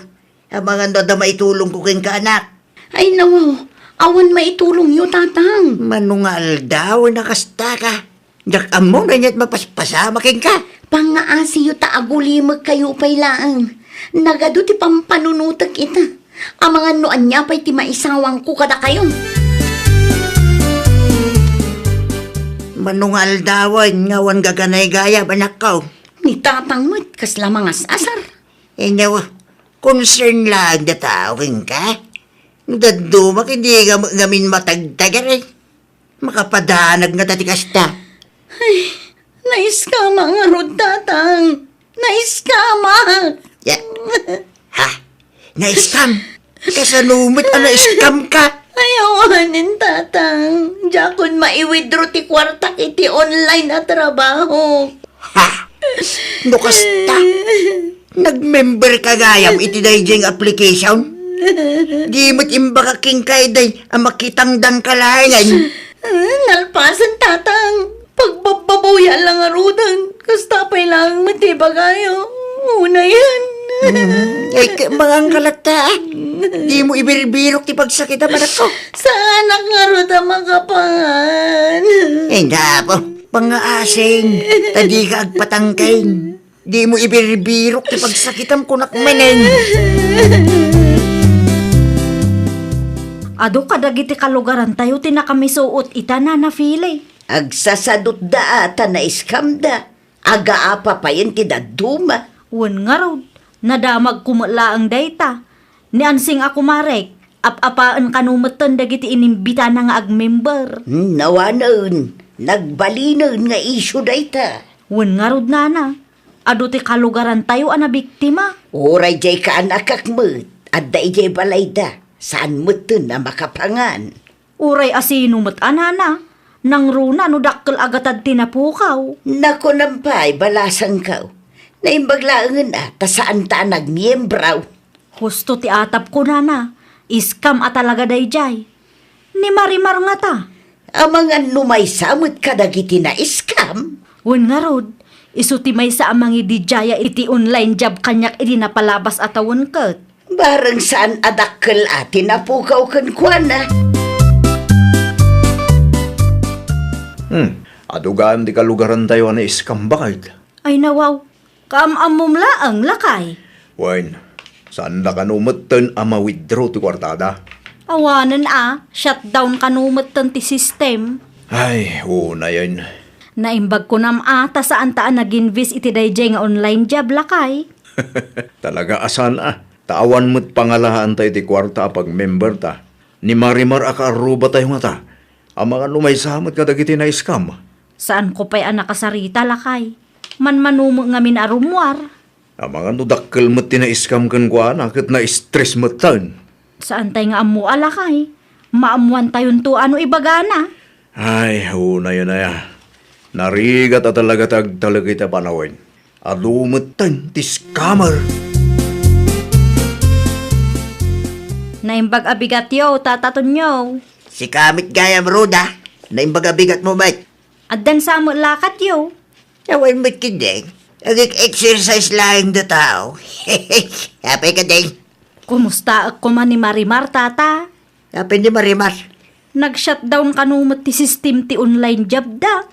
Ang mga noda maitulong ko king kaanak. Ay, nawaw. Awan maitulong yo tatang. Manungal daw nakasta ka. Jak amo na niya't mapaspasama king ka. Pang-aasi yo taagulimag kayo pay laang. Nagado ti pampanunutak ita. Ang mga noan niya pa'y ti maisawang ko kada kayo. Manungal dawan ngawan gaganay gaya banak ko. Ni tatang mo't kasla mga asar. Inyaw, concern lang na tao king ka. Dadumak hindi gamin matagtagar eh. Makapadanag nga tatikasta. Naiskama nga rod tatang. Naiskama. Ya. Ha? Na-scam? Kasalumit na-scam ka? Ayawanin tatang. Jakon maiwithdraw ti kwarta iti online na trabaho. Ha? Nukasta? Nag-member ka gayam iti dayjeng application? Di mo't imbaka king kay day ang makitang dang kalayan. Nalpasan tatang. Pagbababuya lang arudan. Kastapay lang matiba kayo. Una yan. Ay, mga kalata. Di mo ibiribirok ti pagsakit naman ako. Sa anak nga ruda makapangan. Eh, napo. Pangaasing. Tadi ka agpatangkain. Di mo ibiribirok ti pagsakitam ko nakmenen. Ado kadagiti kalugaran tayo tinakamissuot ita na nafili. Agsasadot da ata na iskam da. Aga-apa pa yun ti daduma. Wan nga raw, nadamag kumula ang data. Ni ansing ako marek, ap-apaan kanumatan dagiti inimbita na nga ag-member. Nawanon. Nagbalinon nga isyo da ita. Wan nga raw nana, ado ti kalugaran tayo ana biktima. Oray jay ka anak akmet. At da ijay balay da. Saan mo na makapangan? Uray asino mat anana, nang runa no dakkel agatad tinapukaw. Nako nampay, balasan ka. Naimbaglaangan ta saan ta nagmiyembraw. Husto ti atap ko nana, iskam at talaga dayjay. Ni Marimar nga ta. Amang numay samot ka dagiti na iskam. Wan nga rod, iso ti may sa amangi di jaya iti online job kanyak iti napalabas atawon ket. Barang saan adakkel ati napukaw kan kuana. Adugaan di kalugaran tayo na iskam bakit? Ay nawaw, kaamamom laang lakay. Wain, saan na kanumatan ama withdraw ti kwartada? Awanan shutdown kanumatan ti system. Ay, una yan. Naimbag ko nam ata saan taan nag-invest iti dayjay nga online job lakay. Talaga asan Tawan mo't pangalahaan tayo ti kwarta pag member ta. Ni Marimar akaaruba tayo nga ta. Ang mga lumaysamot ka dagiti na iskam. Saan ko pa'y nakasarita lakay? Manmanumo nga minarumwar. Ang mga nudakkel mo't tinaiskam kan kwa nakit na stress mo't tan. Saan tayo nga amu alakay? Maamuan tayon to ano ibagana? Ay, una yun na ya. Narigat at talaga talaga ita panawin. Alumot tan, ti scammer. Naimbag abigat yo, tataton yo. Si kamit gayam Ruda. Naimbagabigat mo ba't? Addan sa mo lakat yo. Awan mo't kindeng. Nag-exercise lang na tao. Happy ka ding. Kumusta ako man ni Marimar tata? Happy ni Marimar. Nag-shutdown kanumot ti system ti online job da.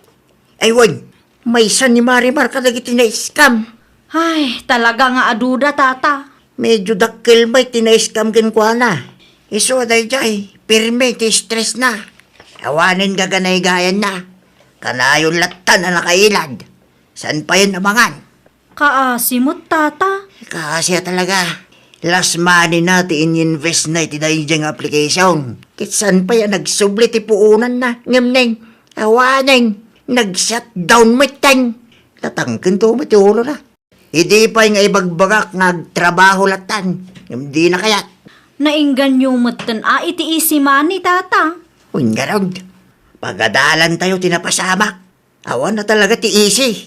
Aywan, may isa ni Marimar kadagiti na scam. Ay, talaga nga aduda tata. Medyo dakkel may tina-scam kin kwa na. Iso day jay, pirme ti stress na. Awanin gaganay gayan na. Kanayon latan na nakailad. San pa yun namangan? Kaasimot tata. Kasi talaga, Last money natin in-invest na iti dayang application. Kitsan pa yan nagsubli ti puunan na. Ngamneng, awaneng, nag-shutdown matang. Tatangkin to matulo na. Hindi pa yung ibagbagak nagtrabaho latan. Hindi na kaya. Nainggan yung matan iti isi mani tata. Ungarag, pagadalan tayo tinapasamak. Awan na talaga ti isi.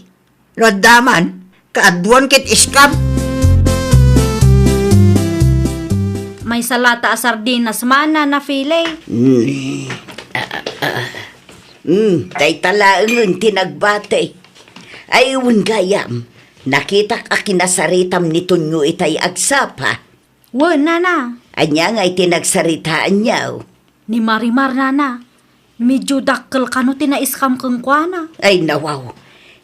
Nadaman, kaadwan kit iskam. May salata a sardinas mana na file. Tay talaangon tinagbate. Ay gayam, nakita ka kinasaritam nito nyo itay agsapa. Wen nana, Anya nga itinagsaritaan niyaw. ni Marimar nana. Medyo dakkel kano tinaiskam keng kuana. Ay nawaw,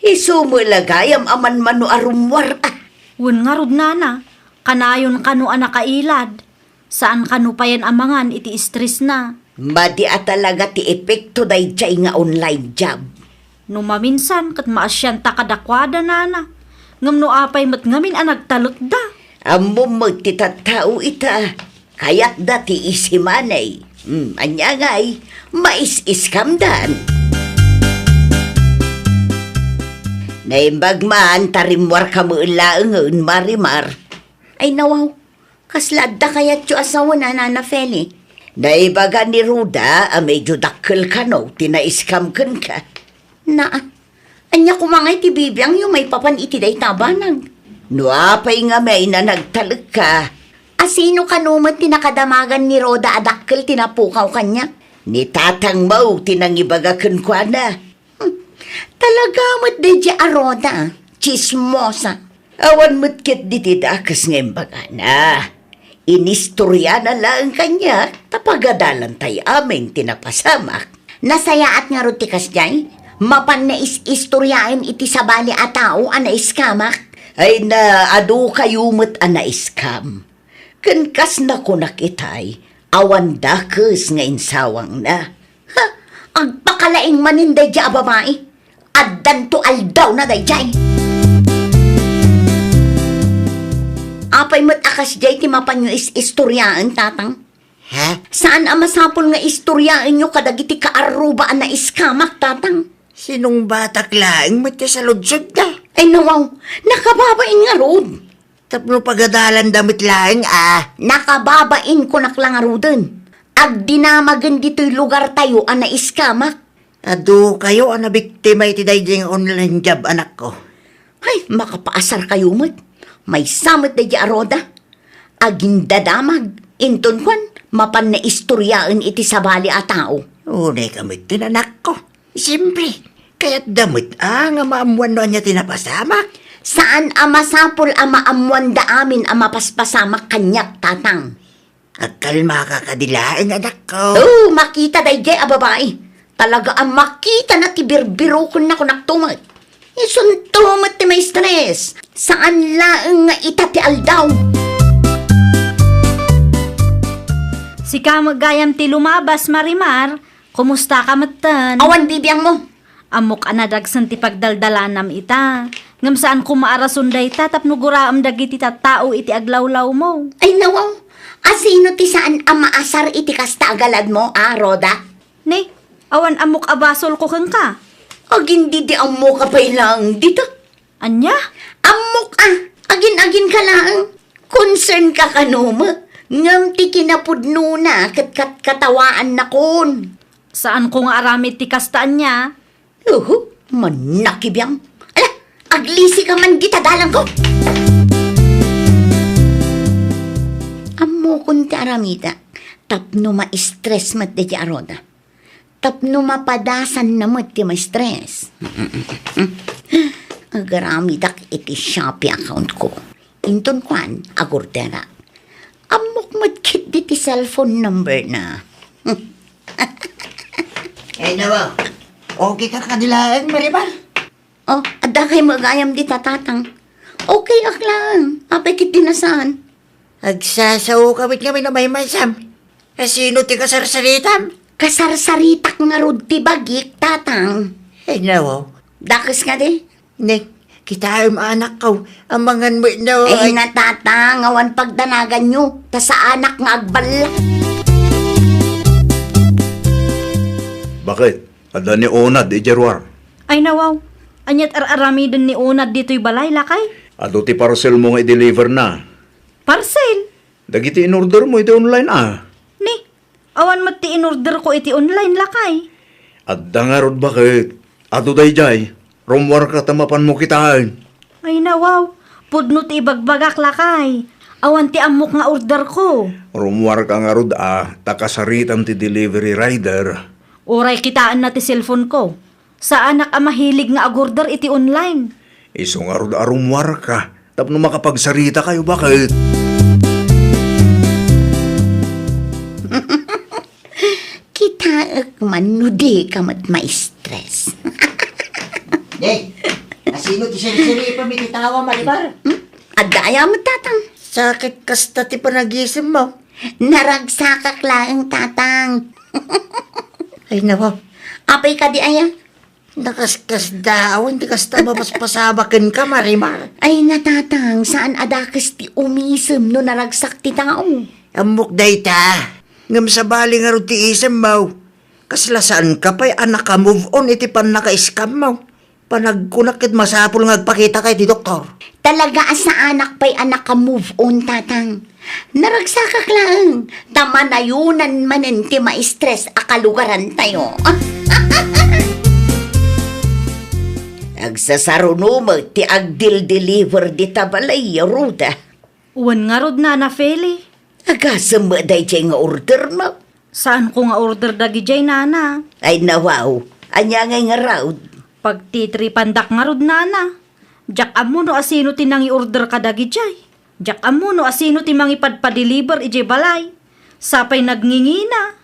isumulagayam aman mano arumwar ah. Wen nga rod nana, kanayon kano anakailad. Saan kano pa yan amangan iti stress na. Madi talaga ti epekto day jay nga online job. No maminsan kat maasyanta kadakwada nana. Ngam no apay mat ngamin ang nagtalot da. Amo magtitatao ita, kayat dati isimanay. Anya ngay, mais-iskamdan. Naimbag man, tarimwar ka mo ilaangon, Marimar. Ay nawaw, kasladda kayat yung asawa na Nana Feli. Naibaga ni Ruda, medyo dakkel ka no, tinaiskam kan ka. Na, anya kumangay ti bibiyang yung may papan itiday tabanag. No apay nga may na nagtalag ka. Asino kanumat tinakadamagan ni Roda adakkel tinapukaw kanya? Ni tatang mau, tinangibaga kan kwa na. Talaga mat de di aroda, chismosa. Awan mo't kit ditidakas ng baga na. Inistorya na lang kanya, tapagadalan tayo aming tinapasamak. Nasayaat nga rutikas jay, mapan na istoryain iti sabali a tao ana iskamak. Ay na adu kayo mo't anaiskam. Kankas na ko nakitay, awan dakes nga insawang na. Ha, agpakalaing maninday di a babae. Addan to aldaw na day jay. Apay mo't akas jay ti mapan nyo istoryaan tatang. Ha? Saan ang masapol nga istoryaan nyo kadagiti kaarubaan na iskamak tatang? Sinong batak laing matya sa ludsod na? Ay nawaw, nakababain nga rod. Tapno pagadalan damit laing Nakababain ko naklangaruden. Ag dinamagan dito'y lugar tayo ana iskamak. Ado kayo ang nabiktima iti dayang online job anak ko. Ay, makapaasar kayo mat. May samot na di aroda. Agindadamag. Inton kwan, mapan na istoryaan iti sabali a tao. Unay kamit tinanak ko. Siyempre, kaya't damit nga maamuan noon niya tinapasamak. Saan ama sapol ama amuan da amin ama paspasamak kanyak tatang. Agkalma ka kadilaing anak ko. Oh, makita day jay a babae. Talaga ang makita na tibirbiro ko na kunaktumat. Isuntumat ti may stress. Saan laang nga itati aldaw? Si kamagayam ti lumabas Marimar, kumusta ka matan? Awan bibiyang mo. Amok anadagsan ti pagdaldalanam ita. Ngam saan kumaarasunday ta tapno guraam dagiti tattao iti aglawlaw mo. Ay nawaw, asino ti saan ang maasar iti kastagalad mo, Roda? Ne, awan amok abasol ko kang ka. Agin di ang mo kapay lang dito. Anya? Amok agin-agin ka lang. Concern ka kanuma. Ngam ti kinapudno na katawaan na kon. Saan ko nga aramid ti kastaan niya? Manakibiyang. Ala, aglisi ka man di tadalang ko. Amo kun ti aramida. Tapno ma-stress mat di aroda. Tapno mapadasan na mat ti ma-stress. Agaramidak iti Shopee account ko. Inton kwan, agordera. Amok madkit di ti cellphone number na. Eh nawa, okay ka kadilaing Marimar. Oh, ada kay magayam di tatatang. Okay ak lang. Apay kit dinasan. Agsasaw kami na may masam. Sino ti kasarsaritam? Kasarsaritak nga rod ti bagik tatang. Eh nawa, Dakes nga di. Nek, Kita anak ko, amangan mo no. Ay natatang, awan pagdanagan nyo, ta sa anak nga agbala. Bakit? Ada ni Onad, Jerwar. Ay nawaw, anyat ararami din ni Unad dito'y balay lakay. Ado ti parcel mo nga i-deliver na. Parcel. Dagiti in-order mo iti online Ni, awan mat ti in-order ko iti online lakay. Adda nga rod bakit? Ado day jay. Rumwar ka tamapan mo kitaan. Ay nawaw, pudno ti ibagbagak lakay. Awan ti amok nga order ko. Rumwar ka nga rod takasaritam ti delivery rider. Oray kitaan na ti cellphone ko. Sa anak mahilig nga agorder iti online. Iso nga rod rumwar ka. Tapno makapagsarita kayo bakit? Kita manudi ka mat ma-stress. Day, asino ti siri-siri pa mititawa malibar? Adaya mo tatang. Sakit kasta ti panagisim mo. Naragsakak lang tatang. Ay nawa, Apay ka di aya? nakaskas dawan, di kasta mapaspasabakin ka, Marimar. Ay natatang, saan adakas ti umisem no naragsak ti tao? Amok day ta. Ngam sa bali nga ro ti isem mo. Kaslasaan ka pa'y anak ka move on iti pan naka-scam mo. Panagkunakit masapul nga agpakita kay ti doktor. Talaga sa anak pa'y anak ka move on tatang. Naragsakak lang. Tamanayunan manen ti ma-stress akalugaran tayo. Agsasaruno ti agdil-deliver di tabalay, Ruda. Uwan nga rod na Feli. Agasam mo day jay nga order mo. Saan ko nga order dagi jay nana? Ay nawaw, anya ngay nga raw. Pag titripandak nga rod nana. Jak amo no asino ti nang i-order ka dagi jay. Jak amo no asino ti mangipadpa-deliver ijay balay. Sapay nagngingina.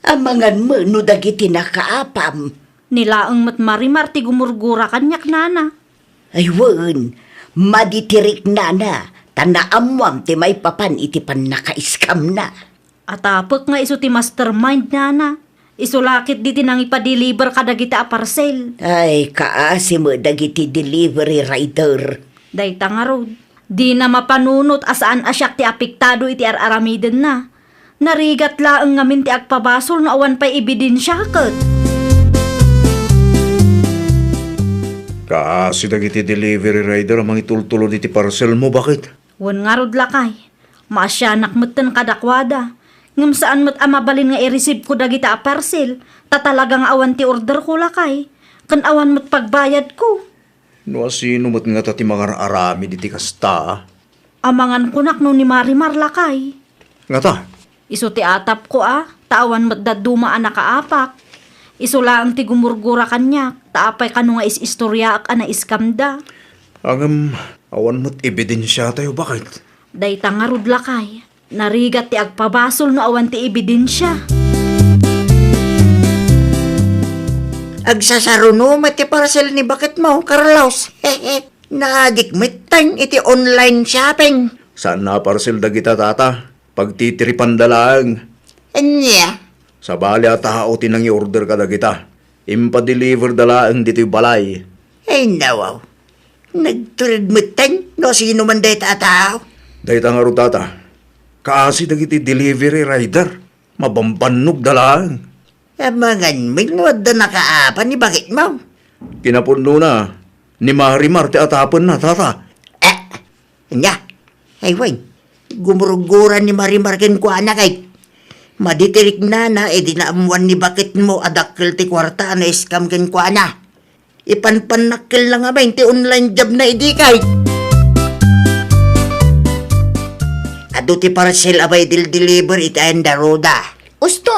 Amangan mo no dagiti nakaapam. Nilaang mat Marimar ti gumurgura kanyak nana. Ay wan, maditirik na. Tanaamwam ti may papan iti pan naka-scam na. Atapok nga iso ti mastermind nana. Isulakit di ti nang ipa-deliver ka dagiti a parcel. Ay, kaasi mo dagiti delivery rider. Dayta nga rod. Di na mapanunot asaan asyak ti apektado iti aramiden na. Narigat laang ngamin ti agpabasol no awan pa'y ebidensya ket. Kaasi dagiti delivery rider ang itultulo iti parcel mo, bakit? Wan nga rod lakay. Maasyanak matan kadakwada. Ngam saan mat amabalin nga i-receive ko dagiti a parcel. Tatalagang awan ti order ko lakay. Kan awan mat pagbayad ko. No asino mat nga tati mga arami diti kasta. Amangan kunak no ni Marimar lakay. Nga ta, Iso ti atap ko Tawan mat daduma nakaapak. Iso lang ti gumurgura kanya. Taapay kano nga is-istorya ak ana iskamda. angam awan mo't ebidensya tayo, bakit? Dayta nga rod lakay. Narigat ti agpabasol no awan ti ebidensya. Agsasaruno mati parcel ni bakit mo, Carlos. Naadikmit tang iti online shopping. Saan na parcel dagita tata? Pagtitiripan dalang. Anya? Sa bali at tao tinang i-order ka dagita. Impa-deliver dalang dito'y balay. Ay nawaw. Nagtulad mo tang no sino man day tatao. Dahita nga ro tata. Kaasi dagiti delivery rider. Mabambanog dalang. Amangan minwad na nakaapan ni bakit mo. Kinapuno na. Ni Marimar ti atapon na tata. Anya? Ay way. Gumuruguran ni Marimar ken ko anak ay. Maditirik na di naamuan ni bakit mo adakil ti kwarta na iskam ken ko ana. Ipanpanakil lang nga ba ti online job na idi kay. Ado ti parcel abay deliver iti anda roda. Usto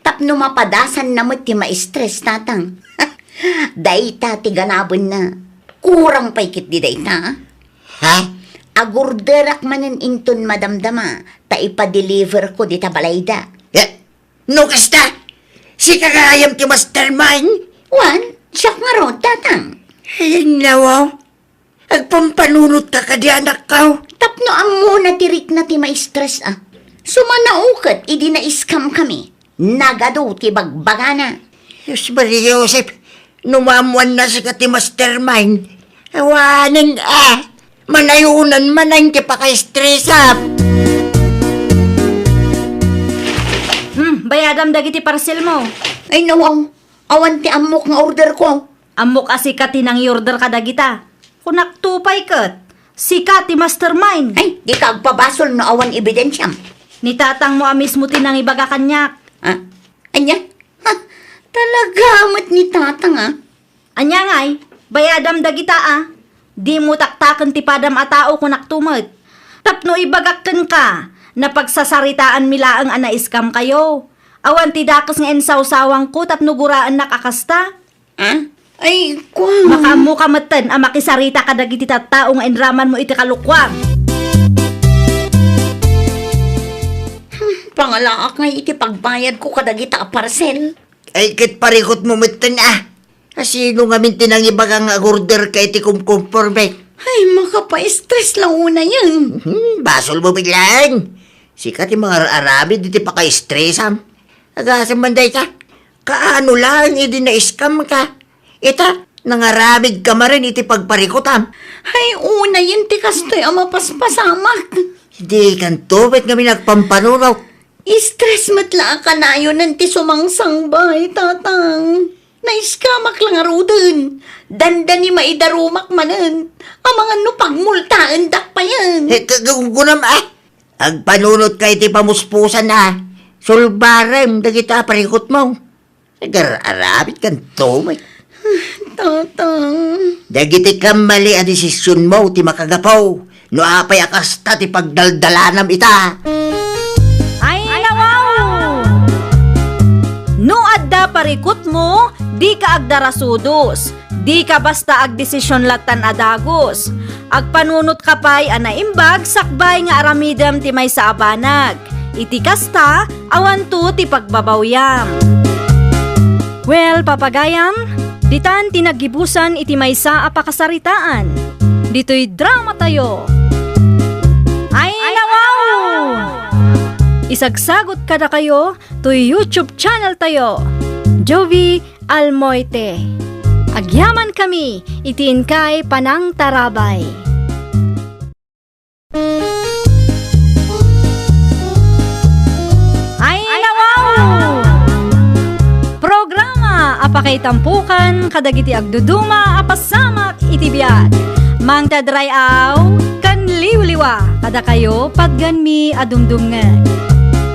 tapno mapadasan na mo ti ma-stress tatang. Dayta ti ganabon na. Kurang paikit di dayta. Ha? Agurderak manen inton madamdama. Ta ipa-deliver ko di tabalayda. No kasta? Si kagayam ti mastermind? Wan, siyak nga ro tatang. Ay nawaw. Agpampanunot ka di anak ko. Tapno ang muna tirik na ti ma-stress Sumanaukat, idi na-scam kami. Nagado ti bagbagana. Diyos Maria Joseph, numamuan na sa kati mastermind. Awanan manayunan man ti paka-stress up. Bayadam dagiti parcel mo. Ay nawaw, awan ti amok nga order ko. Amok asikat tinang order ka dagita. Kunak tupay kat. Sikat ti mastermind. Ay, di ka agpabasol no awan ebidensyam. Ni tatang mo amis mo tinang ibaga kanyak. Ha? Anya? Ha? Talaga amat ni tatang Anya ngay, bayadam dagita Di mo taktakan ti padam a tao kunak tumad. Tapno ibagakken ka, na pagsasaritaan milaang anaiskam kayo. Awan ti dakas nga ensawsawang ko tapno guraan nakakasta. Ha? Ay, kung... Makamu kamatan a makisarita ka dagiti tattao nga enraman mo iti kalukwang. Pangalaak nga iti pagbayad ko kadagita a parcel. Ay kit parikot mo matan Asino nga min tinangibaga nga order kay ti kumkonforme. Ay, makapa-stress lang una yan. Basol mo biglang. Sikat yung mga Arabi, di ti pa ka-stress Agasang manday ka. Kaano lang, hindi na-scam ka. Ita, nangaramid ka marin iti pagparikutam. Ay, una yun ti kastoy ang mapaspasamak. Hindi kanto, ba't kami nagpampanuraw? Stress matla ka na yun ng ti sumangsang bay, tatang. Naiskamak lang arudin. Danda ni maidarumak manan. Ang mga nupang multaan dak pa yan. Kagunam Agpanunot kay ti pamuspusan Sulbarem, dagita parikot mo. Nagar-arabit kanto, may. Tatang. Dagiti kamali a desisyon mo, ti makagapaw. No apay akasta ti pagdaldalanam ita. Ay, nawaw! No adda parikot mo, di ka agdarasudos. Di ka basta agdesisyon latan adagos. Agpanunot ka pa'y anaimbag sakbay nga aramidam ti may sa abanag. Iti kasta, awan to ti pagbabawyam. Well, papagayam, ditan tinagibusan iti maysa a pakasaritaan. Dito'y drama tayo. Ay, nawaw! Isagsagot kada kayo to'y YouTube channel tayo. Jovi Almoite. Agyaman kami, itiin kay Panang Tarabay. Ay, nawaw! Programa apakay tampukan kadagiti agduduma apasamak iti biag. Mang tadrayaw kan liwliwa kada kayo pagganmi adumdumngan.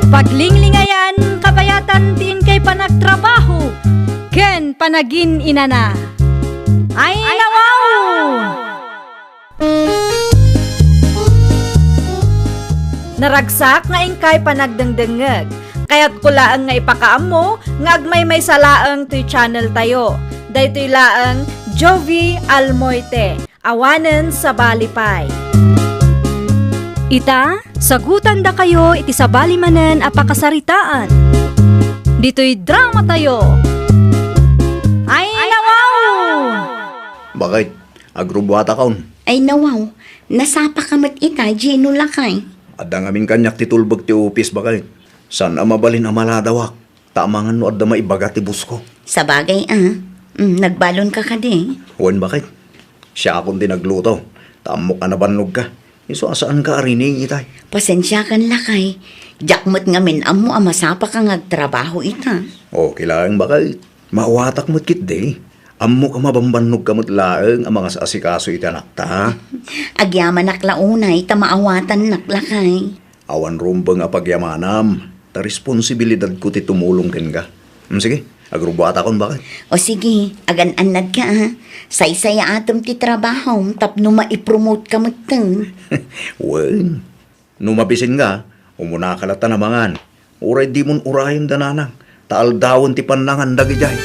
Paglinglingayan kapayatan tiin kay panagtrabaho ken panagin inana. Ay, nawaw! Naragsak nga ingkay panagdengdengeg. Kaya't kulaang nga ipakaam mo, nga agmay may salaang to'y channel tayo. Daytoy laang Jovi Almoite, awanen sa balipay. Ita, sagutan da kayo iti sabali manen a pakasaritaan. Dito'y drama tayo. Ay, nawaw! Bakit? Agrubwata kaon. Ay nawaw, nasapa ka mat ita, Gino lakay. Adda ngamin kanyak ti tulbag ti upis bakit? San mabalin amaladawak? Tamangan no adda maibaga ti busko. Sa bagay nagbalon ka di. Huwan bakit? Siya akong dinagluto. Tamok ka na bannog ka. Iso asaan ka arining itay? Pasensya kan lakay. Jakmat ngamin amo amasapa ka ngagtrabaho ita. O, kilaang bakit? Mauwatak mo't kit day. Amo ka mabambanog ka mo't laeng ang mga asikaso itanak ta. Agyaman naklaunay, tamaawatan naklakay. Awan rumbang apagyamanam. Ta responsibilidad ko ti tumulong ken ka. Sige, agrubata kon bakit? O sige, agan-anad ka Saysaya atom ti trabaho, tapno maipromote ka matang. Wen, numabisin nga, umuna ka lata namangan. Uray di mon urayan dananang. Taal dawon ti panangan dagijay.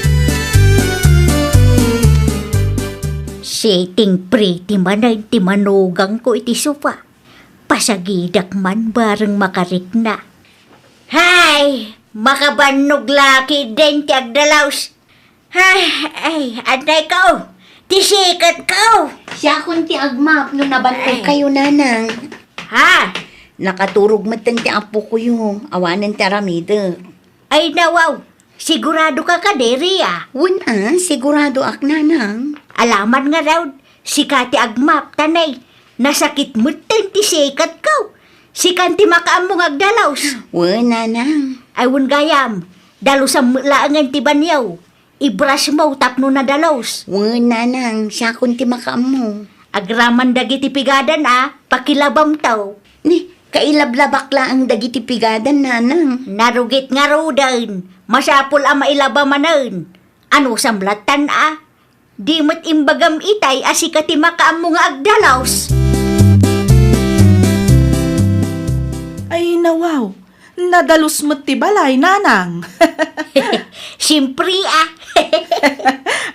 Setting pretty man ay ti manugang ko iti sopa. Pasagidak man bareng makarik na. Hay! Makabanog laki din ti agdalaws. Ay, anday ka Tisikat ka Siya kun ti agmap no nabantay kayo nanang. Ha? Nakaturog matan ti apo ko yung awanan ti aramida. Ay nawaw, sigurado ka kaderi Wun sigurado ak nanang. Alaman nga raw, Si Kati agmap, tanay. Nasakit mo ti sikat ko. Si Kanti makaamong agdalaws. Wala nang. Ay wun gayam. Dalusam laangan ti banyaw. Ibras mo tapno na dalaws. Wala nang. Siya kunti makaamo. Agraman dagiti pigadan pakilabam taw. Ni, kailablabak la ang dagiti pigadan nanang. Narugit nga rodan. Masapul ang mailabamanan. Ano samlatan Di mat imbagam itay asikati makaamong nga agdalaws. Ay nawaw, nadalus mo't ti balay, nanang. Siyempre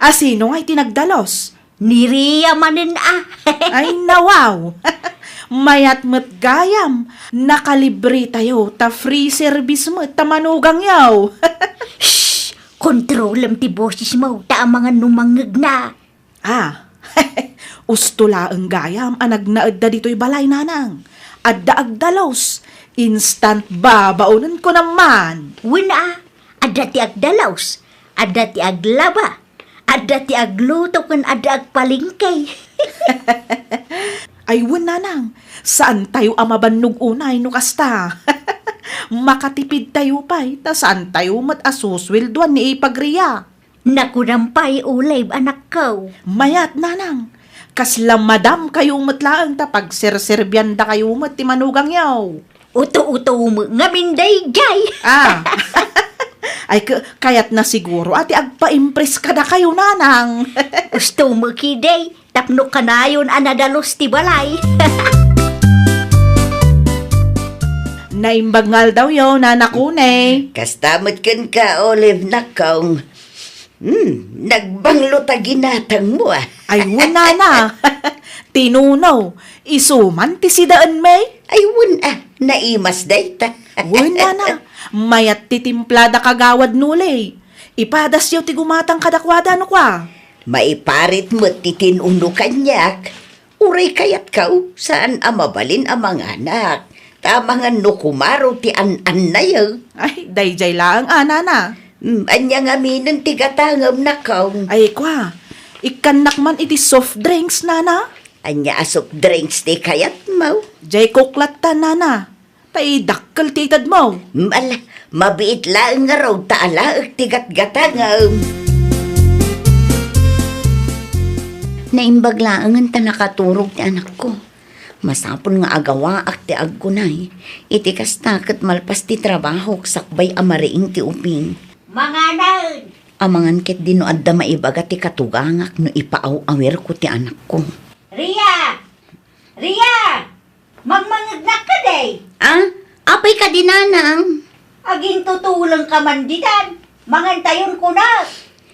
Sino ay tinagdalos? Niriya manin Ay nawaw, mayat mo't gayam, nakalibre tayo, ta free service mo't tamanugang yaw. Kontrolam ti boses mo, ta ang mga numangag na. Ustula ang gayam, anag naadda dito'y balay, nanang. Adda agdalos, instant babaunan ko naman. Wina, adda ti agdalaws, adda ti aglaba, adda ti agluto kan adda agpalingkay. Ay nanang, saan tayo amabannog unay no kasta? Makatipid tayo pa'y, ta saan tayo mat-asuswilduan ni ipagriya. Nakunampay ulay anak ko. Mayat nanang, kaslang madam kayo matlaang ta pagserserbyan da kayo mat timanugang yaw. Uto-uto mo nga minday jay. Ay kayat na siguro ati agpa-impress ka da kayo nanang. Gusto mo kiday, tapno ka na yun anadalos ti balay. Naimbangal daw yaw nanakune. Kastamot kan ka, Olive, nakaw. Nagbanglo ta ginatang mo Ay na. Tinunaw, isuman ti sidaan may. Ay naimas day ta. Na. Mayat titimplada kagawad nulay. Ipadas yaw ti gumatang kadakwada no kwa. Maiparit mo titinuno kanyak. Uray kayat kau, saan amabalin ang mga anak? Tamangan no kumaro ti an-an na yaw. Ay, dayjay lang na. Anyang aminin ti gatangam na kau. Ay kwa, ikanak man iti soft drinks nana. Anya asok drinks ti kayat mo. Jay koklat ta nana. Tay dakkel ti itad mo. Mabiit lang nga raw taalaag ti gatgatangam. Naimbag laangan ta nakaturog ti anak ko. Masapon nga agawa ak ti agkunay. Iti kastakot malpas ti trabaho sakbay amariing ti uping. Manganan! Amangan ket di no adda maibaga ti katugangak no ipaaw-awer ko ti anak ko. Ria! Magmangagnak ka day! Apay ka dinanang? Aging tutulang ka man ditan. Mangantayon ko na.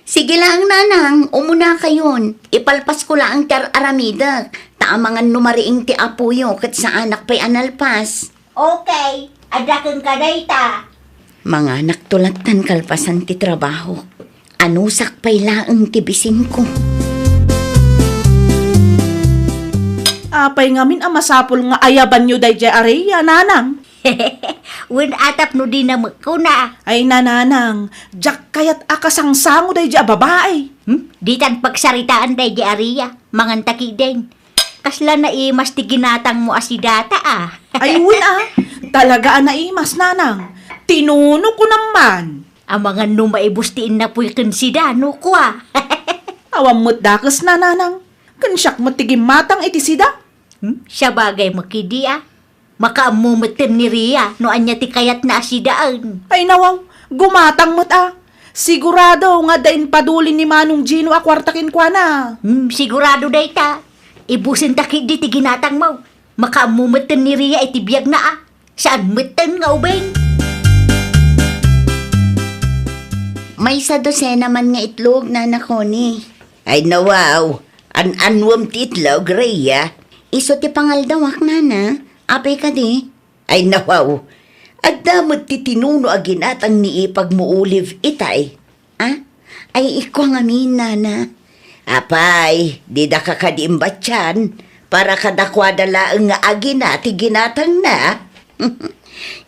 Sige lang nanang, umuna kayon. Ipalpas ko lang tar aramida. Taamangan numariing ti apuyo kat sa anak pa'y analpas. Okay, adakan ka day ta. Mga naktulatan kalpasan ti trabaho. Anusak pa'y laang ti bisin ko. Apay ngamin ang masapol nga ayaban nyo dayjay areya nanang. Wen atap no din na ko na. Ay nananang, jak kayat akasangsango dayjay babae. Ditan pagsaritaan day di Aria, mangantaki din. Kasla na imas ti ginatang mo asidata Ay talaga naimas nanang. Tinuno ko naman. Ang mga numaibustiin na po'y kansidano ko Awam mo't dakas nananang. Kansyak mo't tigimatang iti sida. Siya bagay makidi Makaamumutin ni Ria no anya ti kayat na asidaan. Ay nawaw, gumatang mo't Sigurado nga dain padulin ni Manong Gino akwartakin kwa na. Sigurado day ta. Ibusin takid di ti ginatang mo. Makaamumutin ni Ria iti biyag na Saan mutin nga ubeng? May sa dosena man nga itlog na nakoni. Ay nawaw, an-anwam ti itlog, Rhea. Iso ti pangaldawak na. Apay ka di. Ay nawaw, at damot ti tinuno aginatang ni ipagmuuliv itay. Ay iko nga min, nana. Apay, di da ka kadimbatyan, para kadakwada laang nga aginati ginatang na.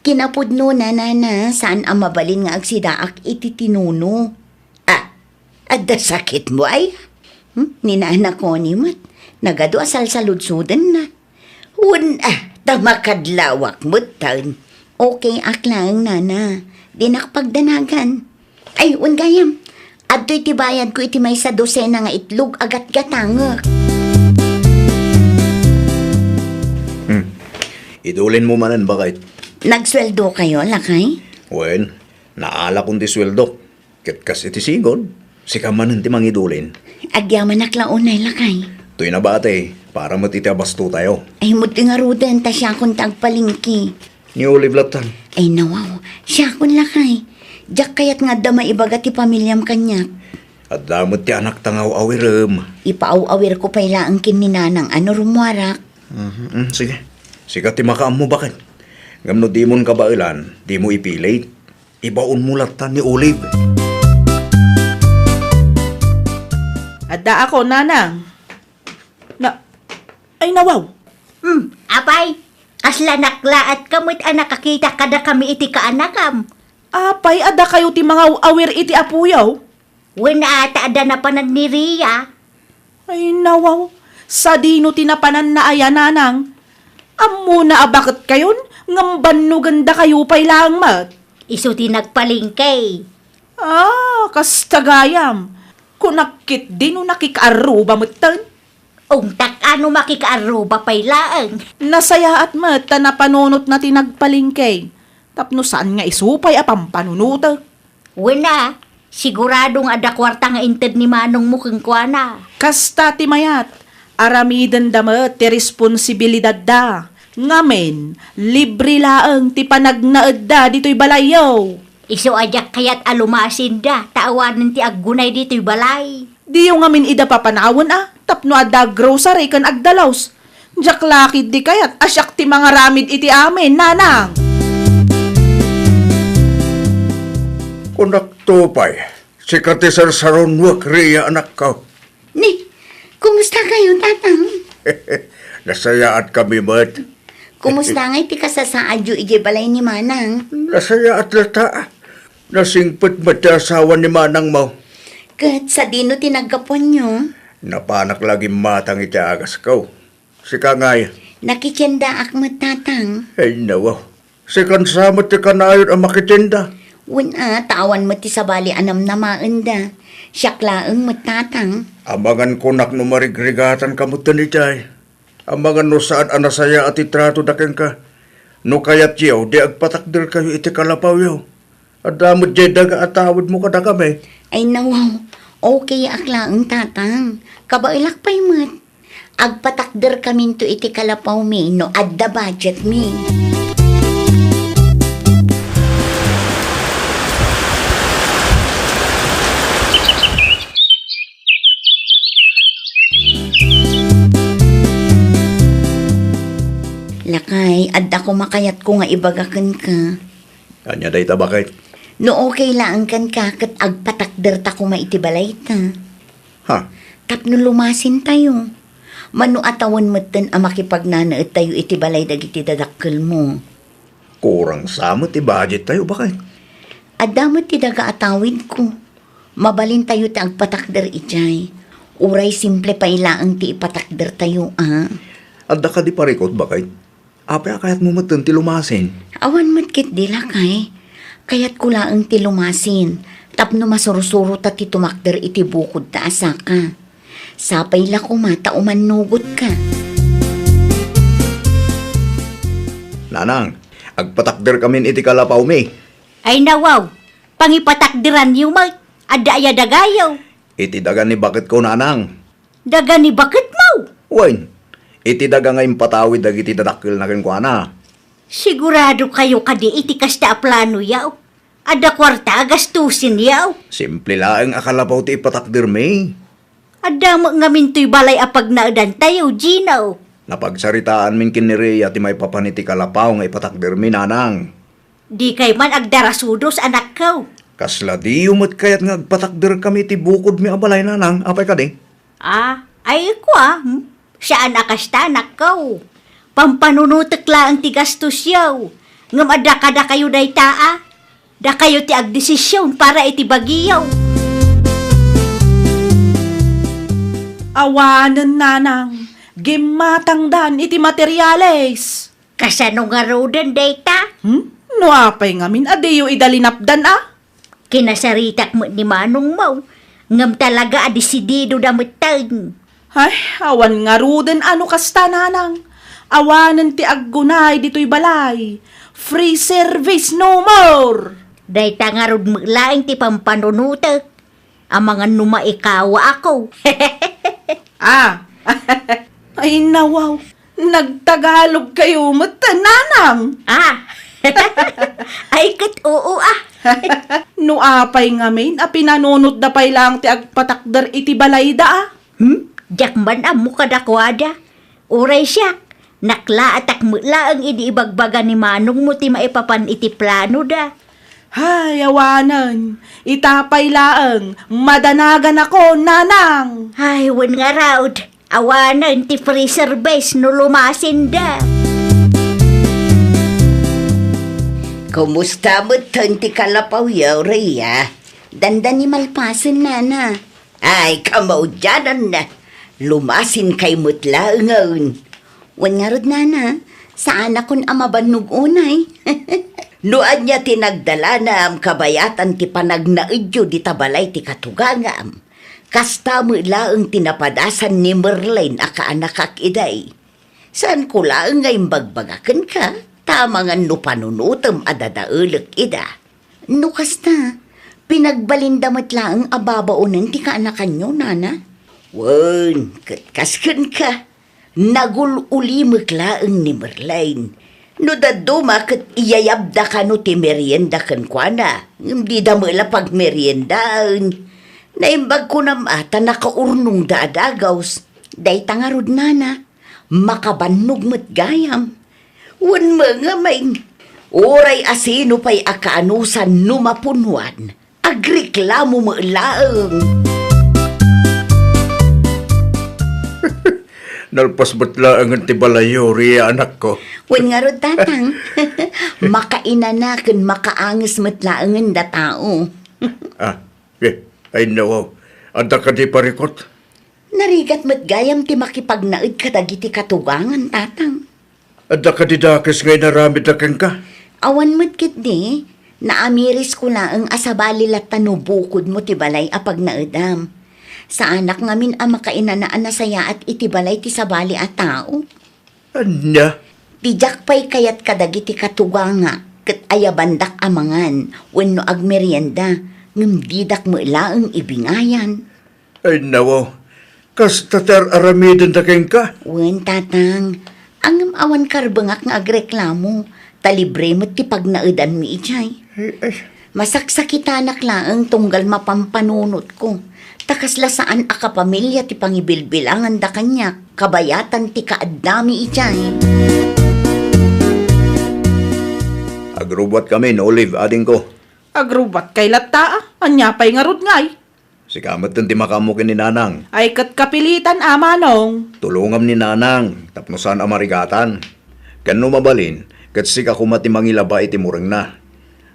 Kinapudno na, nana, saan ang mabalin nga agsidaak iti tinuno. Adda sakit mo ay? Ninana ko ni mat. Nagado asal sa ludsudan na. Tamakadlawak mo tan. Okay, aklang nana. Di nakapagdanagan. Ay, gayam. Adto'y tibayad ko iti may sa dosena nga itlog agat gatangak. Idulin mo manan bakit? Nagsweldo kayo, lakay? Wen, naala kong ti sweldo. Kitkas iti sigon. Sika manan ti mangidulin. Agyaman aklaunay, lakay. To'y nabate, para matitiabasto tayo. Ay, muti nga ruden, ta siya kong tagpalingki. Ni Olive Latan. Ay, nawaw. Siya kong lakay. Diyak kayat nga da maibaga ti pamilyam kanyak. At damot ti anak tangaw awirem. Ipaaw-awir ko pala ang kininanang ano rumwarak. Sige. Sika ti makaam mo bakit? Ngamno di mon kabailan, di mo ipilit. Ibaon mo latan ni Olive. Adda ako, nanang. Ay, nawaw. Apay, asla nakla at kamit anak kakita kada kami iti kaanakam. Apay, adda kayo ti mga awir iti apuyaw. Wala ata ada na panag ni Ria. Ay, nawaw. Sa dino tinapanan na aya, nanang. Amo na abakit kayon, ngamban no ganda kayo pa'y lang mat. Isu ti nagpalingkay. Kastagayam. Kunakit din o nakikaruba matan. Ungtak ano makikaaruba pa'y laang. Nasaya at mata na panunot na tinagpalingkay. Tapno saan nga isupay apang panunuta. Wala, siguradong ada kwarta nga inted ni Manong mukhang kuana. Kasta ti mayat, aramidan damat ti responsibilidad da. Ngamen, libre laang ti panagnaed da dito'y balayaw. Isu ajak kayat alumasin da, taawanan ti aggunay dito'y balay. Di yung ngamin ida papanawon tapno adda grocery kan agdalaws. Diyak lakid di kayat asyak ti mga ramid iti amin, nanang. Kunak tupay, sika ti sarsaron wak Ria anak ko. Ni, kumusta kayo, tatang? Nasayaat kami mat. Kumusta nga iti kasasaadyo ije balay ni Manang? Nasayaat lata. Nasingpit mati asawa ni Manang mo. Kat sa dino tinagkapon nyo? Napanak lagi matang iti agas ko. Sika ngay. Nakikyanda akmat, tatang. Ay nawaw. Sikan samot ti kanayot ang makitinda. Tawan mo ti sabali anam na maenda. Syaklaang matatang. Amangan kunak no marigrigatan kamutan ni Jay. Amangan no saan anasaya at itrato daking ka. No kayat yaw, di agpatakdir kayo iti kalapaw yaw. Adamot jay daga atawad mo kada kami. Ay nawaw, okay aklaang tatang. Kabailak pa'y mat. Agpatakder kami to iti kalapaw mi, no adda budget mi. Lakay, adda ko makayat ko nga ibagakan ka. Kanya day tabakit. No okay lang kan ka kat agpatakder ta ko maitibalay ta. Ha? Tapno lumasin tayo. Mano atawan matan ang makipagnanaet tayo itibalay dagiti dadakkel mo. Kurang samot i-budget tayo bakit? Adamot ti daga atawid ko. Mabalin tayo ti agpatakder ijay. Uray simple pa ilaang ti ipatakder tayo Adda ka di parikot bakit? Apay kayat mo matan ti lumasin. Awan matkit di lakay. Kayat ko laang ti lumasin. Tapno masurusuro ta ti tumakder iti bukod ta asaka. Sapay la ko mata umanugot ka. Nanang, agpatakder kamin iti kalapaw mi. Ay nawaw, pangipatakdiran niyo mag, ada aya dagayaw. Iti daga ni bakit ko nanang. Daga ni bakit mo? Wain, iti daga nga impatawid dagiti dadakkel na kenkwana. Sigurado kayo kadi iti kasta plano yaw. Ada kwarta gastusin yaw. Simple laeng akalapaw ti ipatakder mi. Ada mo nga minto'y balay apag naadan tayo, Gino. Napagsaritaan min kinireya ti may papaniti kalapaw nga ipatakder mi nanang. Di kay man agdarasudos anak ko. Kasla di umot kayat nga agpatakder kami ti bukod mi abalay nanang. Apay ka di? Ay ko Saan akasta anak ko? Pampanunutek lang ti gastos yaw. Ngam ada kada kayo day taa. Da kayo ti agdesisyon para iti bagiyaw. Awanan, nanang. gimatangdan iti materyales. Kasano nga rodan, data? No apay ngamin, adeyo idalinapdan Kinasaritak mo ni Manong mo. Ngam talaga adisidido na matang. Ay, awan nga ruden ano kasta nanang. Awanan ti aggunay dito'y balay. Free service no more. Data nga rod maglaing ti pampanunutak. Ang mga numaikawa ako. Ay nawaw. Nagtagalog kayo nanang. Ay kat oo No apay ngamin, pinanunod da pay lang ti agpatakder iti balay da Jakman amo kadakwada. Uray siya. Nakla at akmula ang iniibagbaga ni Manong mo ti maipapan iti plano da. Hay, awanan. Itapay laang. Madanagan ako, nanang. Ay, wan nga raud. Awanan ti free service no lumasin da. Kumusta mo ti kalapaw yaw, Rhea? Dandan ni malpasan, nana. Ay, kamaudyanan na. Lumasin kay mutla ngayon. Wan nga rod, nana. Saan akon amabanog unay? Noan niya tinagdala na am kabayatan ti panagnaidyo di tabalay ti katugangam. Kasta mo laang tinapadasan ni Merlin akaanak iday. Saan ko laang ngay bagbagakan ka? Tamangan no panunutom adadaulok ida. No kasta, pinagbalindamat laang ababaunan ti kaanakan nyo, nana. Wan, katkaskan ka. Nagululimik laang ni Merlin. No daduma kat iyayabda ka no ti merienda kan kwa na. Hindi da mo pag meriendaan. Naimbag ko na mata nakaurnong daadagaws. Day tangarod, nana. Makabanog mo't gayam. Wan mga maing. Oray asino pa'y akaanusan numapunwan. Agreklamo mo laang. Nalpas batla ang tibalayo, Rhea, anak ko. Wan nga rod, tatang. Makainanakan, makaangis matlaangan da tao. Ay nawaw. Anda ka di parikot. Narigat matgayam ti makipagnaid kadagiti katugangan, tatang. Anda ka di dakis ngay naramid na ka. Awan matkit di, naamiris ko laang asabali lat tanubukod mo ti balay apag naedam. Sa anak ngamin ang makainanaan na saya at itibalay ti sabali at tao. Anya? Tijak pa'y kayat kadagiti katuganga, kat ayabandak amangan, wenno agmerienda, ngumdidak mo ilaang ibingayan. Ay nawaw. Kas tatar aramidin na ka. Wen, tatang, ang awan karbangak nga agreklamo, talibre mo't ti pagnaedan mi ichay. Masaksakitanak laang tunggal mapampanunot ko. Takasla saan akapamilya ti pangibilbilangan da kanya, kabayatan ti kaadami ichay. Agrubat kami, no, Olive, ading ko. Agrubat kay lata, anya pa'y ngarod ngay. Si kamat ti makamukin ni Nanang. Ay kat kapilitan, Manong. Tulungam ni Nanang, tapnosan amarigatan. Kano mabalin, kat sika kumati mangilaba iti mureng na.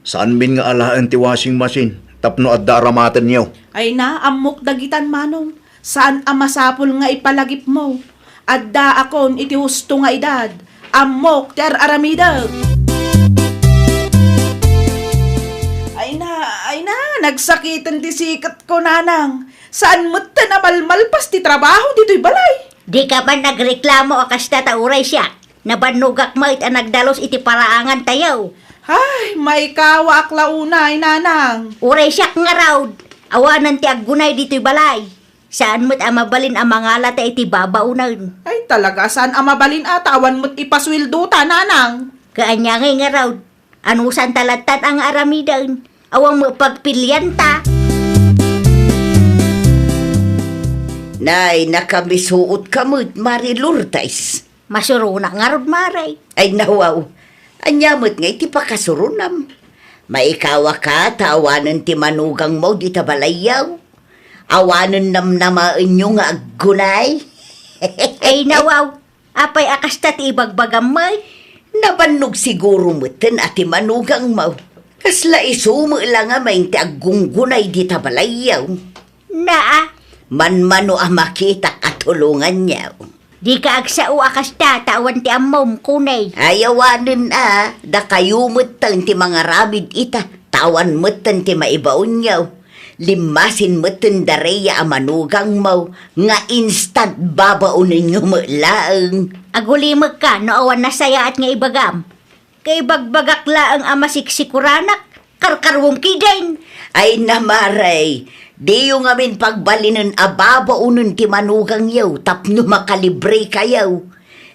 Saan min nga alaan ti washing machine, tapno at daramatan niyo. Ay na, amok dagitan, Manong. Saan ang masapol nga ipalagip mo? Adda akon iti husto nga edad. Amok ter aramida. Ay na, nagsakitan ti sikat ko, nanang. Saan mo't na malmalpas ti trabaho dito'y balay? Di ka man nagreklamo akas tatauray siya. Nabanugak mo it ang nagdalos iti paraangan tayo. Ay, may kawak launay, nanang. Uray siya nga raw. Awanan ti aggunay dito'y balay. Saan mo't amabalin ang mga lata iti babaunan? Ay talaga, saan amabalin atawan mo't ipaswildo ta, nanang? Kaanya nga raw. Anusan talatan ang aramidan. Awang mo pagpilyan ta. Nay, nakamisuot kamot, Marilurtais. Masuruna nga rod, maray. Ay nawaw. Anyamot nga iti pakasurunam. Maikawa ka, tawanan ti manugang mo di tabalayaw. Awanan namnamaan nyo nga aggunay. Ay nawaw. Apay akasta ti ibagbagam mo. Nabanog siguro mo ten ati manugang mo. Kasla isumo lang nga may ti aggunggunay di tabalayaw. Naa. Manmano ang makita at tulungan niya. Di ka agsao akas tawan ti amom kunay. Ayawanin da kayo mutan ti mga rabid ita, tawan mutan ti maibaon yaw. Limasin mutan dareya amanugang mo, nga instant babaunin nyo laang. Agulimag ka no awan na saya at nga ibagam. Kay bagbagak laang amasiksikuраnak, karkarwong kidain. Ay namaray, di yung amin pagbalinan ababaunin ti manugang yaw, tapno makalibre kayaw.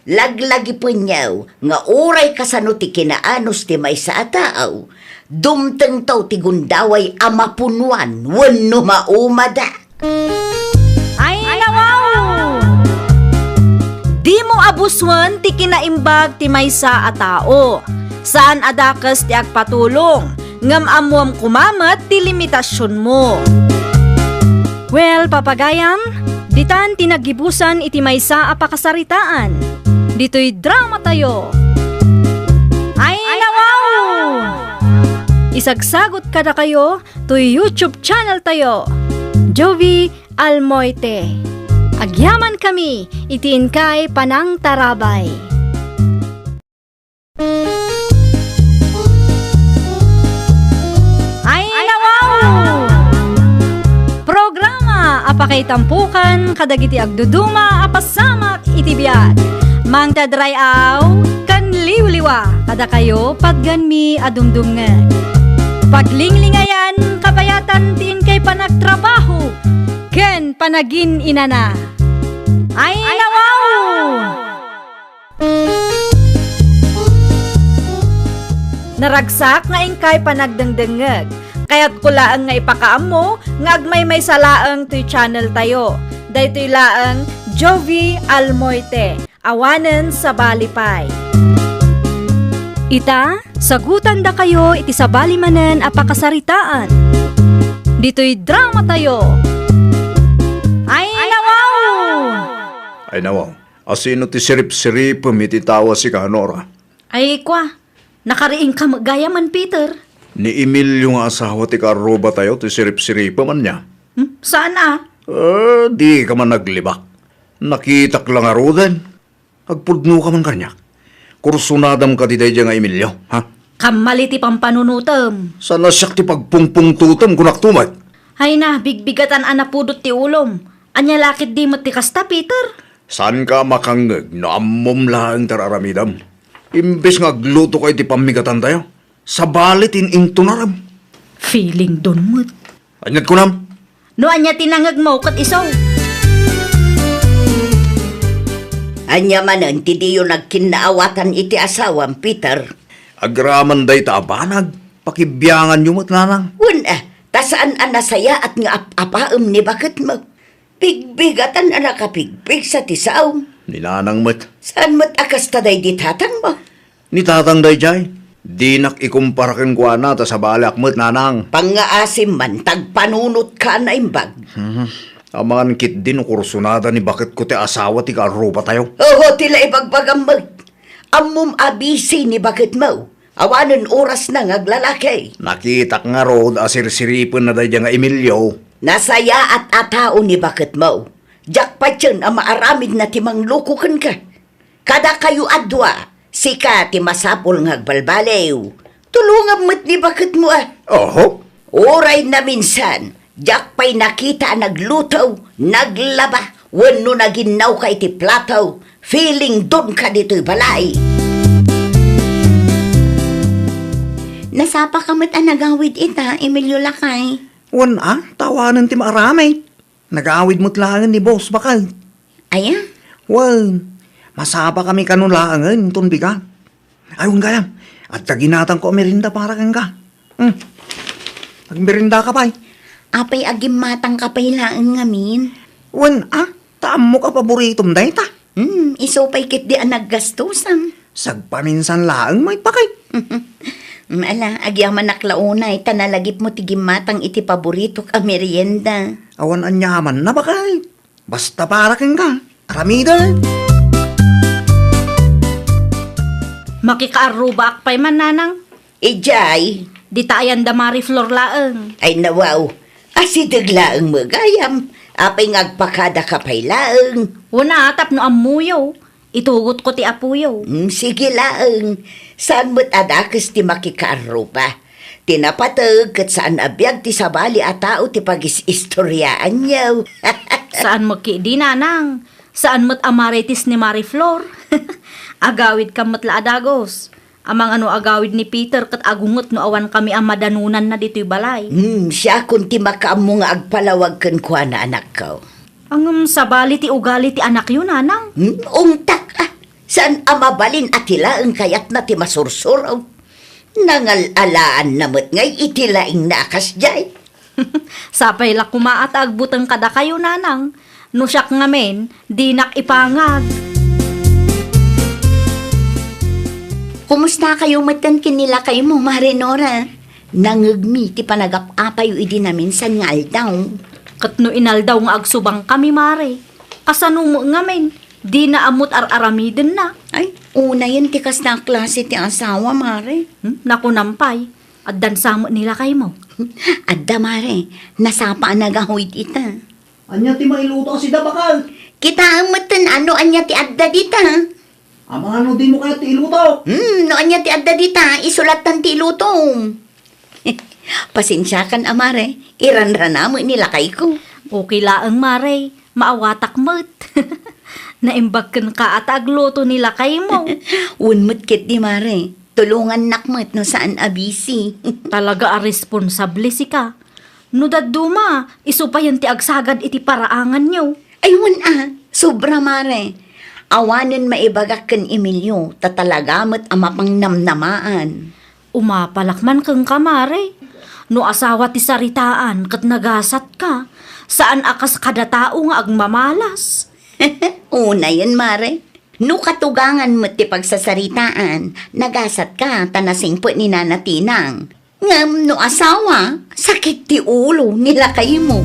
Laglagi po niyaw, nga oray kasano ti kinaanos ti may sa ataaw. Dumteng taw ti gundaway amapunuan, wano maumada. Ay, nawaw! Di mo abuswan ti kinaimbag ti maysa a tao. Saan adakas ti agpatulong? Ngam amuam kumamat ti limitasyon mo. Well, papagayam, ditan tinagibusan iti maysa a pakasaritaan. Dito'y drama tayo. Ay, nawaw! Isagsagot kada kayo to YouTube channel tayo. Jovi Almoite. Agyaman kami, itiin kay Panang Tarabay. Ay, nawaw! Programa apakay tampukan kadagiti agduduma apasamak itibiyat. Mang tadrayaw kan liwliwa kada kayo pagganmi adumdumngeg. Paglinglingayan kapayatan tin kay panagtrabaho ken panagin inana. Ay, nawaw! Naragsak nga ingkay panagdengdengeg. Kaya't kulaang nga ipakaam mo, nga agmay may salaang to'y channel tayo. Daytoy laang Jovi Almoite, awanen sa balipay. Ita, sagutan da kayo iti sabali manen a pakasaritaan. Dito'y drama tayo. Ay, nawaw! Ay nawaw, asino ti sirip-sirip mititawa si Kanora. Ay, kwa. Nakariing ka magayaman, Peter. Ni Emilio nga asawa ti karoba tayo ti sirip-sirip man niya. Saan Di ka man naglibak. Nakitak lang arudan. Agpudno ka man kanya. Kursunadam ka di nga Emilio, ha? Kamaliti pang panunutam. Sana siyak ti pagpungpung tutam kunaktumad. Hay na, bigbigatan anapudot ti ulom. Anya lakit di mo ti kasta, Peter. Saan ka makangag na ammom lang tararamidam? Imbes nga gluto kayo ti pamigatan tayo. Sa balit in-intunaram. Feeling dun mo. Anyat ko nam. No, anya tinangag mo kat isaw. Anya manan, ti diyo nagkinaawatan iti asawam, Peter. Agraman day taabanag. Pakibiyangan nyo mo't nanang. Tasaan anasaya at nga apaam ni bakit mo? Bigbigatan anakapigbig sa tisaw. Ni nanang mo't. Saan mo't akas taday di tatang mo? Ni tatang day jay. Di nak ikumpara kang kuwana ta sa balak mo't nanang. Pangaasim man, tagpanunot ka na imbag. Amangan kit din kursunada ni bakit ko ti asawa ti karupa tayo. Oo, tila ibagbagam mo. Amum abisi ni bakit mo. Awanan oras na ngaglalaki. Nakitak nga rod asirsiripon na day nga Emilio. Nasaya at atao ni bakit mo. Jak pa dyan ang maaramid na timang lukukan ka. Kada kayo adwa, sika ti masapol ngagbalbalew. Tulungan mo't ni bakit mo Oho. Oray na minsan, jak pa'y nakita naglutaw, naglaba, wano naginaw ka iti plataw, feeling doon ka dito'y balay. Nasapa ka mo't anagawid ita, Emilio Lakay. Tawanan ti maaramay. Nag-aawid mo't langan ni boss bakal. Aya? Masaba kami kanulangan, tunbiga. Ayun gayam, at kaginatang ko merinda para kang ka. Nagmerinda ka pa Apay agim matang kapailaan ngamin. Taam mo ka paboritom day ta. Iso pa'y kit di ang naggastusan. Sagpaminsan laang may pakay. Ala, agyaman naklaunay, tanalagip mo tigimatang iti paborito ka merienda. Awan anyaman na bakay. Basta para kang ka. Aramida. Makikaarubak pa'y man, nanang. Ijay, Di tayan da Mari Flor laang. ay nawaw, asidag laang magayam, Apay ngagpakada ka pay laeng. Una atap no amuyo. Itugot ko ti apuyo. Sige laeng. Saan mo't adakas ti makikaaro pa? Tinapatag kat saan abiyag ti sabali a tao ti pagis-istoryaan niyaw. Saan mo ki di nanang? Saan mo't amaritis ni Mariflor? Agawid ka mo't laadagos. Amang ano agawid ni Peter kat agungot no awan kami ang madanunan na dito'y balay. Siya kung ti makaam nga agpalawag kan kuha na anak ko. Ang sabali ti ugali ti anak yun, nanang. Ungtak saan amabalin at tilaang kayat na ti masursuraw. Nangalalaan namot ngay itilaing nakas jay. Sapay la kumaat agbutang kada kayo, nanang. No siyak ngamen, di nak ipangag. Kumusta kayo matan kinila kayo mo, Marinora? Nangagmi ti panagap-apayo idi namin sa ngaldaw. Kat no inaldaw nga agsubang kami, mare. Kasano mo ngamen, di na amot ar-aramiden na. Ay, una yun tikas na klase ti asawa, Mare. Naku nampay, at dansamo nila kayo mo. Adda, Mare, nasapa nagahoy ita. Anya ti mailuto si Dabakal. Kita ang matan ano anya ti adda dita. Amang ano di mo kaya ti iluto? No anya ti adda dita, isulatan ti ilutong. Pasensya kan, Amare, iranrana mo nila kay ko. Okay laang, mare. Maawatak mo't. Naimbagkan ka at agluto nila kayo mo. Unmut kit di, Mare. Tulungan nakmat no saan abisi. Talaga a responsable si ka. No daduma, iso pa yan ti agsagad iti paraangan nyo. Ayun sobra, Mare. Awanan maibagak kan Emilio, tatalagamot amapang namnamaan. Umapalakman kang kamare. No asawa ti saritaan kat nagasat ka. Saan akas kada tao nga agmamalas? Una yun, Mare. No katugangan mo ti pagsasaritaan, nagasat ka tanasing po ni Nanatinang. Ngam no asawa, sakit ti ulo nila kayo mo.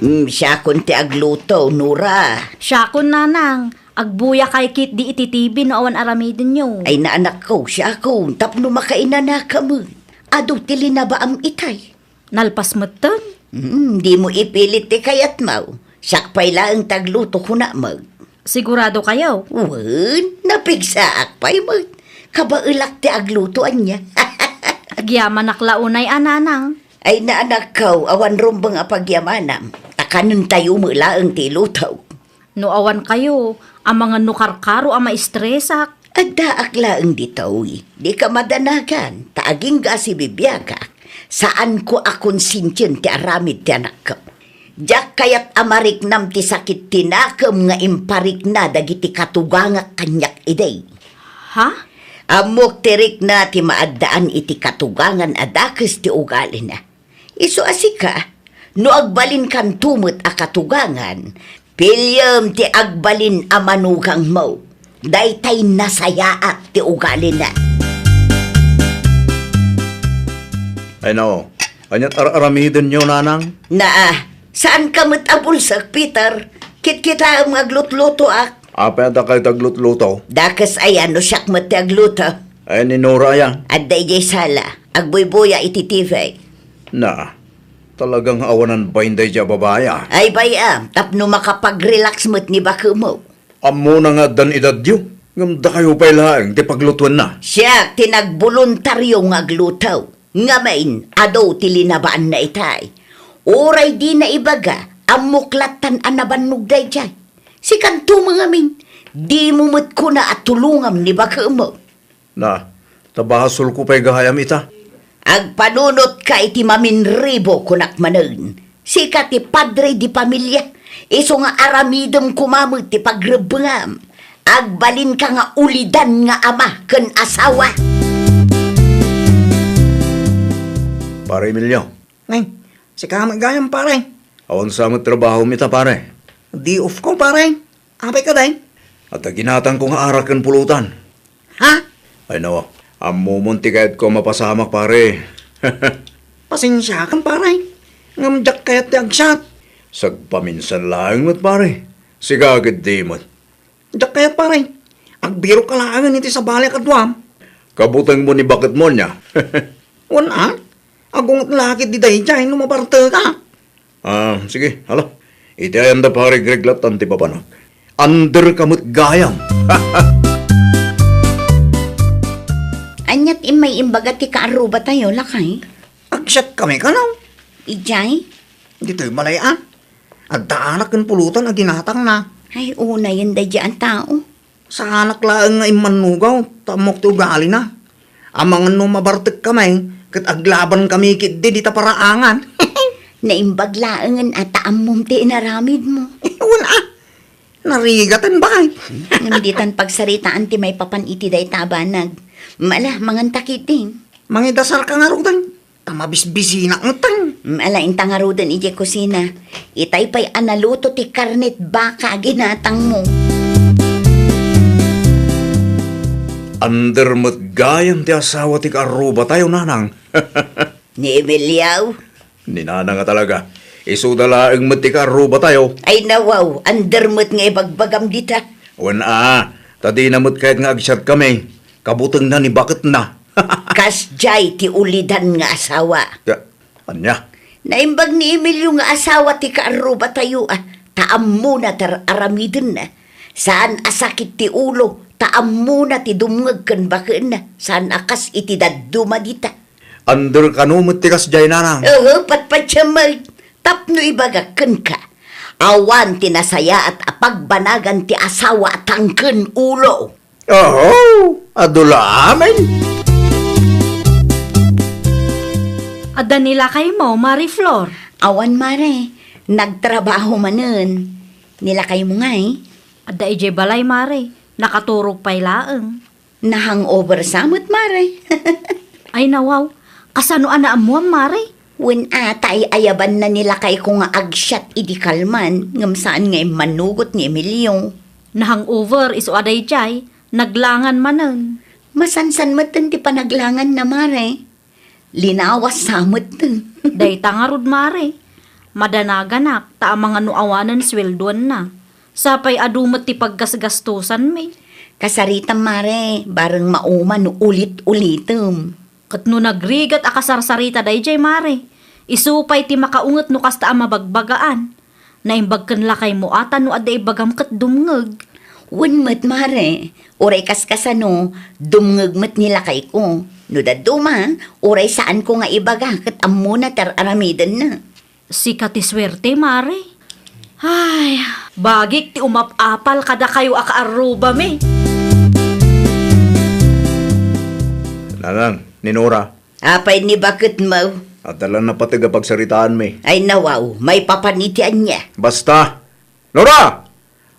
Siya kung ti agluto, Nora. Siya kun nanang, agbuya kay kit di ititibi no awan aramidin nyo. Ay naanak ko, siya kung tapno makainana ka mo. Ado tili na ba am itay? Nalpas mo ton? Di mo ipilit ti kayat mau. Siyak pa'y laang tagluto ko na mag. Sigurado kayo? Wan, napigsaak pa'y mag. Kabailak ti aglutoan niya. Agyaman naklaunay ananang. Ay naanak ko, awan rumbang apagyamanam. Takanon tayo mo laang ti lutaw. No awan kayo, ang mga nukarkaro ang maistresak. Adda aklaang ditaw, di ka madanagan, taaging ga si bibiyaka. Saan ko akong sinsyon ti aramid ti anak ko. Diyak kayat amarik nam ti sakit tinakam nga imparik na dagiti katuganga kanyak iday. Ha? Amok tirik na ti maaddaan iti katugangan adakas ti ugali na. Iso asika, no agbalin kan tumot a katugangan, pilyam ti agbalin a manugang mo. Daytay nasayaat ti ugali na. Ay no, anyat aramidin nyo, nanang? Saan ka matabulsak, Peter? Kit-kita ang maglutluto ak. Apa da kayo taglut-luto? Dakas ayan no siyak matagluto. Ay ni Nora yan. At dayjay sala, agboy-boya iti TV. Na, talagang awanan ba hindi dya babaya? Ay bayam, tapno makapag-relax mo't ni baka mo. Amo na nga dan edad yu. Ngamda kayo pa'y laang, di paglutuan na. Siya, tinagboluntaryo nga glutaw. Ngamain, adaw tilinabaan na itay. Oray di na ibaga, amuklatan anabannog day jay. Si kanto mga min, di mumut ko na at tulungam ni baka mo. Na, tabahasol ko pa'y gahayam ita. Agpanunot ka iti maminribo kunak manan. Si ka ti padre di pamilya. Iso nga aramidom kumamot ti pagrebengam. Agbalin ka nga ulidan nga ama ken asawa. Pare Emilio. Ay, si kamag gayam pare. Awan sa mga trabaho mita pare. Di off ko pare. Apay ka day. At ginatang kong arakan pulutan. Ha? Ay nawa, amumunti kahit ko mapasamak pare. Pasensya kan pare. Ngamjak kaya ti agsat. Sagpaminsan lang mat pare. Sigagad di mat. Jak kaya pare. Agbiro ka lang iti sa balik at wam. Kabutang mo ni bakit mo niya. Wana? Agong lakit di day dyan, lumaparte ka. Sige, hala. Iti ayam da pare greglat tanti papanak. Under kamut gayam. Anyat imay imbaga ti kaaruba tayo, lakay. Agsyat kami ka na. Ijay? Dito'y malaya. At daanak ng pulutan at dinatang na. Ay, una yan day ang tao. Sa anak laang nga imanugaw, tamok ti ugali na. Amangan no mabartek kami, kat aglaban kami kit di ta paraangan. Naimbaglaangan at taamom ti inaramid mo. Wala. Narigatan ba kay? Namiditan pagsaritaan ti may papan iti day tabanag. Mala, mangan takiting. Mangidasar ka nga rutan. Tamabisbisina ang tan. Mala, intangarudan iti kusina. Itay pa'y analuto ti karnet baka ginatang mo. Under mat gayam ti asawa ti karuba tayo, nanang. Ni Emilio? Ni nanang nga talaga. Isudalaang mat ti karuba tayo. Ay nawaw, undermot nga ibagbagam dita. Wana, tadi na mat kahit nga agsyat kami. Kabutang na ni bakit na. Kasjay ti ulidan nga asawa. Anya? Naimbag ni Emilio nga asawa ti kaaruba tayo taam muna tar aramidin na. Saan asakit ti ulo, taam muna ti dumngag kan baken na. Saan akas iti dadduma dita. Under kanumot ti kasjay, nanang. Oo, patpatsyamay. Tapno ibagaken ka. Awan ti nasaya at apagbanagan ti asawa at tangken ulo. Adula amin. Ada nila kay mo, Marie Flor. Awan mare, nagtrabaho manen. Nila kayo mo nga Ada ije balay, Mare. Nakaturog pa'y laeng. Nahangover samot mare. Ay nawaw, kasano ana amuam, Mare? When atay ayaban na nila kay kung nga agsyat idi kalman, ngam saan nga manugot ni Emilio. Nahangover iso aday jay, naglangan manen. Masansan matan ti panaglangan na mare. Linawas samot ten. Day tangarod, Mare. Madanaganak, ta mga nuawanan sweldoan na. Sapay adumat ti paggasgastusan may. Kasaritam mare, bareng mauman no ulit-ulitem. Kat no nagrigat akasarsarita day jay, Mare. Isupay ti makaunget no kasta mabagbagaan. Naimbagkan lakay mo ata no aday bagam kat dumngeg. Wenmet mare, oray kaskasano, dumngeg met nila kay ko. No daduma, oray saan ko nga ibaga kat amuna tar aramiden na. Sika ti swerte, Mare. Ay, bagik ti umapapal kada kayo akaaruba me. Nanang, ni Nora. Apay ni bakit mo? At talang napatiga pagsaritaan may. Ay nawaw, may papanitian niya. Basta! Nora!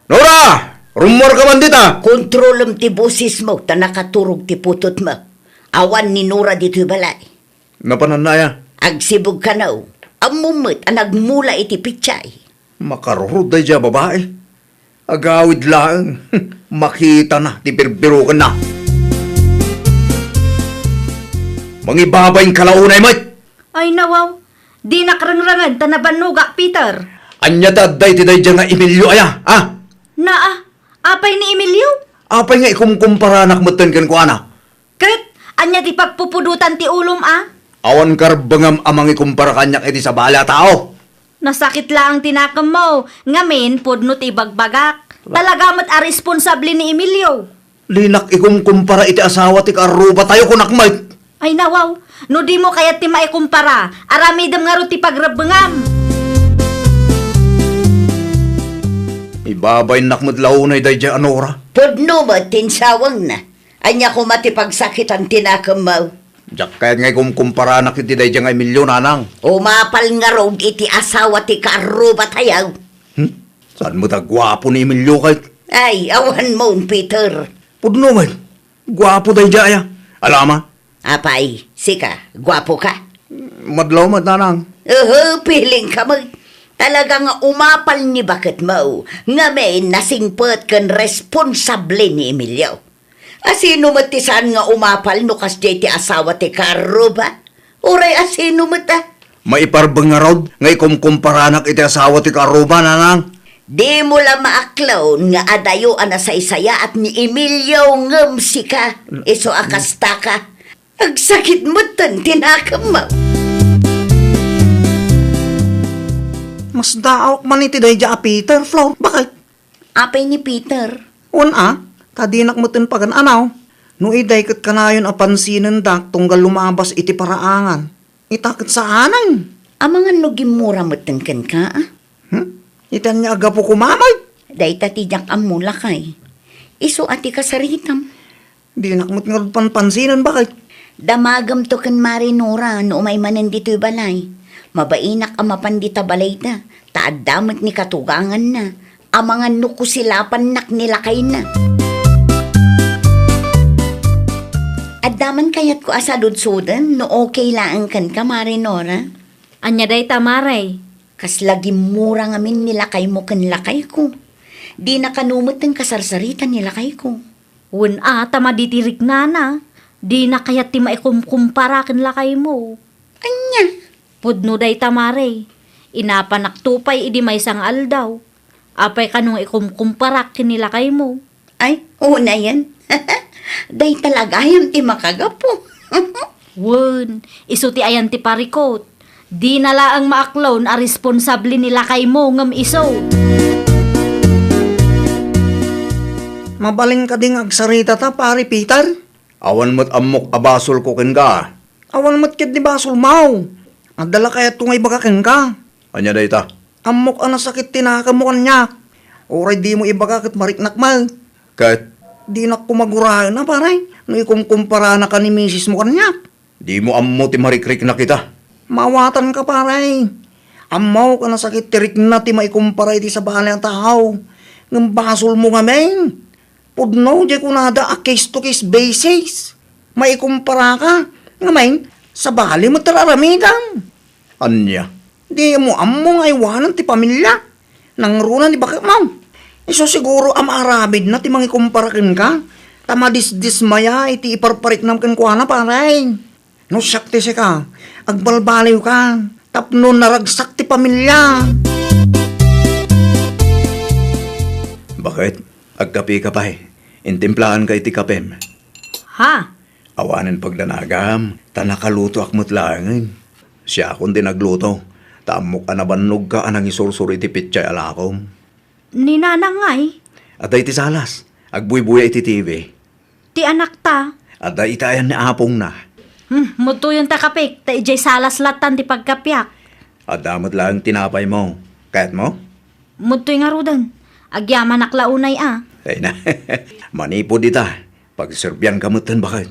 Nora! Rumor ka man dita! Kontrolem ti busis mo, ta nakaturog ti putot mo. Awan ni Nora dito'y balay. Napananaya. Agsibog ka na amumit ang nagmula iti pichay. Makarurod day dya babae. Agawid lang. Makita na, ti birbiro ka na. Mangibabayin kalaunay, mate! Ay nawaw, di nakrangrangan tanabanugak, Peter. Anya daday ti day dya nga Emilio aya, ha? Naa, apay ni Emilio? Apay nga ikumkumpara nakmatan kan ko ana. Ket, anya di pagpupudutan ti ulom Awan karbangam amang ikumpara kanyak iti sa bala tao. Nasakit lang tinakam mo, ngamin pudno ti bagbagak. Talaga mat a responsable ni Emilio. Linak ikumkumpara iti asawa ti karuba tayo kunakmay. Ay nawaw, no di mo kaya ti maikumpara, aramidam nga ro ti pagrabangam. Ibabay nakmadlaunay day dya anora. Pudno ba tinsawang na? Anya ko matipagsakit ang tinakam mo. Diyak kaya nga ikumkumpara nak iti day dya nga Emilio, nanang. Umapal nga road iti asawa ti karuba tayaw. Saan mo ta gwapo ni Emilio kahit? Ay, awan mo, Peter. Pudno man, gwapo day dya aya. Alama? Apay, sika, gwapo ka. Madlaw man, nanang. Piling ka mo. Talaga nga umapal ni bakit mo. Nga may nasingpet kan responsable ni Emilio. Asino matisan nga umapal no kas ti asawa ti karuba? Uray asino mata? Maiparbang nga raw nga ikumkumparanak iti asawa ti karuba, nanang. Di mo lang maaklaw nga adayo ana sa isaya at ni Emilio ngem sika. Iso akasta ka. Agsakit mo tan tinakam mo. Mas daawak man iti day ja Peter, Flor. Bakit? Apay ni Peter. Kadinak mo tin pagan anaw. No iday kat kanayon apansinan dak tunggal lumabas iti paraangan. Itakit sa anan. Amangan no gimura moten ken ka, ah? Itan niya aga po kumamay. Day tatijak amula kay. Iso ati kasaritam. Di nakmut nga panpansinan, bakit? Damagam to ken Marinora no umay manan dito'y balay. Mabainak ang mapandita balay na. Taadamot ni katugangan na. Amangan no kusilapan nak nilakay na. Addaman kayat ko asadod-sodan no okay lang kan ka, Marinora. Anya day tamaray. Kas lagi mura ngamin nilakay mo kan lakay ko. Di nakanumot ng kasarsaritan nilakay ko. Tama ditirik na. Di na kayat ti maikumkumpara ken lakay mo. Anya? Pudno day tamaray. Inapanak tupay idi may sang aldaw. Apay kanong ikumkumpara ken nilakay mo. Ay, una yan. Day talaga yung ti makagapo. Iso ti ayan ti parikot. Di nala ang maaklon a responsable nila kay mo ngam iso. Mabaling ka ding agsarita ta, pare Peter. Awan mo't amok abasol ko ken ka. Awan mat kit di basol mau. Adala kaya tungay baka ken ka. Anya day ta? Amok ang nasakit tinakamukan niya. Oray di mo ibaga kat mariknak mal. Kahit Di na kumagurahan na, pare. No ikumkumpara na ka ni misis mo kanya. di mo ammo ti marikrik na kita. Mawatan ka, pare. Amaw ka nasakit tirik na ti maikumpara iti sa bahala ang tao. Ng basol mo ngamen. Pudno, di ko nada a case-to-case basis. Maikumpara ka. Ngamen, sa bali mo tararamidan. Anya? Di mo ammo nga iwanan ti pamilya. Nangrunan di bakit mo. Iso siguro arabid na ti mangikumparakin ka. Tamadis-dismaya iti iparparik nam ken kuana paray. No sakti si ka. Agbalbaliw ka. Tapno naragsak ti pamilya. Bakit? Agkapi ka pa Intimplahan ka iti kapem. Ha? Awanen pagdanagam. Tanakaluto akmot langin. Siya akong dinagluto. Tamok anabanog ka anang isursur iti pitchay alakom. Ni nanangay. At iti salas. Agbuy-buya iti TV. Ti anak ta. At itayan ni apong na. Muto yung takapik. Ta ijay salas latan ti pagkapyak. At damot lang tinapay mo. Kahit mo? Muto yung arudan. Agyaman naklaunay Ay na. Manipod ita. Pagserbyan kamutan bakit?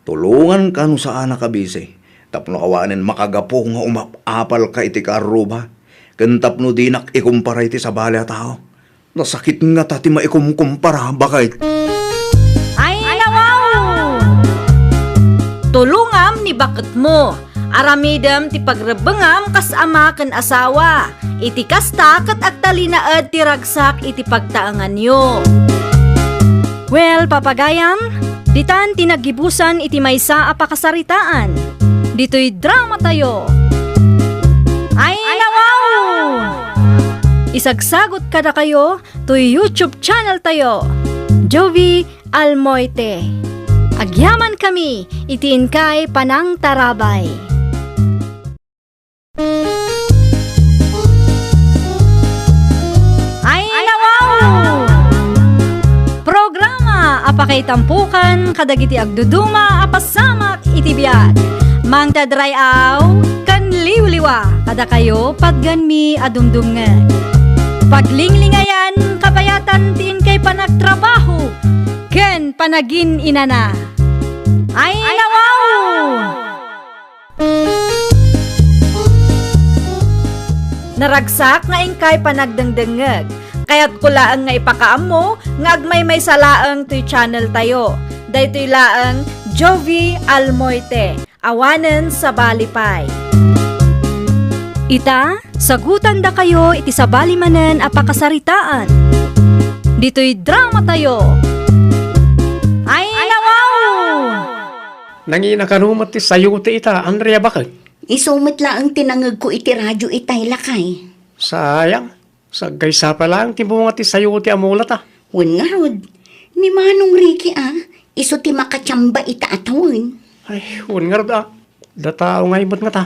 Tulungan ka no sa anak kabisi. Tapno kawanin makagapo nga umapapal ka iti karuba. Kantapno dinak ikumpara iti sa bali a tao. Nasakit nga tati maikumkumpara bakit? Ay, nawaw! Tulungam ni bakit mo. Aramidam ti pagrebengam kas ama ken asawa. Iti kasta ket agtalinaed ti ragsak iti pagtaangan nyo. Well, papagayam, ditan tinagibusan iti maysa a pakasaritaan. Dito'y drama tayo. Ay, nawaw! Isagsagot kada kayo to YouTube channel tayo. Jovi Almoite. Agyaman kami, itiin kay Panang Tarabay. Ay, nawaw! Programa apakay tampukan kadagiti agduduma apasamak itibiyat. Mang tadrayaw kan liwliwa kada kayo pagganmi adumdumngan. Paglinglingayan kapayatan tiin kay panagtrabaho ken panagin inana. Ay, nawaw! Naragsak nga ingkay panagdengdengeg. Kaya't kulaang nga ipakaam mo, nga agmay may salaang to'y channel tayo. Daytoy laang Jovi Almoite. Awanen sa Balipay. Ita, sagutan da kayo iti sabali manen a pakasaritaan. Dito'y drama tayo. Ay, nawaw! Nangina kanumat ti sayo ti ita, Andrea bakit? Isumit lang ang tinangag ko iti radyo itay lakay. Sayang. Sagaysa pa lang ti bunga ti sayo ti amulat Wen nga rod, ni Manong Ricky iso ti makatsamba ita atawin. Ay, un nga rin Datao nga imot nga ta.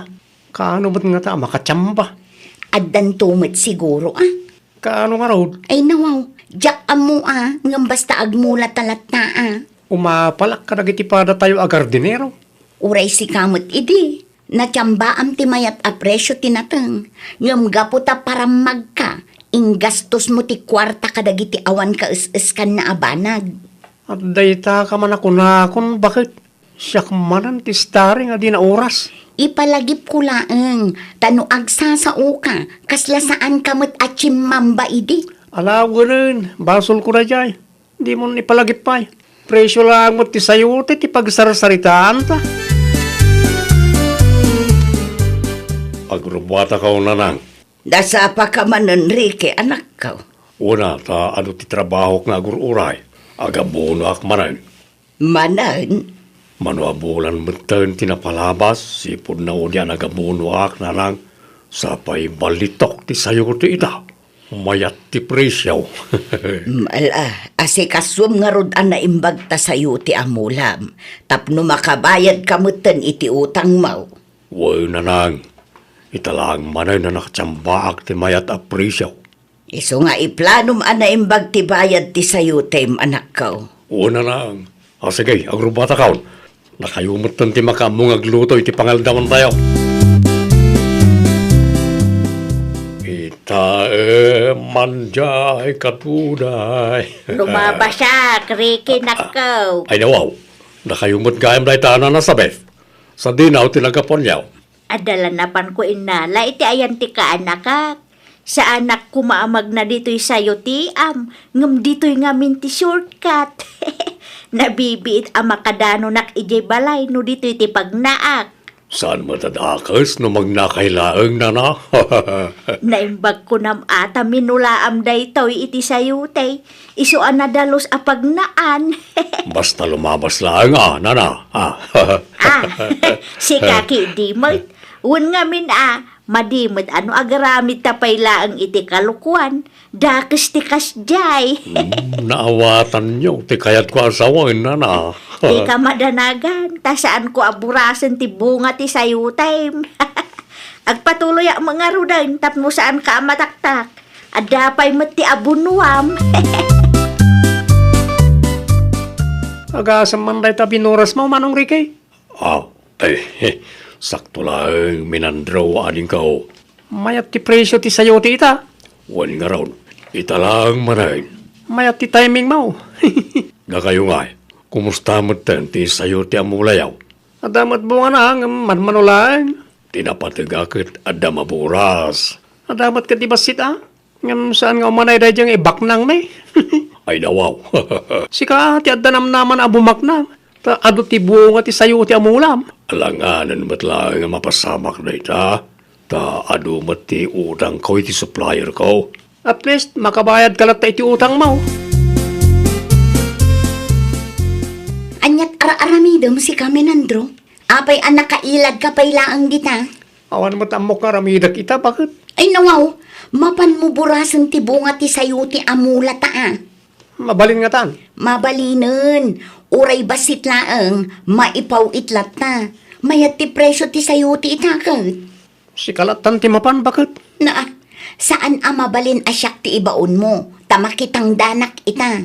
Kaano ba't nga ta? Makatsamba. addan tumit siguro Kaano nga raw? Ay nawaw, jak amo ngam basta agmula talat na Umapalak ka nagitipada tayo agardinero. Uray si kamot idi. Natyamba am timayat a presyo tinateng. Ngam gaputa para magka. Ingastos mo ti kwarta kadagiti awan ka is kan na abanag. At dayta ka man ako na kung bakit siyak manan ti starring adi na oras. Ipalagip ko laeng. Tano agsasao ka. Kasla saan kamot at mamba idi. Alaw ganun, basol ko na jay. Di mo ipalagip pa. Presyo lang mo ti sayote ti pagsarsaritaan ta. Agrubata ka nanang. Dasa pa ka man, Enrique, anak ka. Una, ta ano ti trabaho nga agururay. Agabono ak manan. Manan? Manuabulan meten tinapalabas, sipod na udyan agabono ak na lang. Sapay balitok ti sayote ita. Mayat ti presyaw. Mala, asikaswam nga rod na imbag ta sayo ti amulam. Tapno makabayad kamutan iti utang mo. Way nanang. Italang manay na nakatsambaak ti mayat a presyaw. Iso nga iplanom na imbag ti bayad ti sayo tem anak ko. Una lang. Sige, agrubata kaon. Nakayumutan ti makamong agluto iti pangaldawan tayo. Manjay katunay. Lumaba siya, Ricky nakaw. Ay nawaw, nakayumot gayam day tanan na sabeth. Sa dinaw tinagapon yaw. Adalanapan ko inala, iti ayan ti kaanakak. Sa anak ko maamag na dito'y sayo ti ngam dito'y ngamin ti shortcut. Nabibiit ang makadano nak ijay balay no dito'y ti pagnaak. Saan matadakas no magnakailaang na na? Naimbag ko nam ata minulaam daytoy iti sayutay. Isuan na dalos apagnaan. Basta lumabas lang nana. Si kaki dimot. Un ngamin madimot ano agaramit tapay laang iti kalukuan. Dakes ti kasjay. Naawatan nyo, ti kayat ko asawain nana. Di ka madanagan, tasaan ko aburasan ti bunga ti sayutay. Agpatuloy ang mga rudan, tapno saan ka mataktak. Adapay mo ti abunuam. Agasam man day binuras mo, Manong Ricky? Sakto lang, minandraw ading kao. Mayat ti presyo ti sayote ita. Wan nga raon, ita lang manayin. Mayat ti timing mo. Nakayo nga, kumusta mo ti sayote amulayaw? Adamat bunga na, manmanulaan. Tinapatigakit ada maburas. Adamat ka di basit Ngam saan nga umanay day diyang ibaknang may? Ay nawaw. Sika ti adanam naman abumaknang. Ta ado ti bunga ti sayote amulam. Alanganan mat lang nga mapasamak na ita. Ta ado mat ti utang ko iti supplier ko. At least makabayad ka lang iti utang mo. Anyat ara-aramidom si kami nandro. Apay anak kailag ka pay laang dita. Awan mo tamok nga ramidak kita, bakit? Ay nawaw, mapan mo burasan ti bunga ti sayuti amula ta Mabalin nga tan. Mabalinen, uray basit laang, maipaw itlat na. Mayat ti presyo ti sayuti itakat. Si kalatan ti mapan, bakit? Na, saan mabalin asyak ti ibaon mo? Tamakitang danak ita.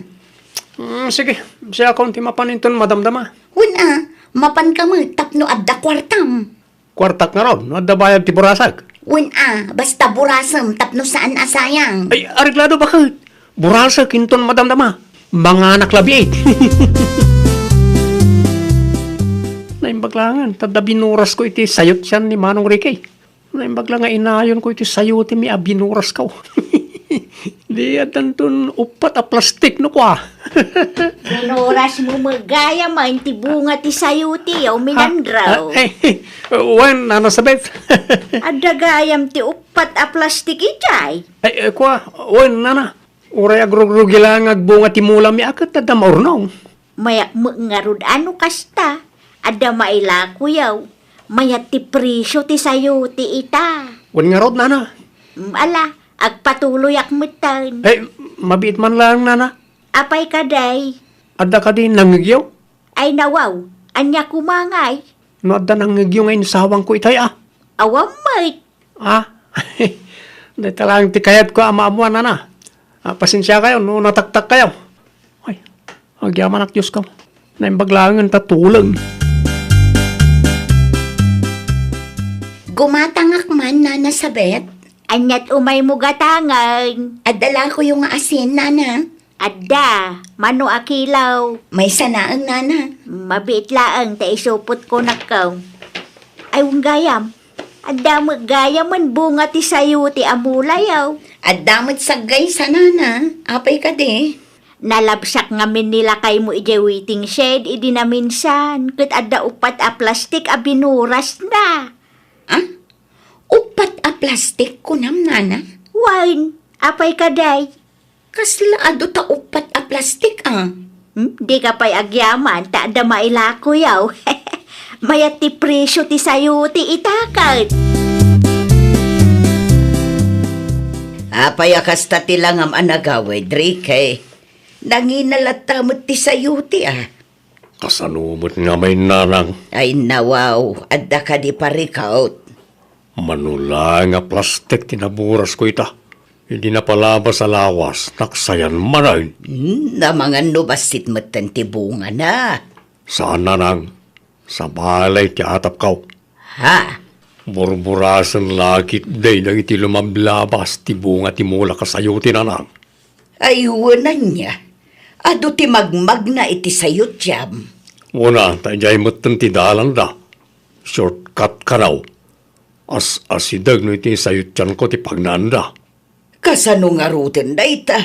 Sige, siya akong ti mapaninton madamdama. Wala, mapan ka mo, tapno adda kwartam. Kwartak nga ron, adda bayag ti burasag. Wala, basta burasam, tapno saan asayang. Ay, ariglado bakit? Burasag, kinton madamdama. Mga anak labi 8. Naimbaglangan, tada binuras ko iti sayot siyan ni Manong Ricky. Naimbaglangan, inayon ko iti sayot mi binuras ko. Di adan upat a plastik no kwa. Binuras mo magaya man ti bunga ti sayuti o minandraw. Wen, nanasabit. Adda gayam ti upat a plastik ijay. Ay, kwa, wen, nana. Uray agrugi lang agbunga ti mula mi akat adda maurnong. Mayak ngarud ano kasta. Adda maila kuyaw. Mayat ti presyo ti sayuti ita. Wen nga rod, nana. Ala, agpatuloy akmutan. Ay, mabit man lang, nana. Apay kaday. Adda ka din nangigyaw? Ay nawaw, anya kumangay. No, adda nangigyaw ngayon sawang ko itay, Awam mait. Dahil talang ti kayat ko amaamuan na. Pasensya kayo, no nataktak kayo. Ay, agyaman ak Diyos ko. Naimbaglangan tatulang. Gumatangak man, Nana Sabet. Anyat umay mo gatangan. Adala ko yung asin, Nana. Adda, mano akilaw. May sanaang, Nana. Mabit laang ta isupot ko na kaw. Ay, gayam. Adda mo gayam man bunga ti sayo ti amulayaw. At damot sagay sa Nana. Apay ka di. Nalabsak ngamin nila kay mo ije waiting shed, idi na minsan. Kat adda upat a plastik a binuras na. Ah? Upat a plastik ko nam, Nana. Wine, apay kaday. Kasla ado ta upat a plastik, ah. Di ka pa'y agyaman, ta adda mailako yaw. Mayat ti presyo ti sayo ti itakat. Apay akasta ti lang am anagaway, Drake. Nanginalat ti sayuti Kasanumot nga may nanang. Ay nawaw, adda ka di parikaot. Manula nga plastik tinaburas ko ita. Hindi na palabas sa lawas. Naksayan manayin. Na mga nubasit matan ti bunga na. Saan nanang? Sa balay ti atap kaw. Ha? Burburasan lakit day nang iti lumablabas ti bunga ti mula kasayo ti nanang. Ay wanan niya. Ado ti magmag na iti sayot jam. Una, tayo matan ti dalan da. Shortcut ka raw. Asidag no iti sayot tiyan ko ti pagnanda. Kasano nga ruten da ita?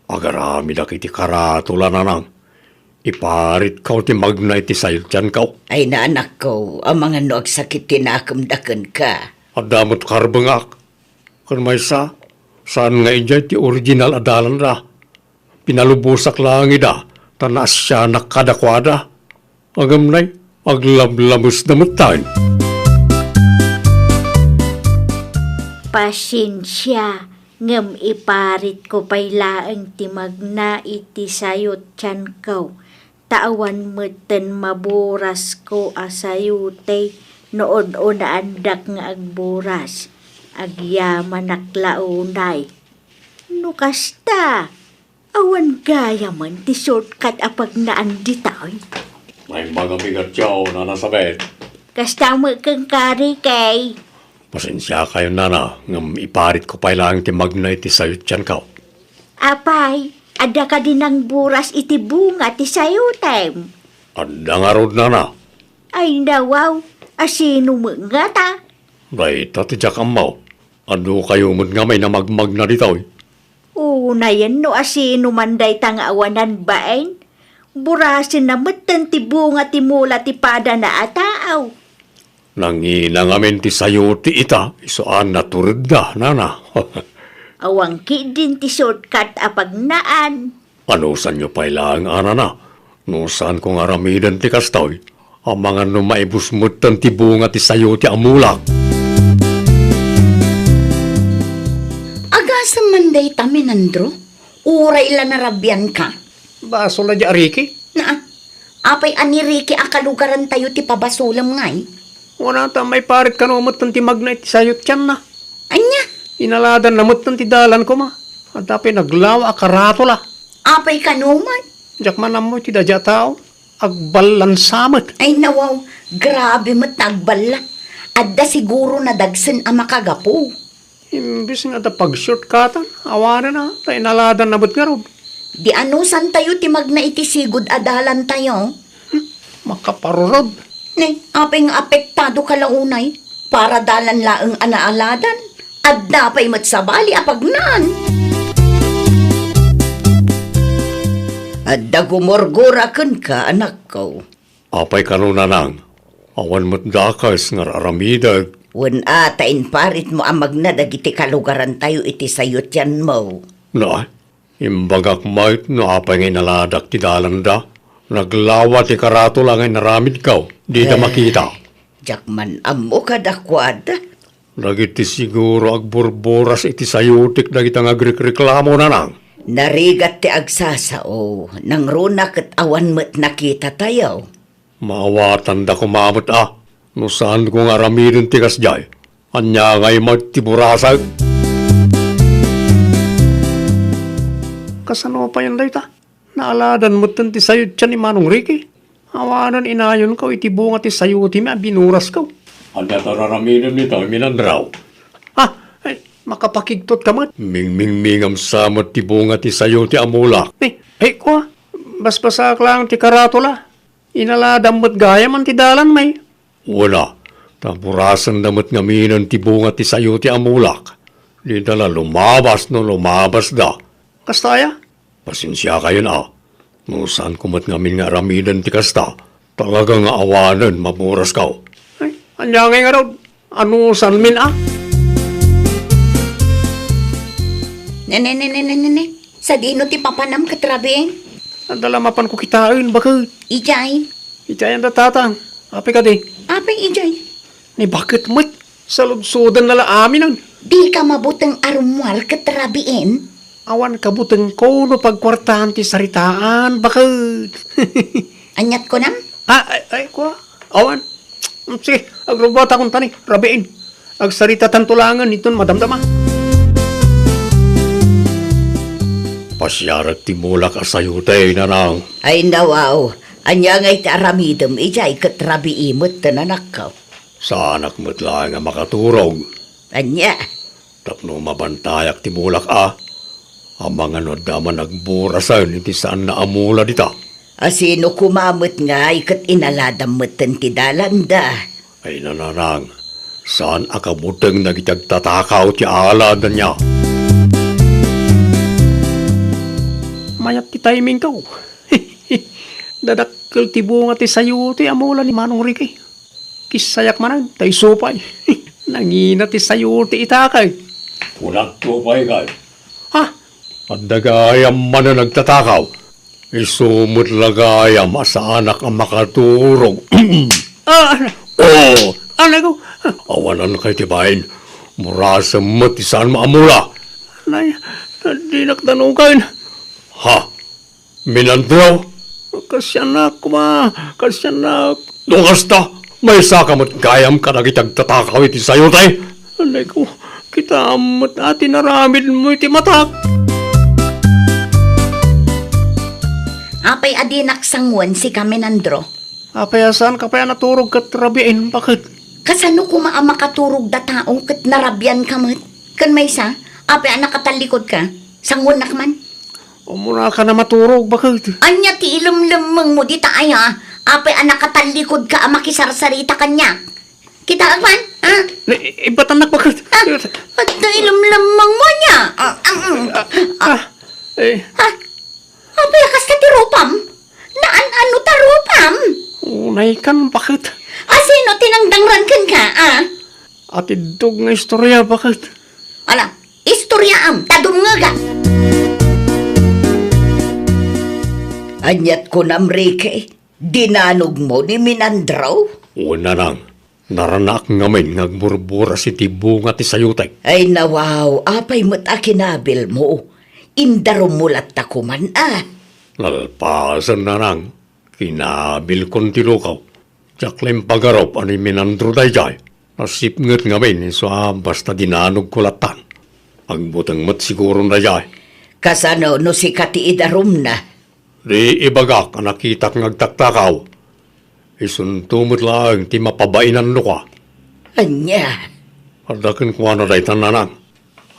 Agarami na kiti karatula nanang. Iparit ka ti magna iti sayot tiyan ka. Ay naanak ko, ang mga no agsakit tinakamdakan ka. Adamot karbangak. Kan may saan nga ijay ti original adalan ra. Pinalubusak lang ida, tanas siya nakadakwada. Agam na'y, aglablabos na matayin. Pasensya, ngam iparit ko pa'y laang ti magna iti sayot tiyan kaw. Tawan meten maburas ko asayute noon o naandak nga agburas. Agyaman naklaunay. No kasta, awan gaya man ti shortcut apag naandi tayo. May mga bigat siyaw na nasabit. Kasta mo kang kari kay. Pasensya kayo nana, ngam iparit ko pa lang ti magna iti sayot tiyan ka. Apay, ada ka din ng buras iti bunga ti sayutem. Adda nga rod nana. Ay nawaw, asino mo nga ta? Day tatidyak amaw. Ado kayo mo nga may namagmag na dito. Una yan no asino manday tang awanan baen. Burasin na matan ti bunga ti mula ti pada na ataaw. Nanginangamin ti sayo ti ita, isoan naturid na, nana. Awang ki din ti shortcut apag naan. Ano san nyo pa ilang anana? No saan kong aramidan ti kastoy? Ang mga numaibusmutan ti bunga ti sayo ti amulak. Agasam manday tamin, Andro. Uray la narabyan ka. Baso na di Ariki? Na, apay ani Ricky akalugaran tayo ti pabasulam ngay. Wala ta may parit ka numutan ti magna iti sayo tiyan na. Anya, Inaladan namutan ti dalan ko ma. At dapat naglawa akaratula. apay ka naman. Diyak man mo ti dadya tao. Agbalan samat. Ay nawaw, grabe mo't nagbala. Adda siguro na dagsan ang makagapo. Imbis nga da pag-shortcutan, awanan na, tayo naladan na ba't nga rob. Di ano san tayo ti magna iti sigud adalan tayo? Makaparurod. Ne, apay nga apektado ka launay. Para dalan laeng anaaladan. Adda pa'y matsabali apagnan. Adda gumorgurakan ka, anak ko. Apay kanuna nang, awan mo't dakas nga raramidag. Wen atain parit mo ang magnadag iti kalugaran tayo iti sayot yan mo. Na, imbagak mait no apay ngay naladak ti dalan da. Naglawa ti karato lang ay naramid kaw. Di da makita. Jakman amo kadakwada. Nagiti siguro agburburas iti sayutik na kitang agreklamo na nang. Narigat ti agsasao. Nang runak at awan mo't nakita tayo. Maawatan da kumamot No saan ko nga ramidin ti kasjay. Anya ngay magtiburasag. Kasano pa yan dayta? Naaladan mo ti sayot siya ni Manong Ricky. Awanan inayon ko iti bunga ti sayuti mi binuras ko. Anda tararaminan nito minandraw. Ha? Ay, makapakigtot ka man. Mingmingmingam samot ti bunga ti sayuti amulak. Ay ko, basbasak lang ti karatula. Inaladam mo't gaya man ti dalan may. Wala. Tapurasan damot ngaminan ti bunga ti sayuti amulak. Di dala lumabas no lumabas da. Kastaya? Pasensya kayo na. No saan kumat ngamin nga ramidan ti kasta. Talaga nga awanan mamuras ka. Ay, anyangay nga raw. Ano saan min Nene. Sa dino ti papanam katrabi. Andala mapan ko kitain. Bakit? Ijay. Itayan da tatang. Api ka di. Apay ijay. Ni bakit mat? Sa lubsodan nala amin ang. Di ka mabutang arumwal katrabiin. Awan kabuteng ko no pagkwartahan ti saritaan. Bakit? Anyat ko nam? Ay, ko. Awan. Sige, agrobot akong tani. Rabiin. Agsarita tantulangan iton madamdama. Pasyarat ti mulak asayutay na nang. Ay nawaw, anya nga'y aramidam, ijay katrabi imot tananak ka. Sa anak mo't lang nga makaturog. Anya, Tapno mabantayak ti mulak Amang ano daman nagburasan iti saan na amula dita. asino kumamot nga ikat inaladam mo't ti dalanda. Ay nananang, saan akabuteng nagitagtatakaw ti aladan niya. Mayat ti timing ka. Dadakkel ti bunga ti sayo ti amula ni Manong Ricky. Kisayak manan, tay supay. Nangina ti sayo ti itakay. Kulang supay kay. Ha? Pandagayam man na nagtatakaw. Isumot lagayam asa anak ang makaturog. Ano ko? Awanan kay tibayin. Murasa mo ti saan maamula. Nay, di naktanukan. Ha? Minandraw? Kasyanak ma, kasyanak. Dungasta, may sakamot gayam ka nagitagtatakaw iti sayo tay. Anay ko, kita amot ati naramid mo iti matak. Apay adinak sangwan si Kaminandro. Apayasan ka pa naturog kat rabiin, bakit? Kasano ko makaturog da tao kat narabyan ka mat? Kan may sa, apay anak katalikod ka. Sangwan nakman. Umuna ka na maturog, bakit? Anya ti ilumlumang mo di taaya. Apay anak katalikod ka makisarsarita kanya. Kita akman, ha? Ibatanak, bakit? At ilumlumang mo niya. Apay akas ka ti rupam. Naan-ano ta rupam? Unay kan, bakit? Asino tinangdangran kan ka, Atidog nga istorya, bakit? Ala, istoryaam, tadumngaga. Anyat ko namrike, dinanog mo ni Minandraw? Una nang, naranak ngamin ngagburbura si tibunga ti sayutay. Ay nawaw, apay mo't akinabil mo. Indaro mulat takuman Lalpasan na nang, kinabil kon ti lukaw. Jaklem pagarop ani Minandro dayjay. Nasipnget ngamin so basta dinanog kulatan. Agbutang mat siguro dayjay. Kasano no si kati idarum na. Di ibagak ang nakitak ngagtaktakaw. Isuntumot lang ti mapabainan no ka. Anya, Adakin ko na day tananang.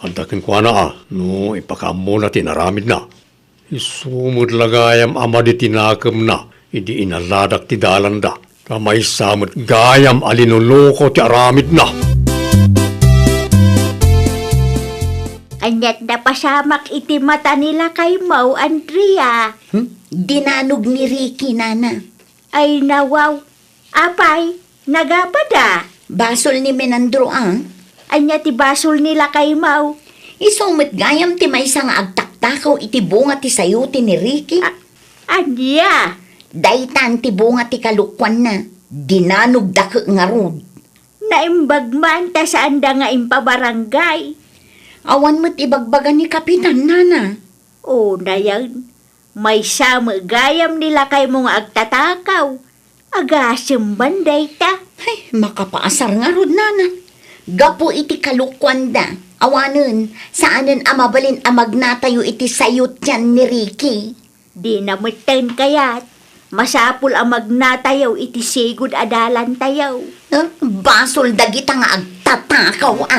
Adakin ko na no ipakamo na tinaramid na. Isumot lagayam ama di tinakam na. Idi inaladak ti dalanda. Kamay samot gayam alinuloko ti aramid na. Anyat na pasamak iti mata nila kay Mau, Andrea. Dinanog ni Ricky, nana. Ay nawaw. Apay, nagapada. Basol ni Minandro, Anya ti basol nila kay Mau. Isumit gayam ti may nga agtaktakaw iti bunga ti sayuti ni Ricky. Anya? Daytan ti bunga ti kalukwan na. Dinanog dako nga rod. Naimbag man ta saan da nga impabarangay. Awan mo't ibagbagan ni Kapitan, nana. O na yan. May samagayam nila kay mong agtatakaw. Agasem banday ta. Ay, makapaasar nga rod, nana. Gapo iti kalukwan da. Awanan, saanan amabalin amagnatayo iti sayot yan ni Ricky? Di na matan kayat. Masapul ang magnatayaw iti sigod adalan tayaw. Basol dagita nga agtatakaw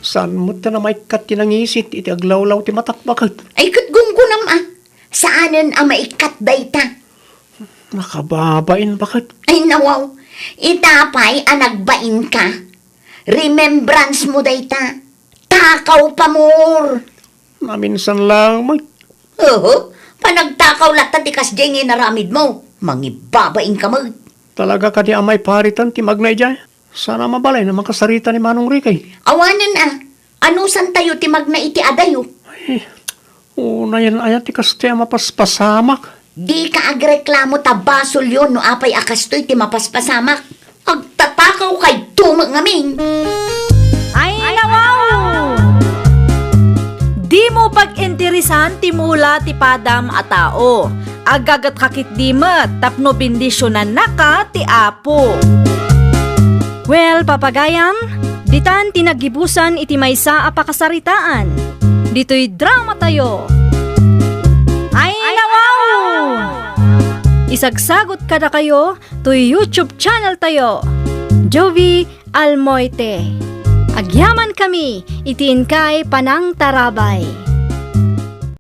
Saan mo ta na may kat tinangisit iti aglawlaw ti matakbakat? Ay kutgunggunam saanan maikat dayta? Nakababain bakit? Ay nawaw, itapay anagbain ka. Remembrance mo dayta. Takaw pa more. Naminsan lang, may Oo, panagtakaw lata di kas jengi naramid mo. Mangibabain ka mo. talaga ka di amay paritan ti magnay jay. Sana mabalay na makasarita ni Manong Rikay. Awanan anusan tayo ti magna iti adayo? Una yan ayat ti kaste mapaspasamak. Di ka agreklamo ta basol yun no apay akastoy ti mapaspasamak. Agtatakaw kay tumag ngamin. Ay, nawaw! Di mo pag-interesan ti mula ti padam a tao. Agagat kakit di met, tapno bindisyonan na ka ti apo. Well, papagayam, ditan tinagibusan iti maysa a pakasaritaan. Dito'y drama tayo. Ay, nawaw! Isagsagot kada kayo to YouTube channel tayo. Jovi Almoite. Agyaman kami, itiin kay Panang Tarabay.